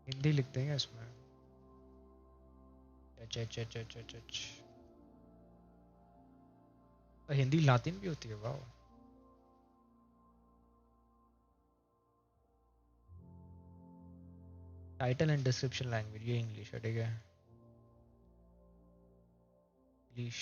हिंदी लिख देंगे इसमें। हिंदी लातिन भी होती है, वाह। टाइटल एंड डिस्क्रिप्शन लैंग्वेज, ये इंग्लिश है, ठीक है, इंग्लिश।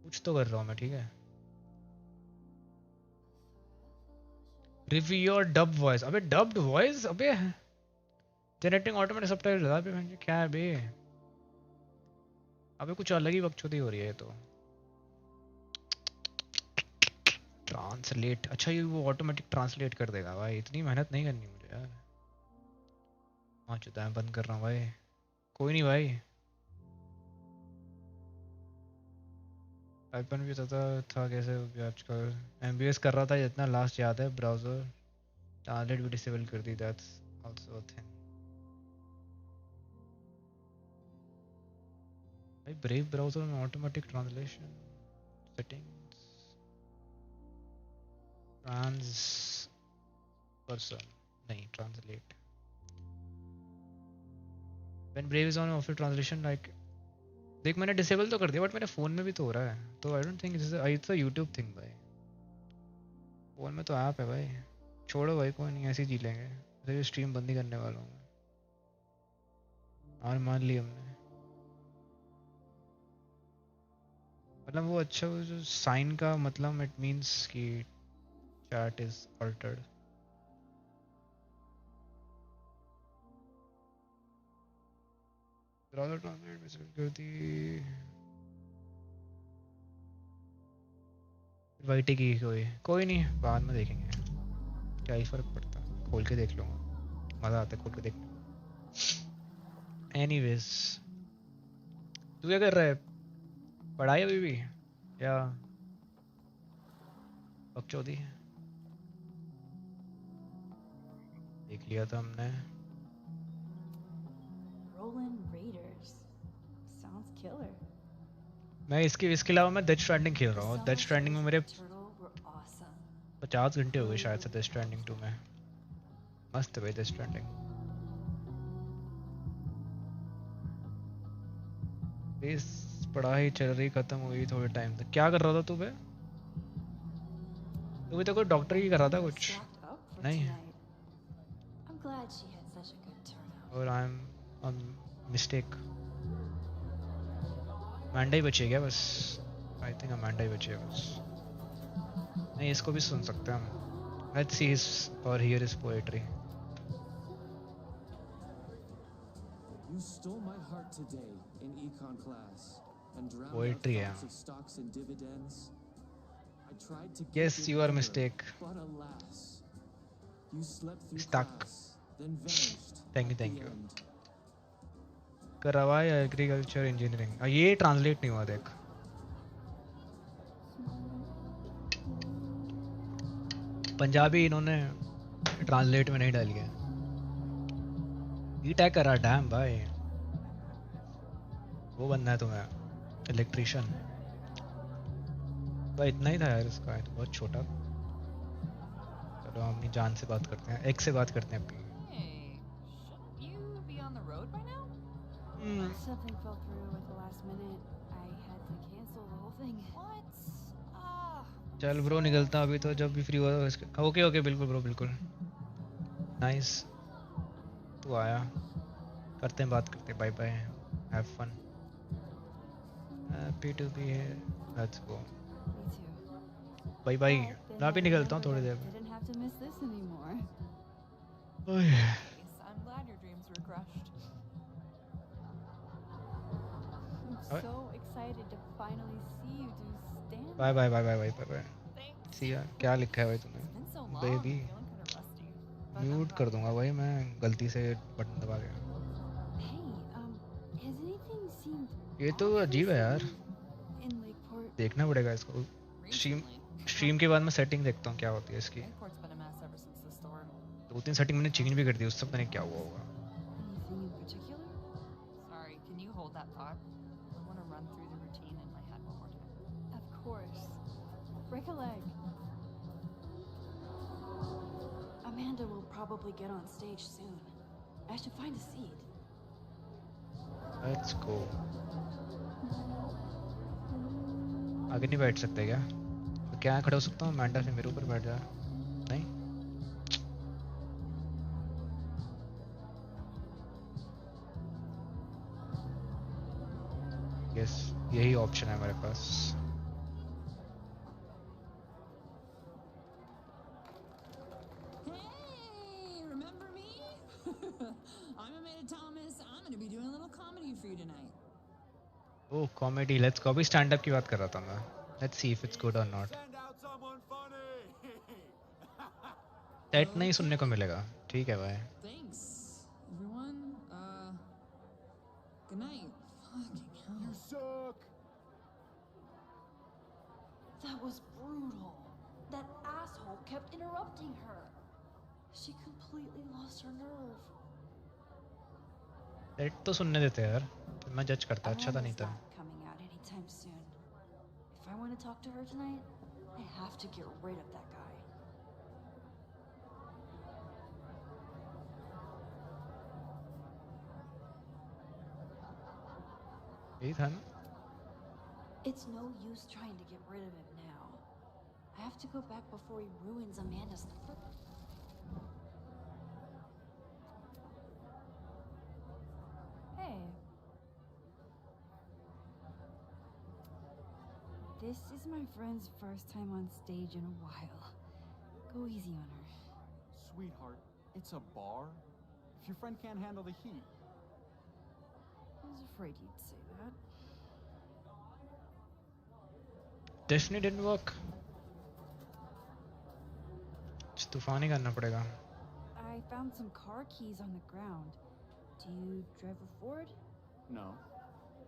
कुछ तो कर रहा हूँ मैं, ठीक है। रिव्यू योर डब वॉइस, अबे डब्ड वॉइस, अबे जनरेटिंग ऑटोमेटिक सबटाइटल, अबे भाई क्या है बे, अबे कुछ अलग ही बकचोदी हो रही है ये तो। ट्रांसलेट, अच्छा ये वो ऑटोमेटिक ट्रांसलेट कर देगा भाई, इतनी मेहनत नहीं करनी मुझे यार। हाँ चुता है, बंद कर रहा हूँ भाई, कोई नहीं भाई। आईपन भी था कैसे भी आजकल, MBS कर रहा था जितना लास्ट याद है, ब्राउजर ट्रांसलेट भी डिसेबल कर दी, दैट्स आल्सो अ थिंग। भाई ब्रेव ब्राउज़र में automatic translation settings, trans person नहीं, translate when Brave is on off translation like, देख मैंने डिसेबल तो कर दिया बट मेरे फ़ोन में भी तो हो रहा है, तो I don't think it's a YouTube thing भाई। फ़ोन में तो ऐप है भाई, छोड़ो भाई, कोई नहीं, ऐसे ही जी लेंगे। वैसे भी स्ट्रीम बंद ही करने वाला हूँ मैं, और मान ली हमने। मतलब वो अच्छा, वो जो साइन का मतलब इट मीन्स कि chat is Altered. Browser translate disable कर दी, वाईटी की कोई नहीं, बाद में देखेंगे, क्या ही फर्क पड़ता, खोल के देख लूँगा, मज़ा आता है खोल के देखने में। एनीवेज, तू क्या कर रहा है, पढ़ाई अभी भी या बकचोदी? देख लिया था हमने। Rolling Raiders. Sounds killer. मैं इसके अलावा मैं डेथ स्ट्रैंडिंग खेल रहा हूँ। डेथ स्ट्रैंडिंग में मेरे 50 घंटे हो गए शायद से डेथ स्ट्रैंडिंग 2 में। मस्त है भाई डेथ स्ट्रैंडिंग। इस पढ़ाई चल रही, खत्म हुई थोड़े टाइम तक। क्या कर रहा था तू बे? तू भी तो कोई डॉक्टर ही कर रहा था कुछ, नहीं? I'm glad she had such a good turnout. और आई एम मिस्टेक। अमांडा ही बची है क्या बस? आई थिंक अमांडा ही बची है बस। नहीं, इसको भी सुन सकते हैं हम। लेट्स सी हिज और here his poetry. You stole my heart today in econ class and drowned out Poetry, thoughts yeah. of stocks and dividends. I tried to Yes, keep you your are number, mistake. but alas, you slept through Stuck. class, then vanished Thank at you. the end. करवाया agriculture engineering. ये translate नहीं हुआ देख। पंजाबी इन्होंने translate में नहीं डाली है। ई-टैग करा, डैम भाई। वो बनना है तुम्हें, इलेक्ट्रिशियन भाई। इतना ही था यार इसका, तो बहुत छोटा। चलो हम अपनी जान से बात करते हैं, एक से बात करते हैं अपनी। Hey, shouldn't you be on the road by now? Something fell through at the last minute. I had to cancel the whole thing. What? चल ब्रो, निकलता अभी तो, जब भी फ्री हुआ इसके। ओके ओके, बिल्कुल ब्रो, बिल्कुल। नाइस, तू आया, करते हैं बात करते हैं। Bye bye, have fun, happy to be here, let's go. Bye bye, मैं भी निकलता हूँ थोड़ी देर में। Didn't have to miss this anymore. I'm glad your dreams were crushed. I'm so excited to finally see you do stand. Bye bye bye bye bye bye. See ya क्या लिखा है भाई तूने? बेबी म्यूट कर दूंगा भाई मैं, गलती से बटन दबा गया। Hey, has anything seemed ये तो अजीब है यार, in Lakeport? देखना पड़ेगा इसको। स्ट्रीम के बाद मैं सेटिंग देखता हूँ क्या होती है इसकी। Lakeport's been a mess ever since the storm. 2-3 setting मैंने चेंज भी कर दी, उससे पता नहीं क्या हुआ होगा। Anything in particular? Sorry, can you hold that thought? I want to run through the routine in my head one more time. Of course. Break a leg. Amanda will probably get on stage soon. I should find a seat. Let's go. आगे नहीं बैठ सकते क्या? तो क्या खड़ा हो सकता हूँ? अमांडा से मेरे ऊपर बैठ जा। नहीं? यस, यही ऑप्शन है मेरे पास। I'm Amanda Thomas. I'm going to be doing a little comedy for you tonight. Oh comedy, let's go. अभी स्टैंड अप की बात कर रहा था मैं। Let's see if it's good और नॉट। सेट नहीं सुनने को मिलेगा, ठीक है भाई। Thanks, everyone. Good night. Fucking hell. You suck. That was brutal. That asshole kept interrupting her. She completely lost her nerve. Rate तो सुनने देते यार, मैं जज करता, अच्छा था नहीं Amanda's था. not coming out anytime soon. If I want to talk to her tonight, I have to get rid of that guy. यही था ना? It's no use trying to get rid of him now. I have to go back before he ruins Amanda's. Hey. This is my friend's first time on stage in a while. Go easy on her. Sweetheart, it's a bar. If your friend can't handle the heat. I was afraid you'd say that. Definitely didn't work. कुछ तूफान ही करना पड़ेगा. I found some car keys on the ground. Do you drive a Ford? No.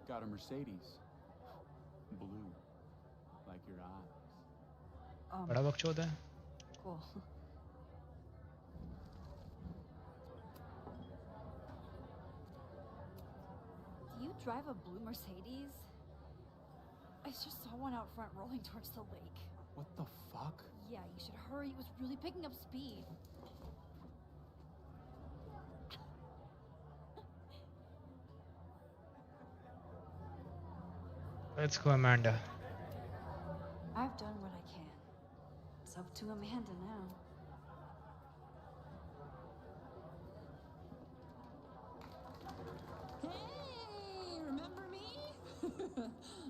Got a Mercedes. Blue. Like your eyes. बड़ा बकचोद है. Cool. Do you drive a blue Mercedes? I just saw one out front rolling towards the lake. What the fuck? Yeah, you should hurry. It was really picking up speed. Let's go, Amanda. I've done what I can. It's up to Amanda now. Hey, remember me?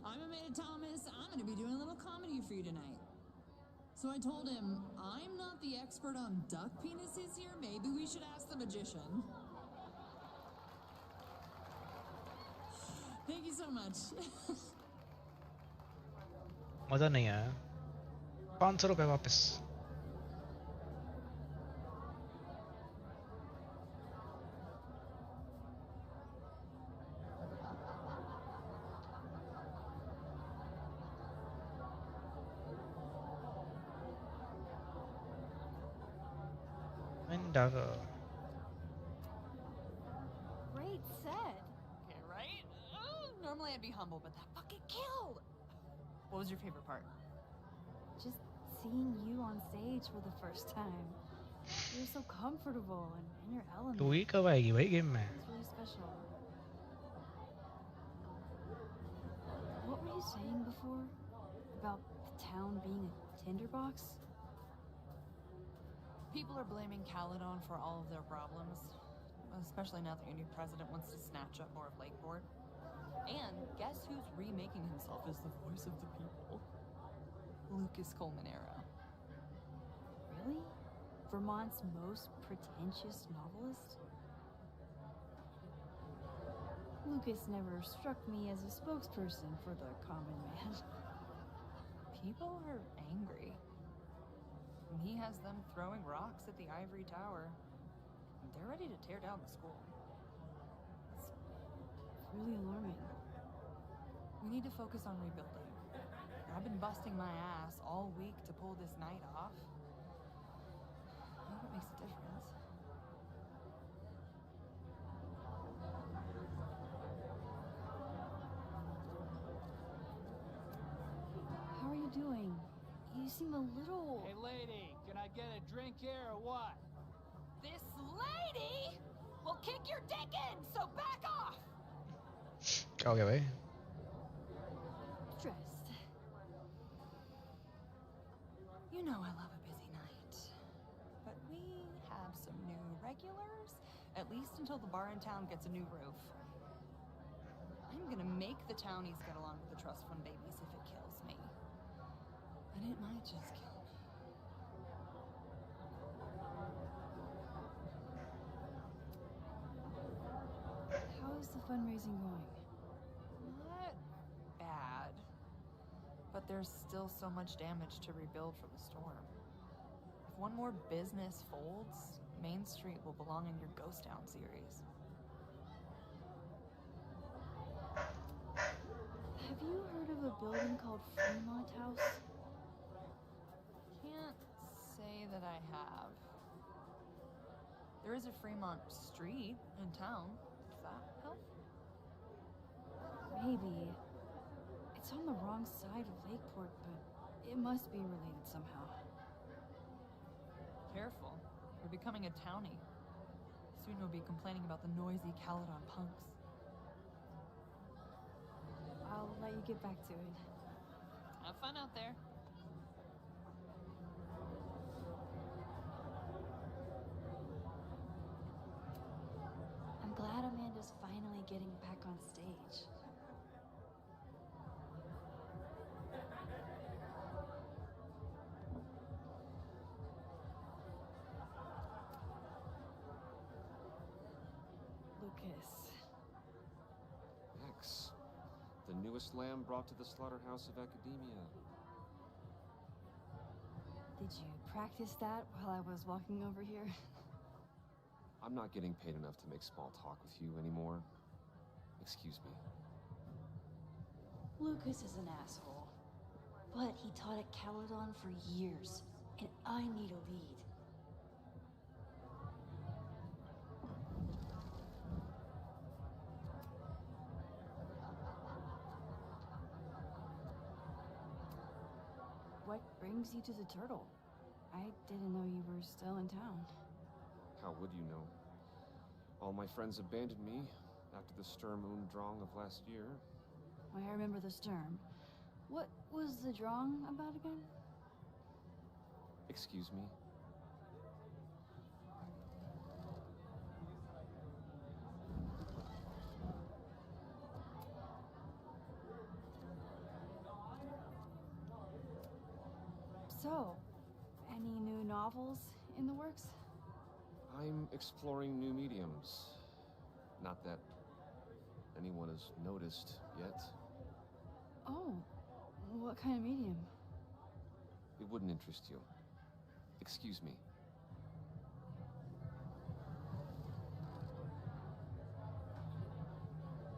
I'm Amanda Thomas. I'm going to be doing a little comedy for you tonight. So I told him, I'm not the expert on duck penises here. Maybe we should ask the magician. Thank you so much. मजा नहीं आया. 500 रुपए वापस. Great set. Okay, right? Normally I'd be humble, but that fucking killed! What was your favorite part? Just seeing you on stage for the first time. You're so comfortable and in your element. तू ही कब आएगी भाई game में? It's really special. What were you saying before? About the town being a tinderbox? People are blaming Caledon for all of their problems. Especially now that your new president wants to snatch up more of Lakeport. And guess who's remaking himself as the voice of the people? Lucas Colmanero. Really? Vermont's most pretentious novelist? Lucas never struck me as a spokesperson for the common man. People are angry. And he has them throwing rocks at the Ivory Tower. They're ready to tear down the school. It's really alarming. We need to focus on rebuilding. I've been busting my ass all week to pull this night off. I hope it makes a difference. How are you doing? You seem a little... Hey, lady, can I get a drink here or what? This lady will kick your dick in, so back off! क्या हो गया भाई? Dressed. You know I love a busy night. But we have some new regulars, at least until the bar in town gets a new roof. I'm gonna make the townies get along with the trust fund babies if it kills me. And it might just kill me. How is the fundraising going? Not bad. But there's still so much damage to rebuild from the storm. If one more business folds, Main Street will belong in your Ghost Town series. Have you heard of a building called Fremont House? Can't say that I have. There is a Fremont Street in town. Does that help? Maybe. It's on the wrong side of Lakeport, but it must be related somehow. Careful. You're becoming a townie. Soon you'll be complaining about the noisy Caledon punks. I'll let you get back to it. Have fun out there. I'm glad Amanda's finally getting back on stage. Lucas. Max, the newest lamb brought to the slaughterhouse of academia. Did you practice that while I was walking over here? I'm not getting paid enough to make small talk with you anymore. Excuse me. Lucas is an asshole. But he taught at Caledon for years, and I need a lead. What brings you to the Turtle? I didn't know you were still in town. How would you know? All my friends abandoned me after the Sturm und Drang of last year. I remember the Sturm. What was the Drang about again? Excuse me? So, any new novels in the works? I'm exploring new mediums. Not that anyone has noticed yet. Oh, what kind of medium? It wouldn't interest you. Excuse me.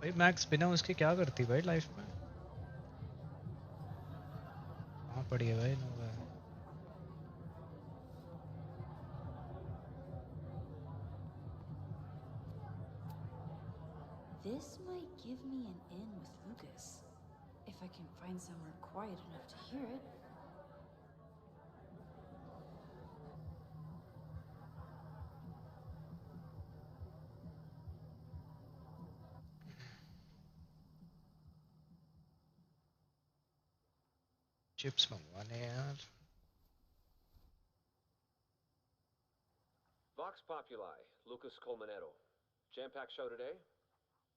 भाई max बिना उसके क्या करती भाई life में? कहाँ पड़ी है भाई नोवा? This might give me an in with Lucas. If I can find somewhere quiet enough to hear it. Chips मंगवाने यार. Vox Populi, Lucas Colmenero. Jam-packed show today.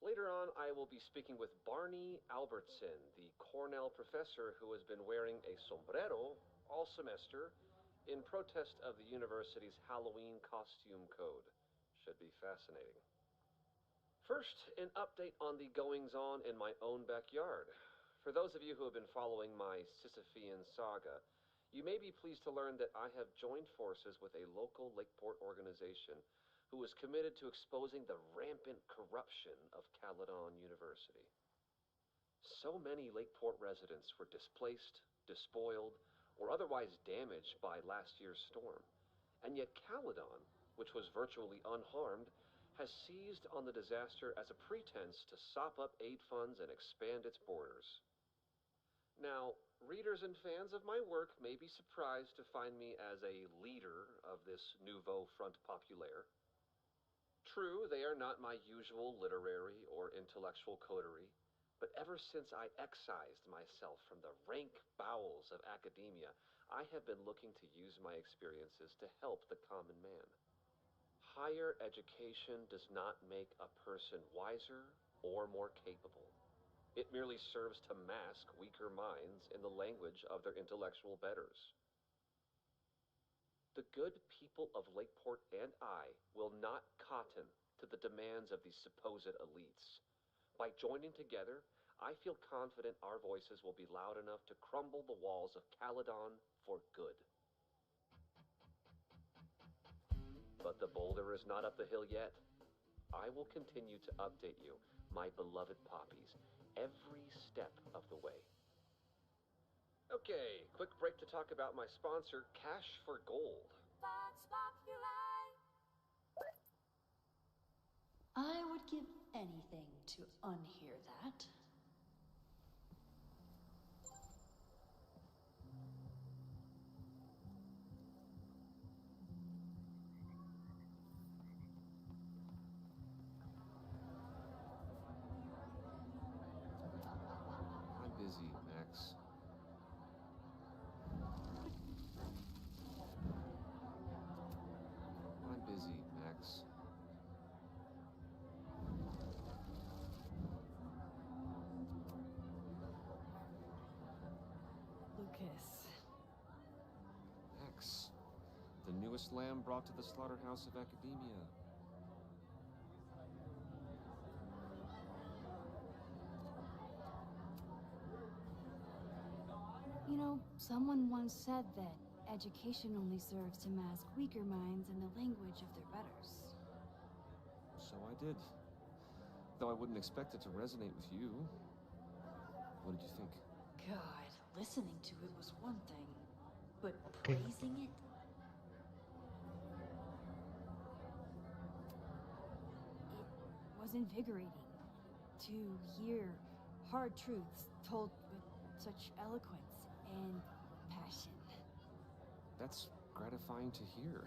Later on, I will be speaking with Barney Albertson, the Cornell professor who has been wearing a sombrero all semester in protest of the university's Halloween costume code. Should be fascinating. First, an update on the goings-on in my own backyard. For those of you who have been following my Sisyphean saga, you may be pleased to learn that I have joined forces with a local Lakeport organization who is committed to exposing the rampant corruption of Caledon University. So many Lakeport residents were displaced, despoiled, or otherwise damaged by last year's storm. And yet Caledon, which was virtually unharmed, has seized on the disaster as a pretense to sop up aid funds and expand its borders. Now, readers and fans of my work may be surprised to find me as a leader of this nouveau front populaire. True, they are not my usual literary or intellectual coterie, but ever since I excised myself from the rank bowels of academia, I have been looking to use my experiences to help the common man. Higher education does not make a person wiser or more capable. It merely serves to mask weaker minds in the language of their intellectual betters. The good people of Lakeport and I will not cotton to the demands of these supposed elites. By joining together, I feel confident our voices will be loud enough to crumble the walls of Caledon for good. But the boulder is not up the hill yet. I will continue to update you, my beloved poppies, every step of the way. Okay, quick break to talk about my sponsor, Cash for Gold. Vox Populi. I'd give anything to unhear that. I'm busy, Max. I'm busy, Max. Lucas. Max. The newest lamb brought to the slaughterhouse of academia. You know, someone once said that education only serves to mask weaker minds in the language of their betters. So I did. Though I wouldn't expect it to resonate with you. What did you think? God, listening to it was one thing, but praising it? It was invigorating to hear hard truths told with such eloquence and passion. That's gratifying to hear.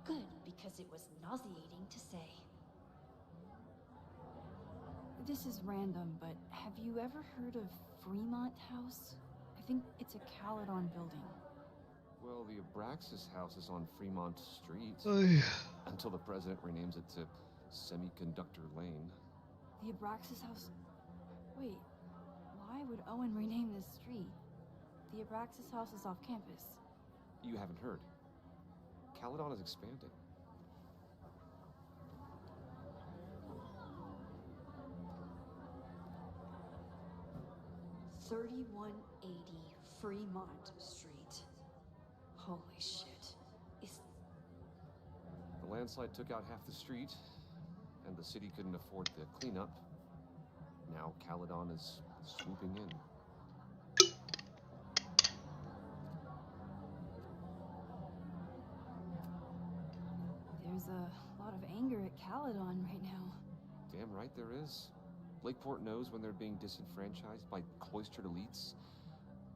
Good, because it was nauseating to say. This is random, but have you ever heard of Fremont House? I think it's a Caledon building. Well, the Abraxas house is on Fremont Street. Until the president renames it to Semiconductor Lane. The Abraxas House? Wait, why would Owen rename this street? The Abraxas House is off campus. You haven't heard. Caledon is expanding. $3180 Fremont Street. Holy shit. The landslide took out half the street, and the city couldn't afford the cleanup. Now Caledon is swooping in. There's a lot of anger at Caledon right now. Damn right there is. Lakeport knows when they're being disenfranchised by cloistered elites.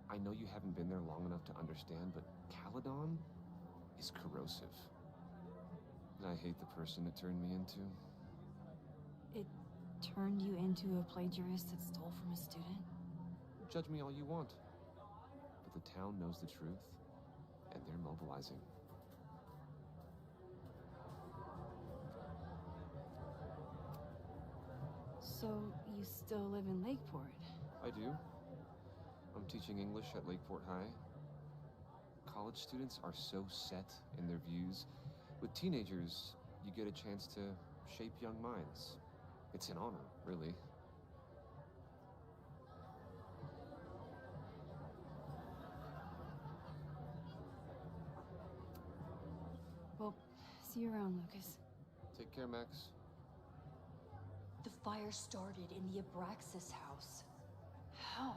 I know you haven't been there long enough to understand, but Caledon is corrosive. I hate the person it turned me into. It turned you into a plagiarist that stole from a student? Judge me all you want. But the town knows the truth, and they're mobilizing. So, you still live in Lakeport? I do. I'm teaching English at Lakeport High. College students are so set in their views. With teenagers, you get a chance to shape young minds. It's an honor, really. Well, see you around, Lucas. Take care, Max. The fire started in the Abraxas house. How?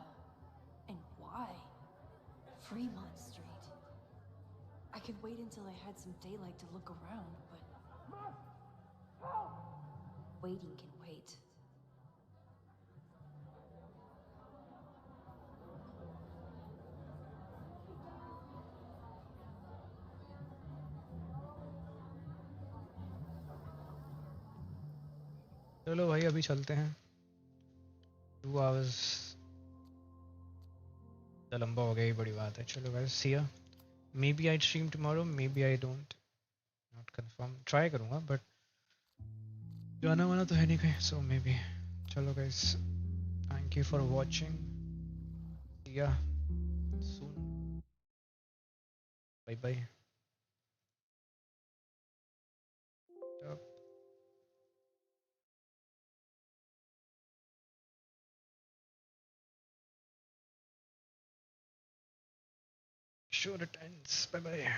And why? Fremont Street. I could wait until I had some daylight to look around, but... waiting can wait. चलो भाई अभी चलते हैं 2 hours तो लंबा हो गया, ही बड़ी बात है. चलो guys, see ya. Maybe I stream tomorrow, maybe I don't. Not confirm. Try करूँगा, but जाना वाना तो है नहीं कहीं, so maybe. चलो guys, thank you for watching. See ya soon. Bye bye. Sure it ends. Bye bye.